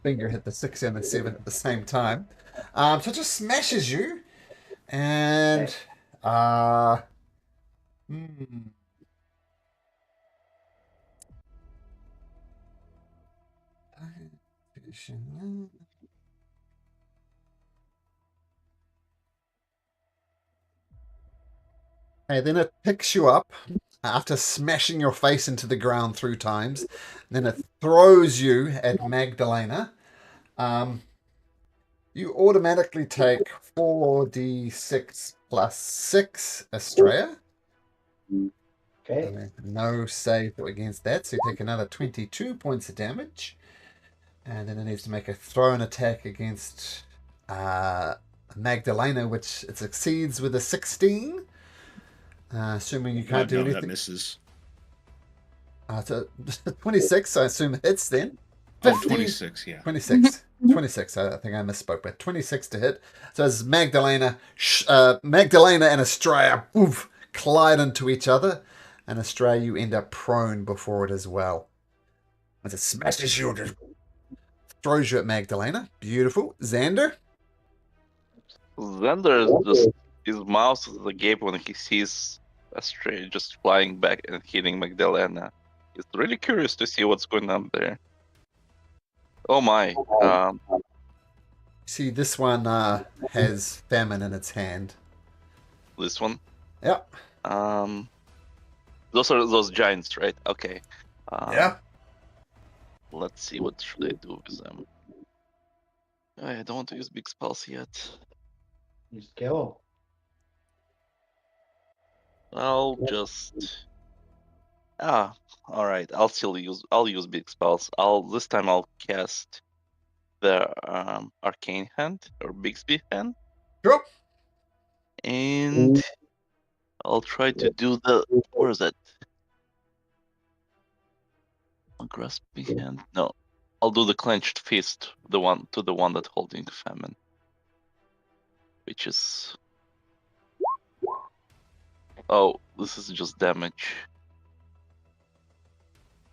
finger hit the 6 and the 7 at the same time. So it just smashes you. And. Okay, then it picks you up after smashing your face into the ground 3 times. Then it throws you at Magdalena. You automatically take 4d6 plus 6, Estrella. Okay. No save against that, so you take another 22 points of damage. And then it needs to make a thrown attack against Magdalena, which it succeeds with a 16. Assuming you can't do anything. That misses. So 26, I assume hits then. 15, 26, yeah. 26. 26, I think I misspoke, but 26 to hit. So as Magdalena and Estrella collide into each other, and Estrella, you end up prone before it as well. As it smashes you, just throws you at Magdalena. Beautiful. Xander? Xander is just his mouth is agape when he sees Astray just flying back and hitting Magdalena. He's really curious to see what's going on there. Oh my. See, this one has Famine in its hand. This one? Yep. Those are those giants, right? Okay. Yeah. Let's see, what should I do with them? I don't want to use big spells yet. Just kill I'll just all right. I'll use big spells. This time I'll cast the arcane hand or Bixby hand, Sure. and I'll try to do the where is it? A grasping hand? No, I'll do the clenched fist, the one that holding famine, which is this is just damage.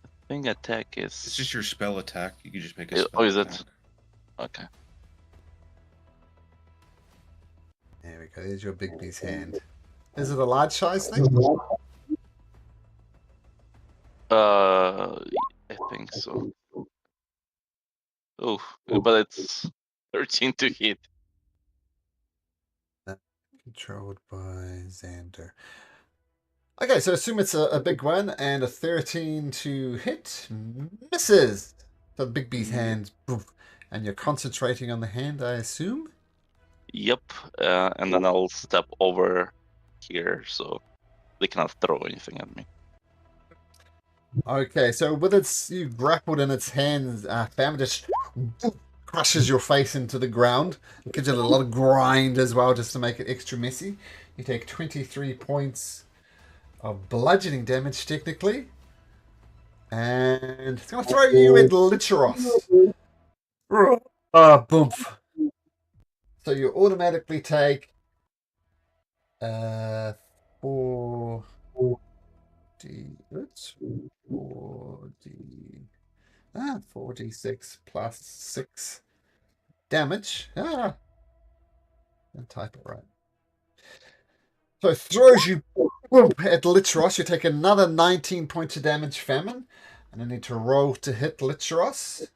I think attack is. It's just your spell attack. You can just make a Oh, spell is it? attack. Okay. There we go. There's your Big B's hand. Is it a large size thing? I think so. Oh, but it's 13 to hit. Controlled by Xander. Okay, so assume it's a big one, and a 13 to hit misses. So the Big B's hand, poof, and you're concentrating on the hand, I assume? Yep, and then I'll step over here so they cannot throw anything at me. Okay, so with you grappled in its hands, Fam just crushes your face into the ground. It gives it a lot of grind as well, just to make it extra messy. You take 23 points of bludgeoning damage, technically. And it's going to throw you at Licheros. Boom. So you automatically take 4d. Oops. 4d6 plus 6 damage. Don't type it right. So it throws you at Licheros. You take another 19 points of damage, Famine. And I need to roll to hit Licheros.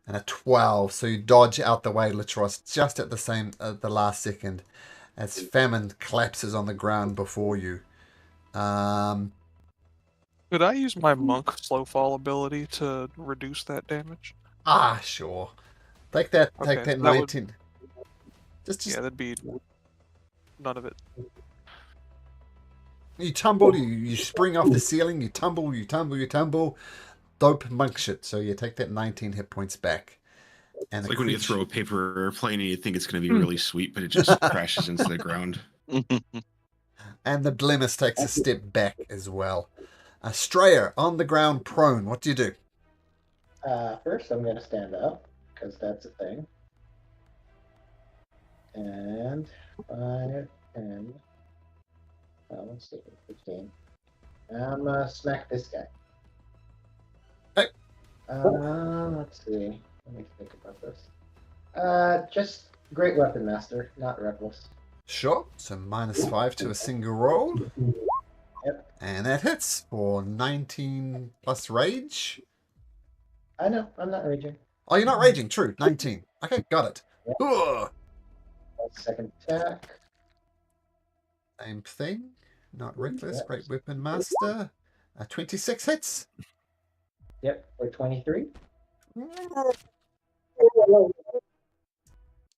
And a 12. So you dodge out the way, Licheros, just at the last second, as Famine collapses on the ground before you. Could I use my monk slow fall ability to reduce that damage? Sure. Take that. Okay, Take that that 19. Just Yeah, that'd be none of it. you tumble. You spring off the ceiling. You tumble. Dope monk shit. So you take that 19 hit points back. And It's like when you throw a paper airplane and you think it's going to be really sweet, but it just crashes into the ground. And the Blemis takes a step back as well. Strayer, on the ground, prone. What do you do? First, I'm going to stand up, because that's a thing. And 5, 10, let's see, 15. I'm going to smack this guy. Hey. Let's see. Let me think about this. Just Great Weapon Master, not Reckless. Sure. So -5 to a single roll. Yep. And that hits for 19 plus rage. I know, I'm not raging. Oh, you're not raging. True. 19. Okay, got it. Yep. Ugh. Second attack. Same thing. Not reckless. Yep. Great Weapon Master. 26 hits. Yep, for 23.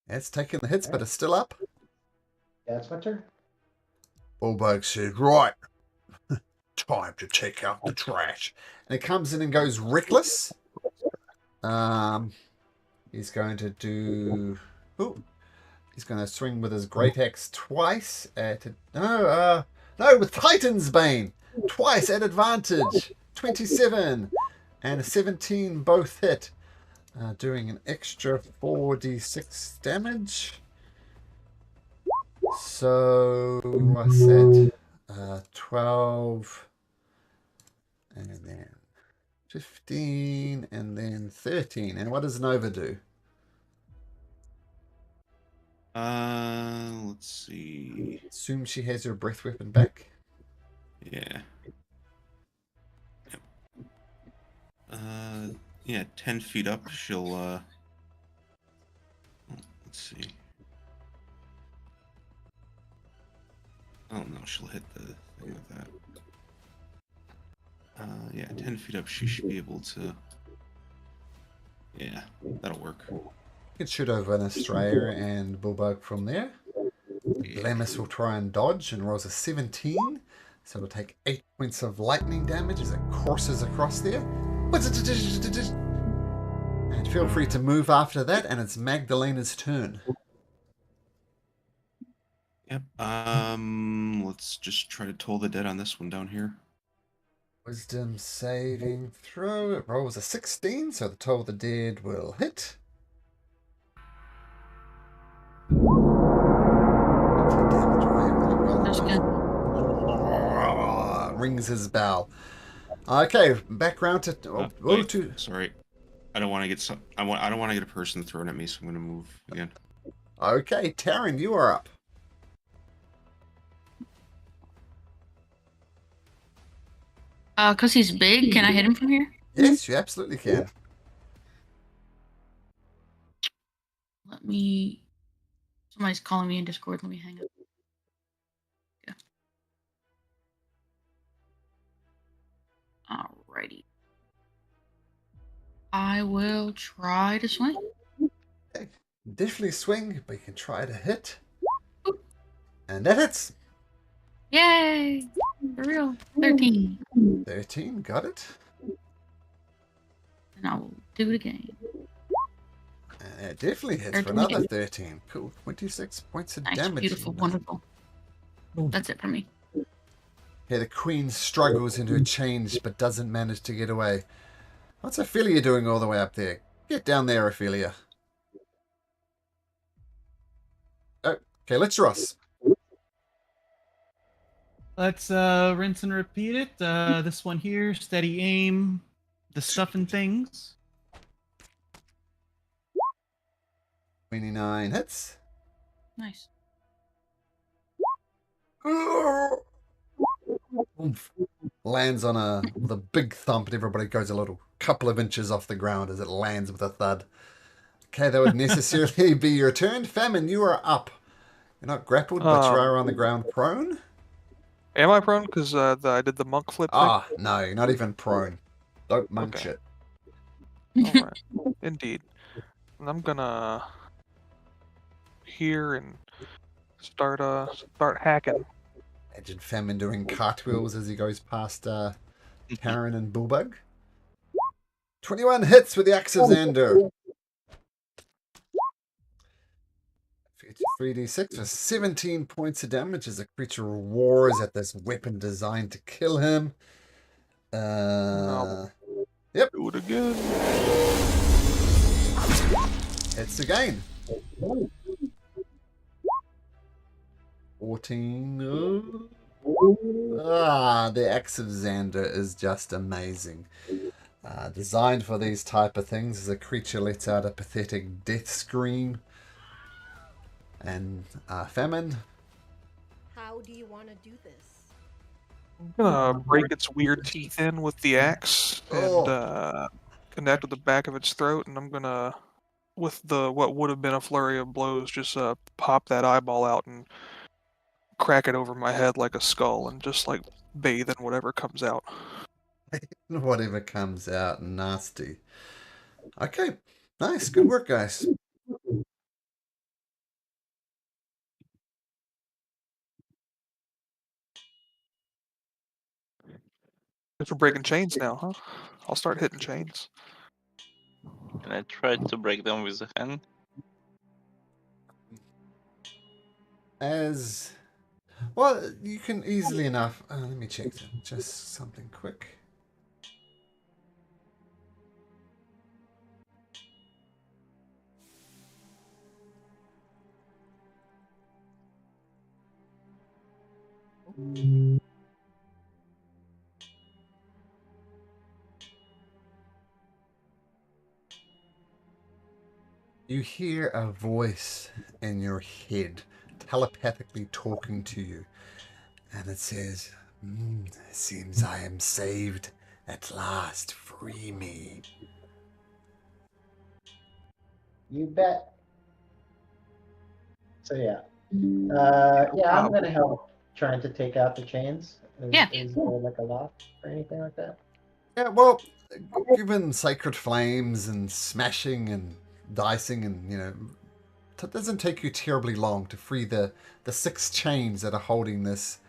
It's taking the hits, but it's still up. That's my turn. Bullbug said, right, time to take out the trash. And it comes in and goes reckless. He's going to do. Ooh. He's going to swing with his great axe twice at. No, with Titan's Bane. Twice at advantage. 27 and a 17 both hit. Doing an extra 4d6 damage. So, what's that? 12, and then 15, and then 13. And what does Nova do? Let's see. Assume she has her breath weapon back. Yeah. Yeah, 10 feet up, she'll, let's see. Oh no, she'll hit the thing with that. Yeah, 10 feet up, she should be able to. Yeah, that'll work. You can shoot over an Australia and Bullbug from there. Yeah. Lemus will try and dodge and rolls a 17. So it'll take 8 points of lightning damage as it courses across there. And feel free to move after that, and it's Magdalena's turn. Yep. Let's just try to toll the dead on this one down here. Wisdom saving throw. It rolls a 16, so the Toll of the Dead will hit. Damage away really well. That's good. Rings his bell. Okay, back round to Wait, to. sorry. I don't want to get I don't want to get a person thrown at me, so I'm gonna move again. Okay, Taryn, you are up. Cause he's big, can I hit him from here? Yes, you absolutely can. Let me. Somebody's calling me in Discord. Let me hang up. Yeah. Alrighty. I will try to swing. Okay. Definitely swing, but you can try to hit. And that hits. Yay! For real. 13. 13, got it. And I will do it again. And it definitely hits for 13 another again. 13. Cool. 26 points of Nice, damage. beautiful, wonderful. That's it for me. Yeah, the queen struggles into a change, but doesn't manage to get away. What's Ophelia doing all the way up there? Get down there, Ophelia. Oh, okay, let's Ross. Let's rinse and repeat it. This one here, steady aim, the stuff and things. 29 hits. Nice. Oomph. Lands on with a big thump, and everybody goes a little couple of inches off the ground as it lands with a thud. Okay, that would necessarily be your turn. Famine, you are up. You're not grappled, but you are on the ground prone. Am I prone? Because I did the monk flip thing. Ah, no, you're not even prone. Don't munch Okay. it. Alright. Indeed. And I'm gonna here and start hacking. Imagine Famine doing cartwheels as he goes past Karen and Bullbug. 21 hits with the Axe of Xander. 3d6 for 17 points of damage as the creature roars at this weapon designed to kill him. Yep. Do it again. Hits again. 14. The Axe of Xander is just amazing. Designed for these type of things, as a creature lets out a pathetic death scream. And Famine. How do you want to do this? I'm gonna break its weird teeth in with the axe and connect with the back of its throat, and I'm gonna, with what would have been a flurry of blows, just pop that eyeball out and crack it over my head like a skull, and just like bathe in whatever comes out. Whatever comes out, nasty. Okay, nice, good work, guys. Guess we're breaking chains now, huh? I'll start hitting chains. Can I try to break them with a hand? As well, you can easily enough. Let me check just something quick. You hear a voice in your head telepathically talking to you, and it says, "Seems I am saved at last. Free me." You bet. So yeah. I'm gonna help trying to take out the chains. Is there like a lock or anything like that? Yeah, well, given sacred flames and smashing and dicing, and it doesn't take you terribly long to free the 6 chains that are holding this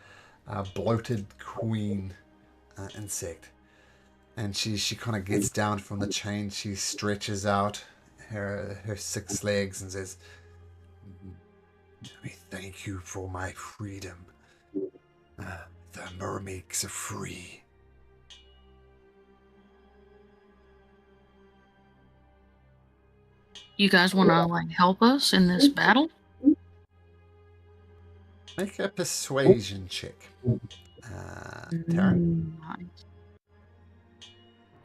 bloated queen insect. And she kind of gets down from the chain. She stretches out her 6 legs and says, "Let me thank you for my freedom. The mermaids are free." You guys want to like help us in this battle? Make a persuasion check. Taryn? Nice.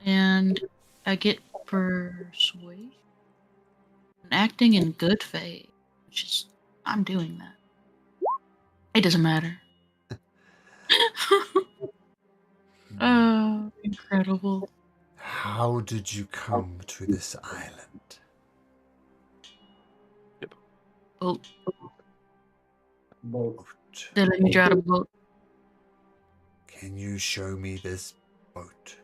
And I get persuasion. Acting in good faith, which is I'm doing that. It doesn't matter. Oh, incredible. How did you come to this island? Boat. Boat. They let me drive a boat. Can you show me this boat?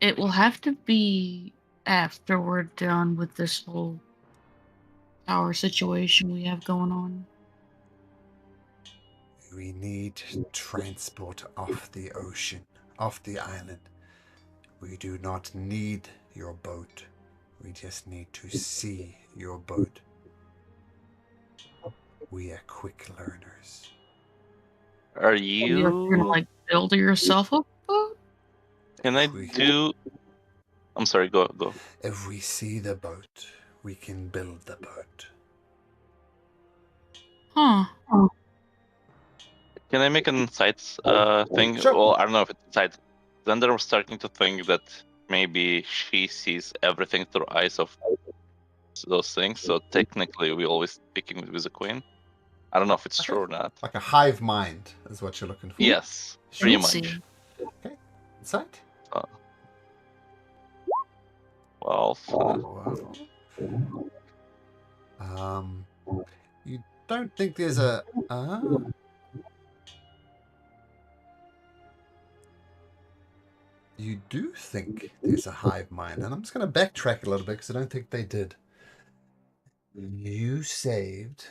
It will have to be after we're done with this whole tower situation we have going on. We need transport off the ocean, off the island. We do not need your boat. We just need to see your boat. We are quick learners. Are You're gonna you? like build yourself a boat? Can I do? I'm sorry. Go. If we see the boat, we can build the boat. Huh. Can I make an insights thing? Sure. Well, I don't know if it's insight. Then I'm starting to think that maybe she sees everything through eyes of those things. So technically, we always picking with the queen. I don't know if it's true or not. Like a hive mind is what you're looking for. Yes, pretty Fancy. much. Okay. Insight? 12. You don't think there's a you do think there's a hive mind, and I'm just going to backtrack a little bit because I don't think they did. You saved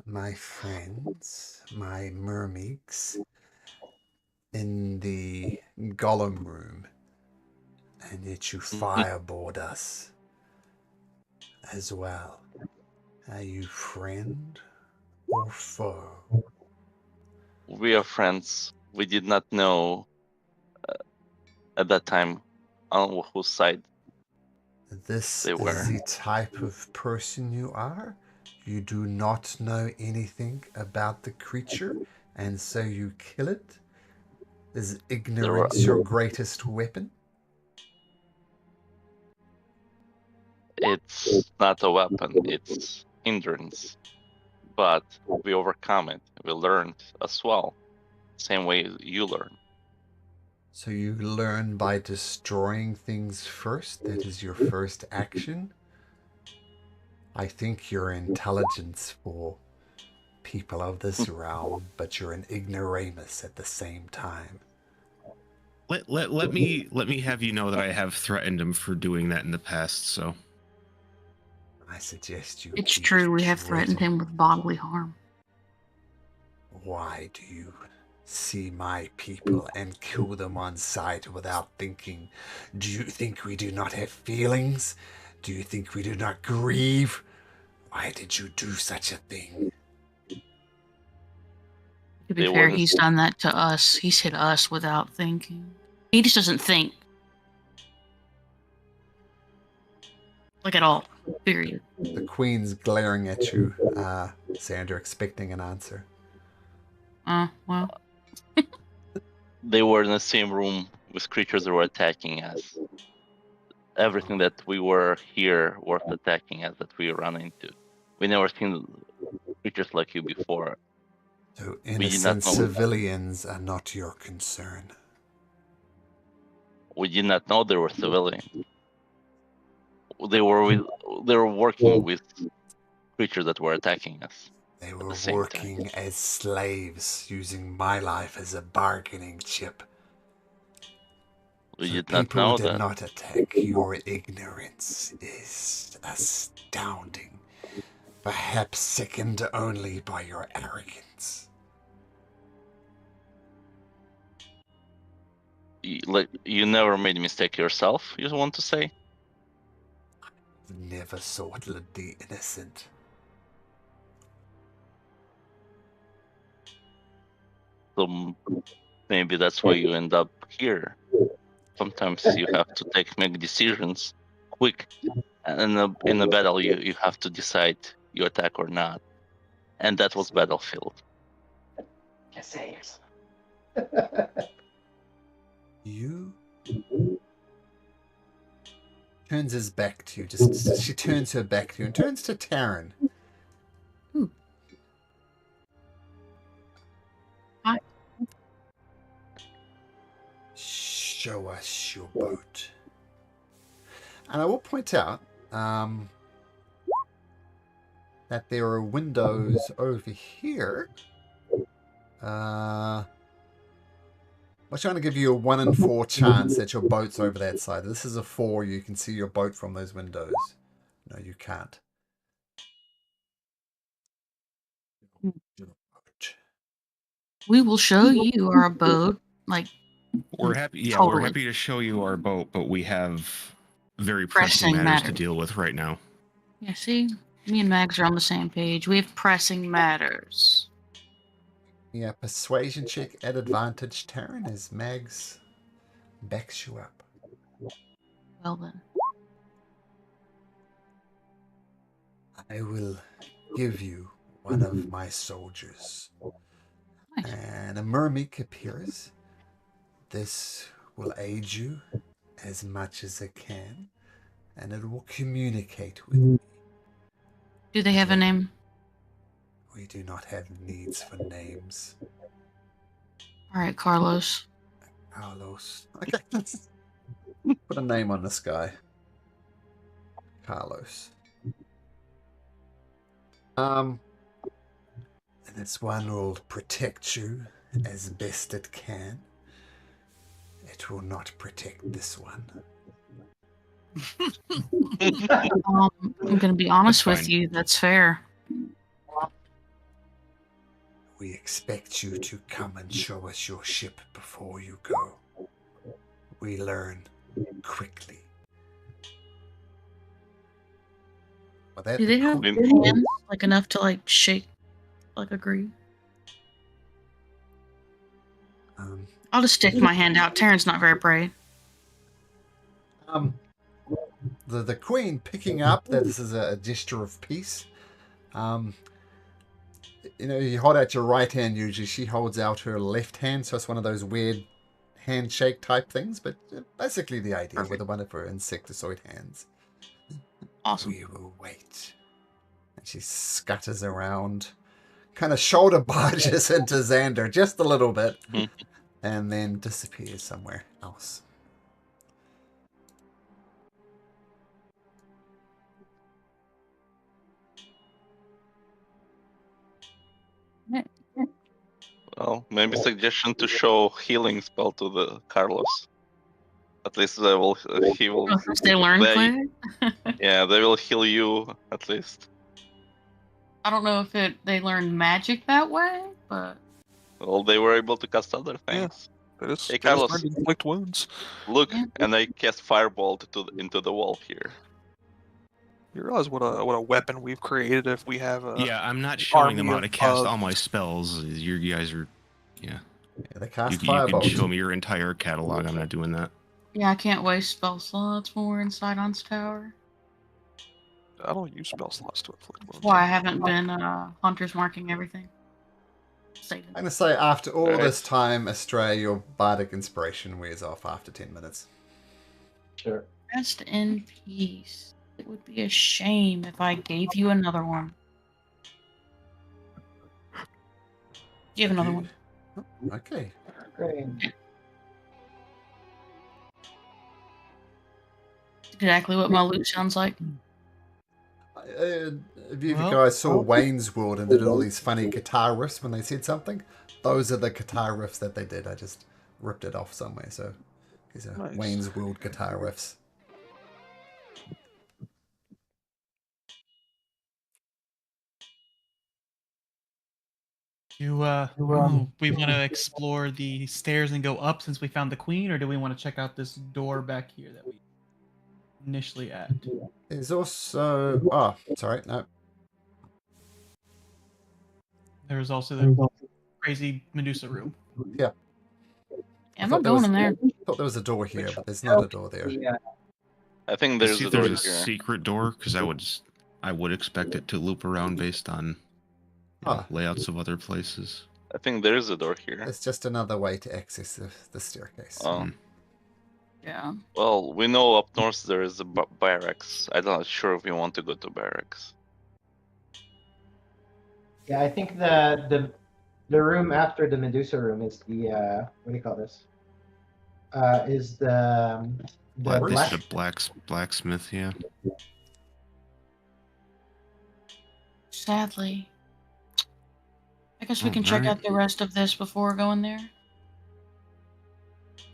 my friends, my mermaids, in the golem room, and yet you fireboard us as well. Are you friend or foe? We are friends. We did not know at that time on whose side. This They is were. the type of person you are? You do not know anything about the creature, and so you kill it? Is ignorance your greatest weapon? It's not a weapon, it's hindrance. But we overcome it. We learned as well. Same way you learn. So you learn by destroying things first? That is your first action? I think you're intelligence for people of this realm, but you're an ignoramus at the same time. Let me have you know that I have threatened him for doing that in the past, so I suggest you It's keep true, we have threatened treading. him with bodily harm. Why do you see my people and kill them on sight without thinking? Do you think we do not have feelings? Do you think we do not grieve? Why did you do such a thing? To be They fair, were- he's done that to us. He's hit us without thinking. He just doesn't think. Like at all. Period. The queen's glaring at you, Xander, expecting an answer. Well. They were in the same room with creatures that were attacking us. Everything that we were here was attacking us that we ran into. We never seen creatures like you before. So did not innocent know. civilians are not your concern. We did not know they were civilians. They were working with creatures that were attacking us. They the were same time. working as slaves, using my life as a bargaining chip. We So did not people know did that. not attack. Your ignorance is astounding. Perhaps second only by your arrogance. like you never made a mistake yourself. You want to say? Never sorted the innocent. So maybe that's why you end up here. Sometimes you have to make decisions quick, and in a battle you have to decide you attack or not, and that was Battlefield. Just say You turns his back to you. Just she turns her back to you and turns to Taryn. Hi. Show us your boat. And I will point out that there are windows over here. I'm trying to give you a 1 in 4 chance that your boat's over that side. This is a 4. You can see your boat from those windows. No, you can't. We will show you our boat. Like, We're happy. Yeah, Totally. we're happy to show you our boat, but we have very pressing Pressing matters to matters. deal with right now. yeah, see, me and Mags are on the same page. We have pressing matters. Yeah, persuasion check at advantage, Taryn, as Mags backs you up. Well then, I will give you one of my soldiers. nice. And a mermeek appears. This will aid you as much as it can, and it will communicate with me. Do they have a name? We do not have needs for names. All right, Carlos. Carlos. Okay, let's put a name on this guy. Carlos. And this one will protect you as best it can. It will not protect this one. I'm gonna be honest That's with fine. you. That's fair. We expect you to come and show us your ship before you go. We learn quickly. Well, that Do they have Lin- hands like enough to like shake, like agree? I'll just stick my hand out. Taryn's not very brave. The queen picking up that this is a gesture of peace. You hold out your right hand usually. She holds out her left hand, so it's one of those weird handshake type things. But basically the idea with one of her insectoid hands. Awesome. We will wait. And she scutters around, kind of shoulder barges into Xander just a little bit, and then disappears somewhere else. Well, maybe suggestion to show healing spell to the Carlos. At least he will. Oh, since they learn quick. Yeah, they will heal you at least. I don't know if they learn magic that way, but Well, they were able to cast other things. They just, Hey, they just Carlos. learn to inflict wounds. Look, Yeah. and I cast Firebolt into the wall here. You realize what a weapon we've created if we have a Yeah, I'm not showing them army how to of cast bugs. all my spells. You guys are, yeah. Yeah, they cast You can Firebolt. show me your entire catalog. I'm not doing that. yeah, I can't waste spell slots when we're inside On's tower. I don't use spell slots to inflict wounds. That's why I haven't been hunters marking everything. Saving. I'm going to say after all Right. this time, Australia, your bardic inspiration wears off after 10 minutes. Sure. Rest in peace. It would be a shame if I gave you another one. You have another one. Okay. Great. Exactly what my loot sounds like. If you Well- guys saw Wayne's World and did all these funny guitar riffs when they said something, those are the guitar riffs that they did. I just ripped it off somewhere. So these are Nice. Wayne's World guitar riffs. We want to explore the stairs and go up since we found the queen, or do we want to check out this door back here that we initially at? There's also... Oh, sorry, no. There's also the crazy Medusa room. Yeah. I'm not going in there. I thought there was a door here, but there's not a door there. I think Let's there's see a if door there's a here. secret door, because I would expect it to loop around based on layouts of other places. I think there's a door here. It's just another way to access the staircase. Oh. Yeah. Well, we know up north there is a barracks. I'm not sure if we want to go to barracks. Yeah, I think the room after the Medusa room is the what do you call this? Is the blacksmith, yeah. Sadly. I guess we can check Alright. out the rest of this before going there.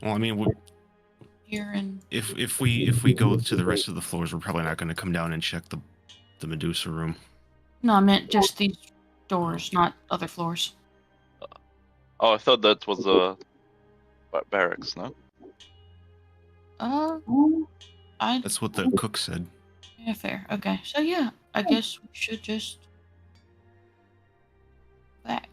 Well, I mean, Here and if we go to the rest of the floors, we're probably not going to come down and check the Medusa room. no, I meant just these doors, not other floors. Oh, I thought that was a barracks, no? That's what the cook said. Yeah, fair. Okay, so yeah, I guess we should just back.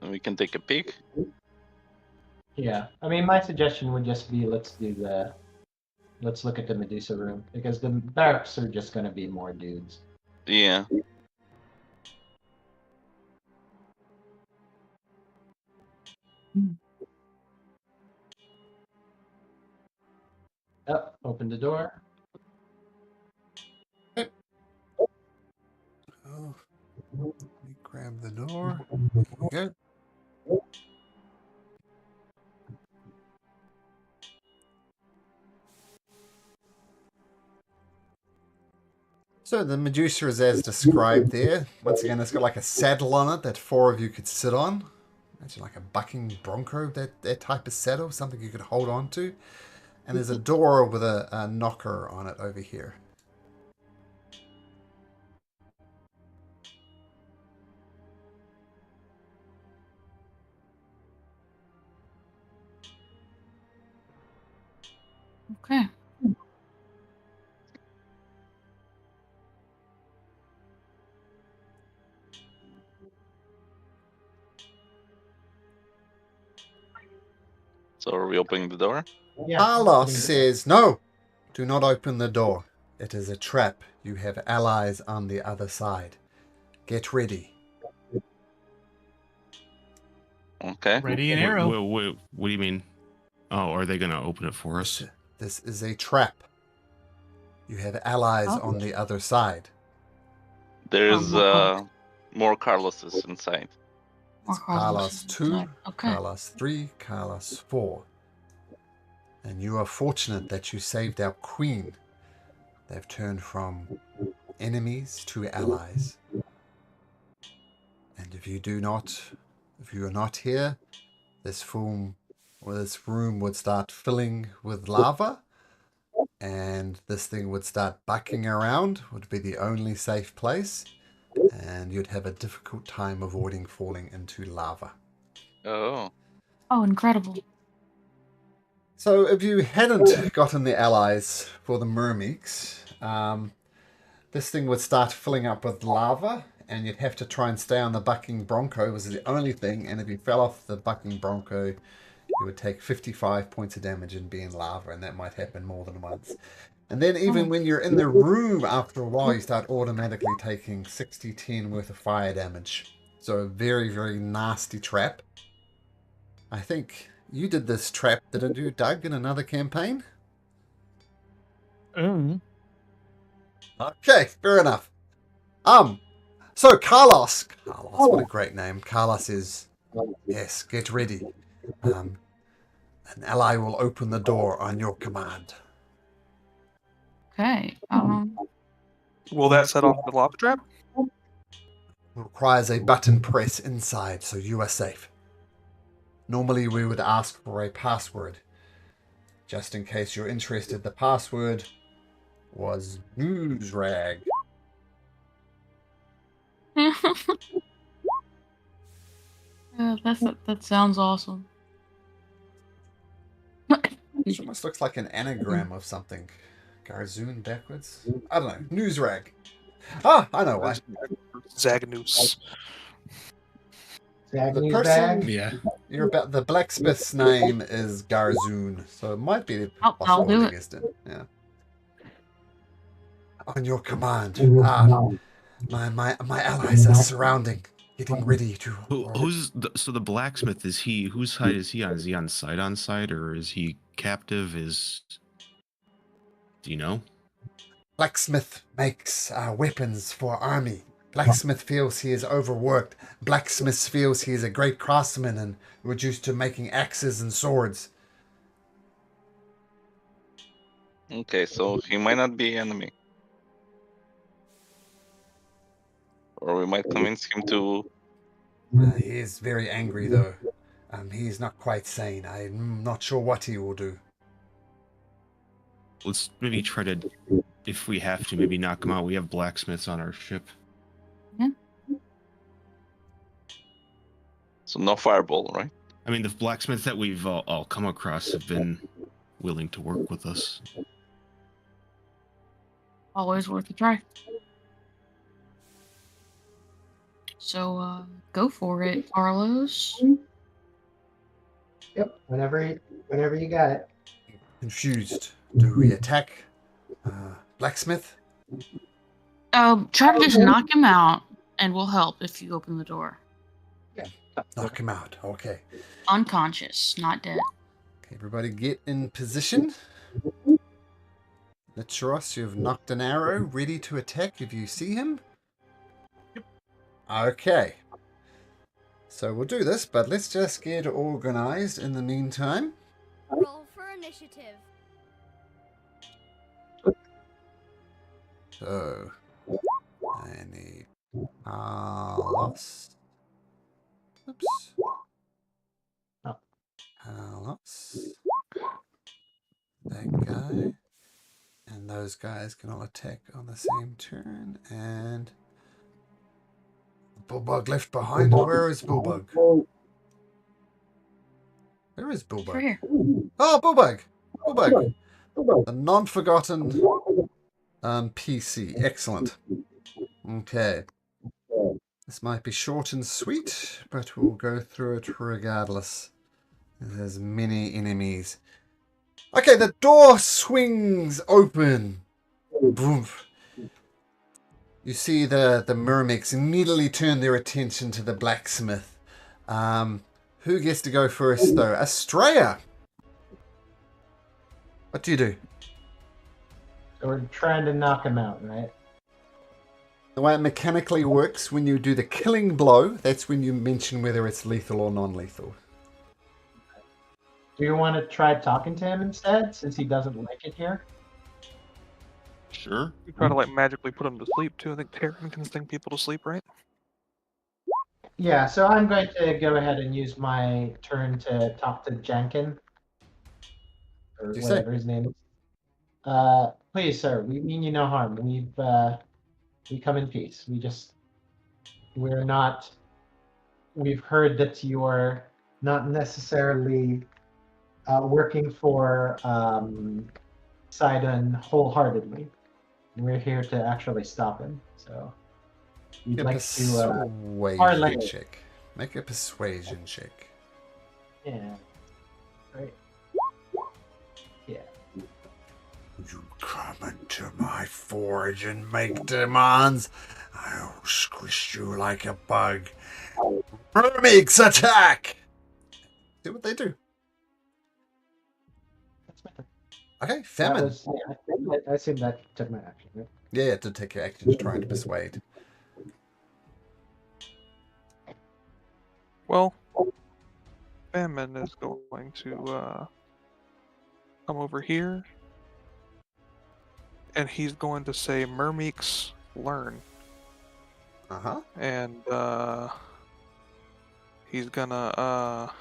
And we can take a peek. Yeah, I mean, my suggestion would just be let's look at the Medusa room because the barracks are just gonna be more dudes. Yeah. Oh, open the door. Oh, let me grab the door. Okay. So the Medusa is as described there. Once again, it's got like a saddle on it that 4 of you could sit on. Imagine like a bucking bronco, that type of saddle, something you could hold on to. And there's a door with a knocker on it over here. Okay. So are we opening the door? Yeah. Carlos says, no, do not open the door. It is a trap. You have allies on the other side. Get ready. Okay. Ready and arrow. What do you mean? Oh, are they going to open it for us? This is a trap. You have allies Oh. on the other side. There's more Carloses inside. More Carlos 2, Okay. Carlos 3, Carlos 4. And you are fortunate that you saved our queen. They've turned from enemies to allies. And if you are not here, this room would start filling with lava, and this thing would start bucking around, would be the only safe place, and you'd have a difficult time avoiding falling into lava. Oh. Oh, incredible. So if you hadn't gotten the allies for the Mermeeks, this thing would start filling up with lava, and you'd have to try and stay on the bucking bronco, was the only thing, and if you fell off the bucking bronco, you would take 55 points of damage and be in lava, and that might happen more than once. And then even when you're in the room, after a while, you start automatically taking 60-10 worth of fire damage. So a very, very nasty trap. I think you did this trap, didn't you, Doug, in another campaign? Okay, fair enough. So Carlos, what a great name. Carlos is, yes, get ready. An ally will open the door on your command. Okay. Will that set off the lava trap? It requires a button press inside, so you are safe. Normally we would ask for a password. Just in case you're interested, the password was newsrag. Yeah, that sounds awesome. It almost looks like an anagram of something. Garzoon backwards? I don't know. News rag. Ah, I know why. Zagnus. The Agnew person bag. Yeah. you're about the blacksmith's name is Garzoon, so it might be I'll possible do to it. guess it. Yeah. On your command. Ah, my allies are surrounding, getting ready to. So the blacksmith, is he, whose side is he on? Is he on side, or is he captive? Do you know? Blacksmith makes weapons for army. Blacksmith feels he is overworked. Blacksmith feels he is a great craftsman and reduced to making axes and swords. Okay, so he might not be enemy. Or we might convince him to. He is very angry though. He is not quite sane. I'm not sure what he will do. Let's maybe try to, if we have to, maybe knock him out. We have blacksmiths on our ship. So no fireball, right? I mean, the blacksmiths that we've all come across have been willing to work with us. Always worth a try. So, go for it, Carlos. Yep. Whenever you got it. Confused. Do we attack blacksmith? Try to just knock him out, and we'll help if you open the door. Knock him out. Okay. Unconscious, not dead. Okay, everybody get in position. Letros, you've knocked an arrow, ready to attack if you see him. Yep. Okay. So we'll do this, but let's just get organized in the meantime. Roll for initiative. So, I need Carlos. Oops. Oh. Carlos. That guy. And those guys can all attack on the same turn. And Bullbug left behind. Where is Bullbug? Where is Over Bullbug? here. Oh, Bullbug! Bullbug! The non-forgotten PC. Excellent. Okay. This might be short and sweet, but we'll go through it regardless. There's many enemies. Okay, the door swings open. Boom. You see the mermaids immediately turn their attention to the blacksmith. Who gets to go first, though? Estrella! What do you do? So we're trying to knock him out, right? The way it mechanically works, when you do the killing blow, that's when you mention whether it's lethal or non-lethal. Do you want to try talking to him instead, since he doesn't like it here? Sure. You try to like magically put him to sleep too. I think Terran can sting people to sleep, right? Yeah, so I'm going to go ahead and use my turn to talk to Jankin. Or What'd you say? whatever his name is. Please, sir, we mean you no harm. We come in peace. We've heard that you're not necessarily working for Sidon wholeheartedly. We're here to actually stop him. So we'd Make a like to persuasion check. Make a persuasion check. yeah. Right. Yeah. You come into my forge and make demands. I'll squish you like a bug. Mermaids attack! See what they do. That's my turn. Okay, That famine. was- yeah, I assume that took my action, right? Yeah, it did take your action to try and persuade. Well, Famine is going to come over here, and he's going to say, "Mermeeks, learn," Uh-huh. and he's gonna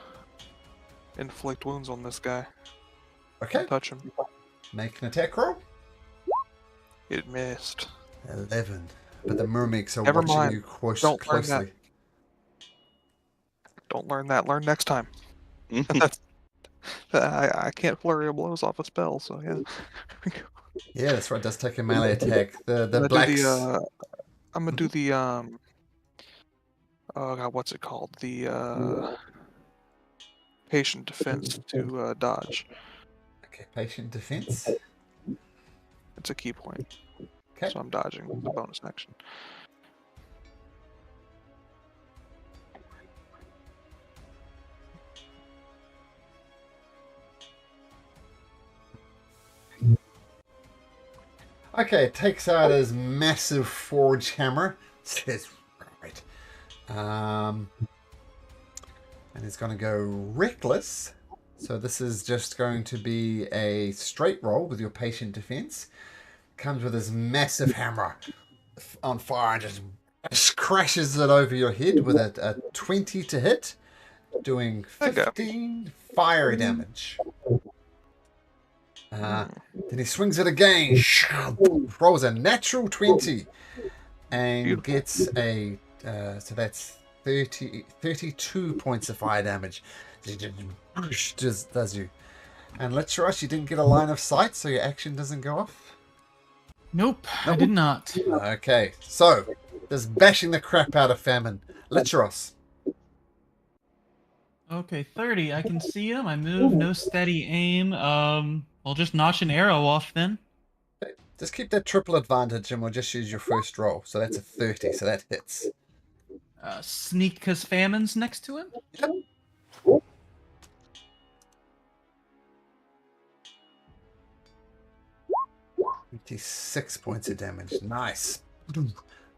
inflict wounds on this guy. Okay, Touch him. make an attack roll. It missed. 11. but the mermaids are Never watching mind. you Don't learn that. closely. Don't learn that. Learn next time. That's, I can't flurry of blows off a spell, so yeah. Yeah, that's right. It does take a melee attack. The I'm gonna blacks. do the. I'm gonna do the. Oh god, what's it called? The patient defense to dodge. Okay, patient defense. It's a key point. Okay. So I'm dodging with the bonus action. Okay, takes out his massive forge hammer. Says, right. And he's going to go reckless. So this is just going to be a straight roll with your patient defense. Comes with his massive hammer on fire and just crashes it over your head with a 20 to hit, doing 15 fire damage. Then he swings it again, rolls a natural 20, and gets a, so that's 32 points of fire damage. Just does you. And let's rush, you didn't get a line of sight, so your action doesn't go off. Nope, I did not. Okay, so just bashing the crap out of Famine. Litros. Okay, 30. I can see him. I move, no steady aim. I'll just notch an arrow off then. Just keep that triple advantage and we'll just use your first roll. So that's a 30, so that hits. Sneak because Famine's next to him? Yep. 26 points of damage. Nice.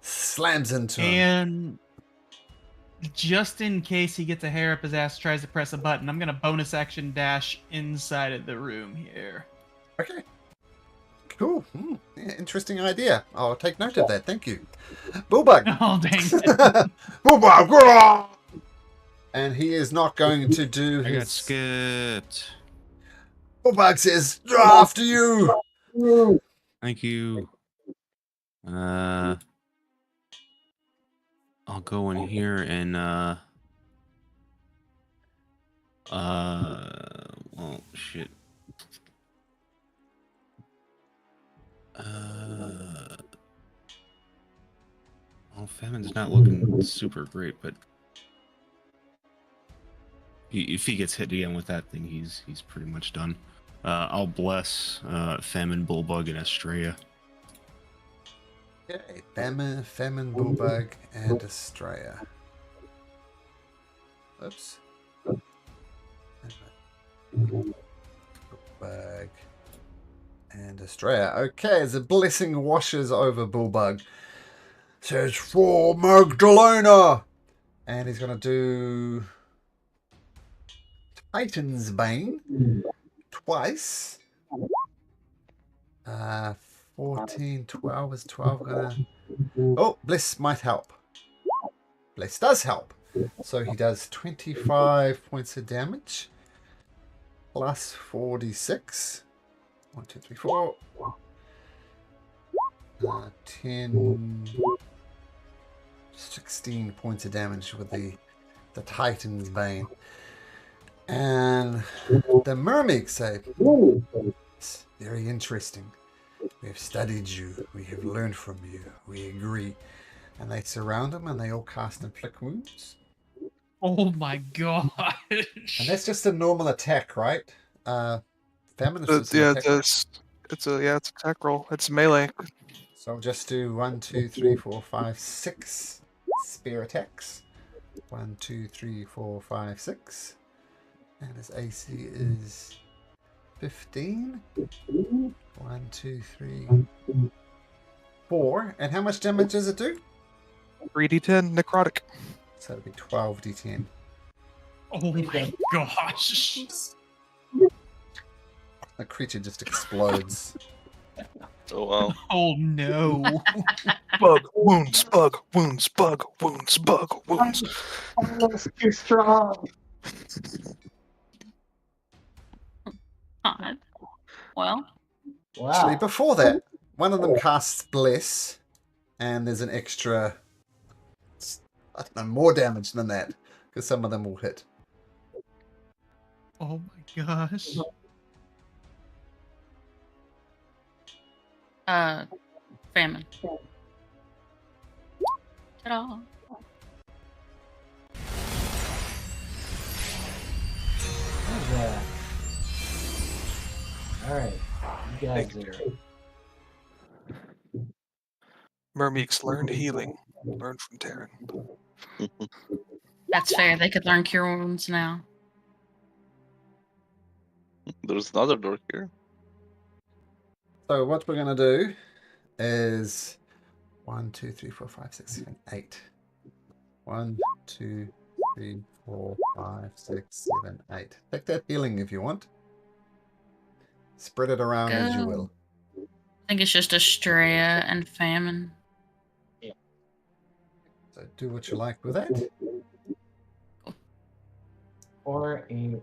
Slams into him. And just in case he gets a hair up his ass, tries to press a button, I'm going to bonus action dash inside of the room here. Okay. Cool. Yeah, interesting idea. I'll take note of that. Thank you. Bullbug. Oh, dang it. Bullbug. And he is not going to do I his... got skipped. Bullbug says, after you. Thank you. I'll go in here and well, shit. Well, Famine's not looking super great, but if he gets hit again with that thing, he's pretty much done. I'll bless Famine, Bullbug, and Estrella. Okay, Famine, Bullbug, and Estrella. Oops. Bullbug and Estrella. Okay, as a blessing washes over Bullbug. Says for Magdalena. And he's going to do Titan's Bane twice. 14, 12. Is 12 gonna... Oh, Bless might help. Bless does help. So he does 25 points of damage. Plus 46. 1, 2, 3, 4. 10... 16 points of damage with the Titan's Bane. And the mermaids say, it's very interesting. We have studied you. We have learned from you. We agree. And they surround him and they all cast inflict wounds. Oh my gosh. And that's just a normal attack, right? Feminist is Yeah, an attack. it's an attack roll. It's melee. So I'll just do 1, 2, 3, 4, 5, 6 spear attacks. 1, 2, 3, 4, 5, 6. And his AC is 15. 1, 2, 3, 4. And how much damage does it do? 3d10 necrotic. So it'll be 12d10. Oh my gosh. The creature just explodes. Oh well. Oh no. Bug wounds, bug wounds, bug wounds, bug wounds. Too strong. God. Well, Actually, Wow. before that, one of them casts Bless. and there's an extra, I don't know, more damage than that, because some of them will hit. Oh my gosh. Famine. Ta-da. How's that? Alright. You guys Thank are. Mermeeks learned healing. Learn from Terran. That's fair. They could learn cure wounds now. There's another door here. So what we're going to do is 1, 2, 3, 4, 5, 6, 7, 8. 1, 2, 3, 4, 5, 6, 7, 8. Take that healing if you want. Spread it around as you will. I think it's just Estrella and Famine. So do what you like with that. Or a.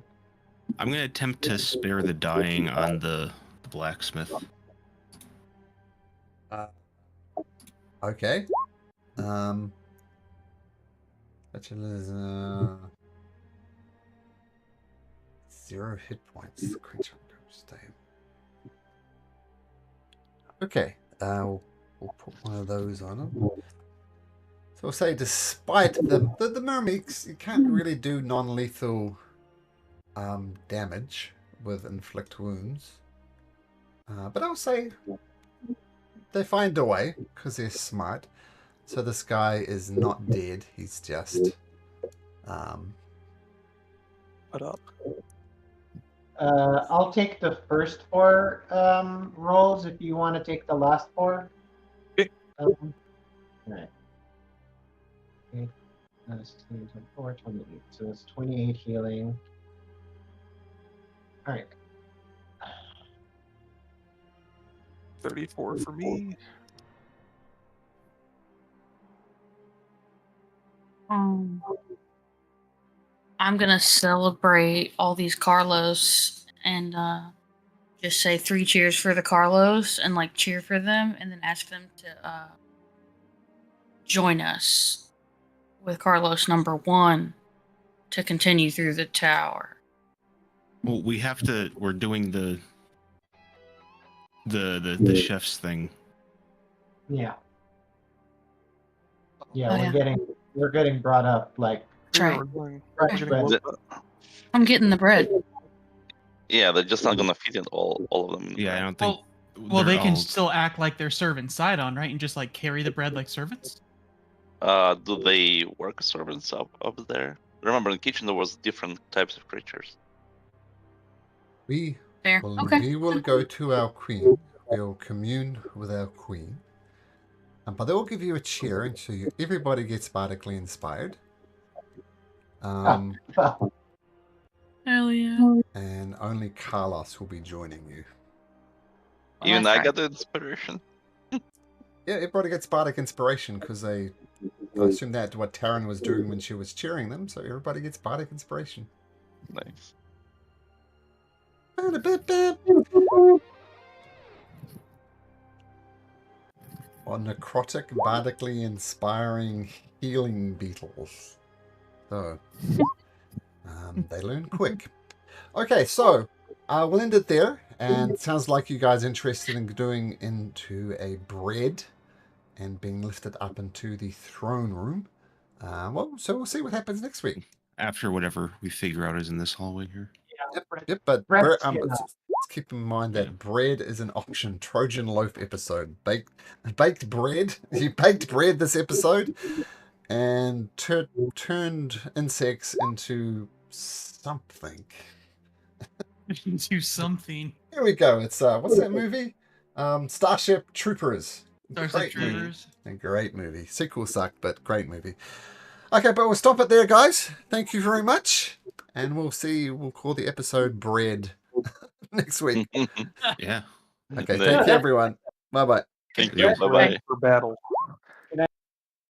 I'm gonna attempt to spare the dying on the blacksmith. Okay. Is 0 hit points. The creature will stay. Okay. We'll put one of those on him. So we'll say, despite the Mermeeks, you can't really do non-lethal damage with inflict wounds. But I'll say they find a way because they're smart. So this guy is not dead. He's just Put up. I'll take the first 4 rolls if you want to take the last 4. Okay. Right. 8, 16, 24, 28. So it's 28 healing. Alright. 34 for me. I'm gonna celebrate all these Carlos and just say 3 cheers for the Carlos and like cheer for them, and then ask them to join us with Carlos number 1 to continue through the tower. Well, we have to. We're doing the chef's thing. Yeah. Yeah, Oh, we're getting brought up like That's right. We're going, fresh we're bread. getting I'm getting the bread. Yeah, they're just not gonna feed it all of them. Yeah, I don't think. Well, they're they can all- still act like they're servants Sidon, right? And just like carry the bread like servants? Do they work as servants up there? Remember, in the kitchen there was different types of creatures. we Fair. will, Okay. we will go to our queen. We will commune with our queen. But they will give you a cheer until everybody gets bardically inspired. Hell yeah. And only Carlos will be joining you. Well, Even that's I right. got the inspiration. Yeah, everybody gets bardic inspiration because I assume that's what Taryn was doing when she was cheering them, so everybody gets bardic inspiration. Nice. Or necrotic, bardically inspiring healing beetles. So, they learn quick. Okay, so we'll end it there. And it sounds like you guys are interested in going into a bread and being lifted up into the throne room. So we'll see what happens next week. After whatever we figure out is in this hallway here. Yep, but Bread's let's enough. keep in mind that bread is an option. Trojan loaf episode. Baked bread. You baked bread this episode and turned insects into something. Do something. Here we go. It's what's that movie? Starship Troopers. Starship Great movie. Troopers. A great movie. Sequel sucked, but great movie. Okay, but we'll stop it there, guys. Thank you very much. And we'll call the episode Bread next week. Yeah. Okay, Nice. thank you, everyone. Bye-bye. Thank you. Bye bye. for battle.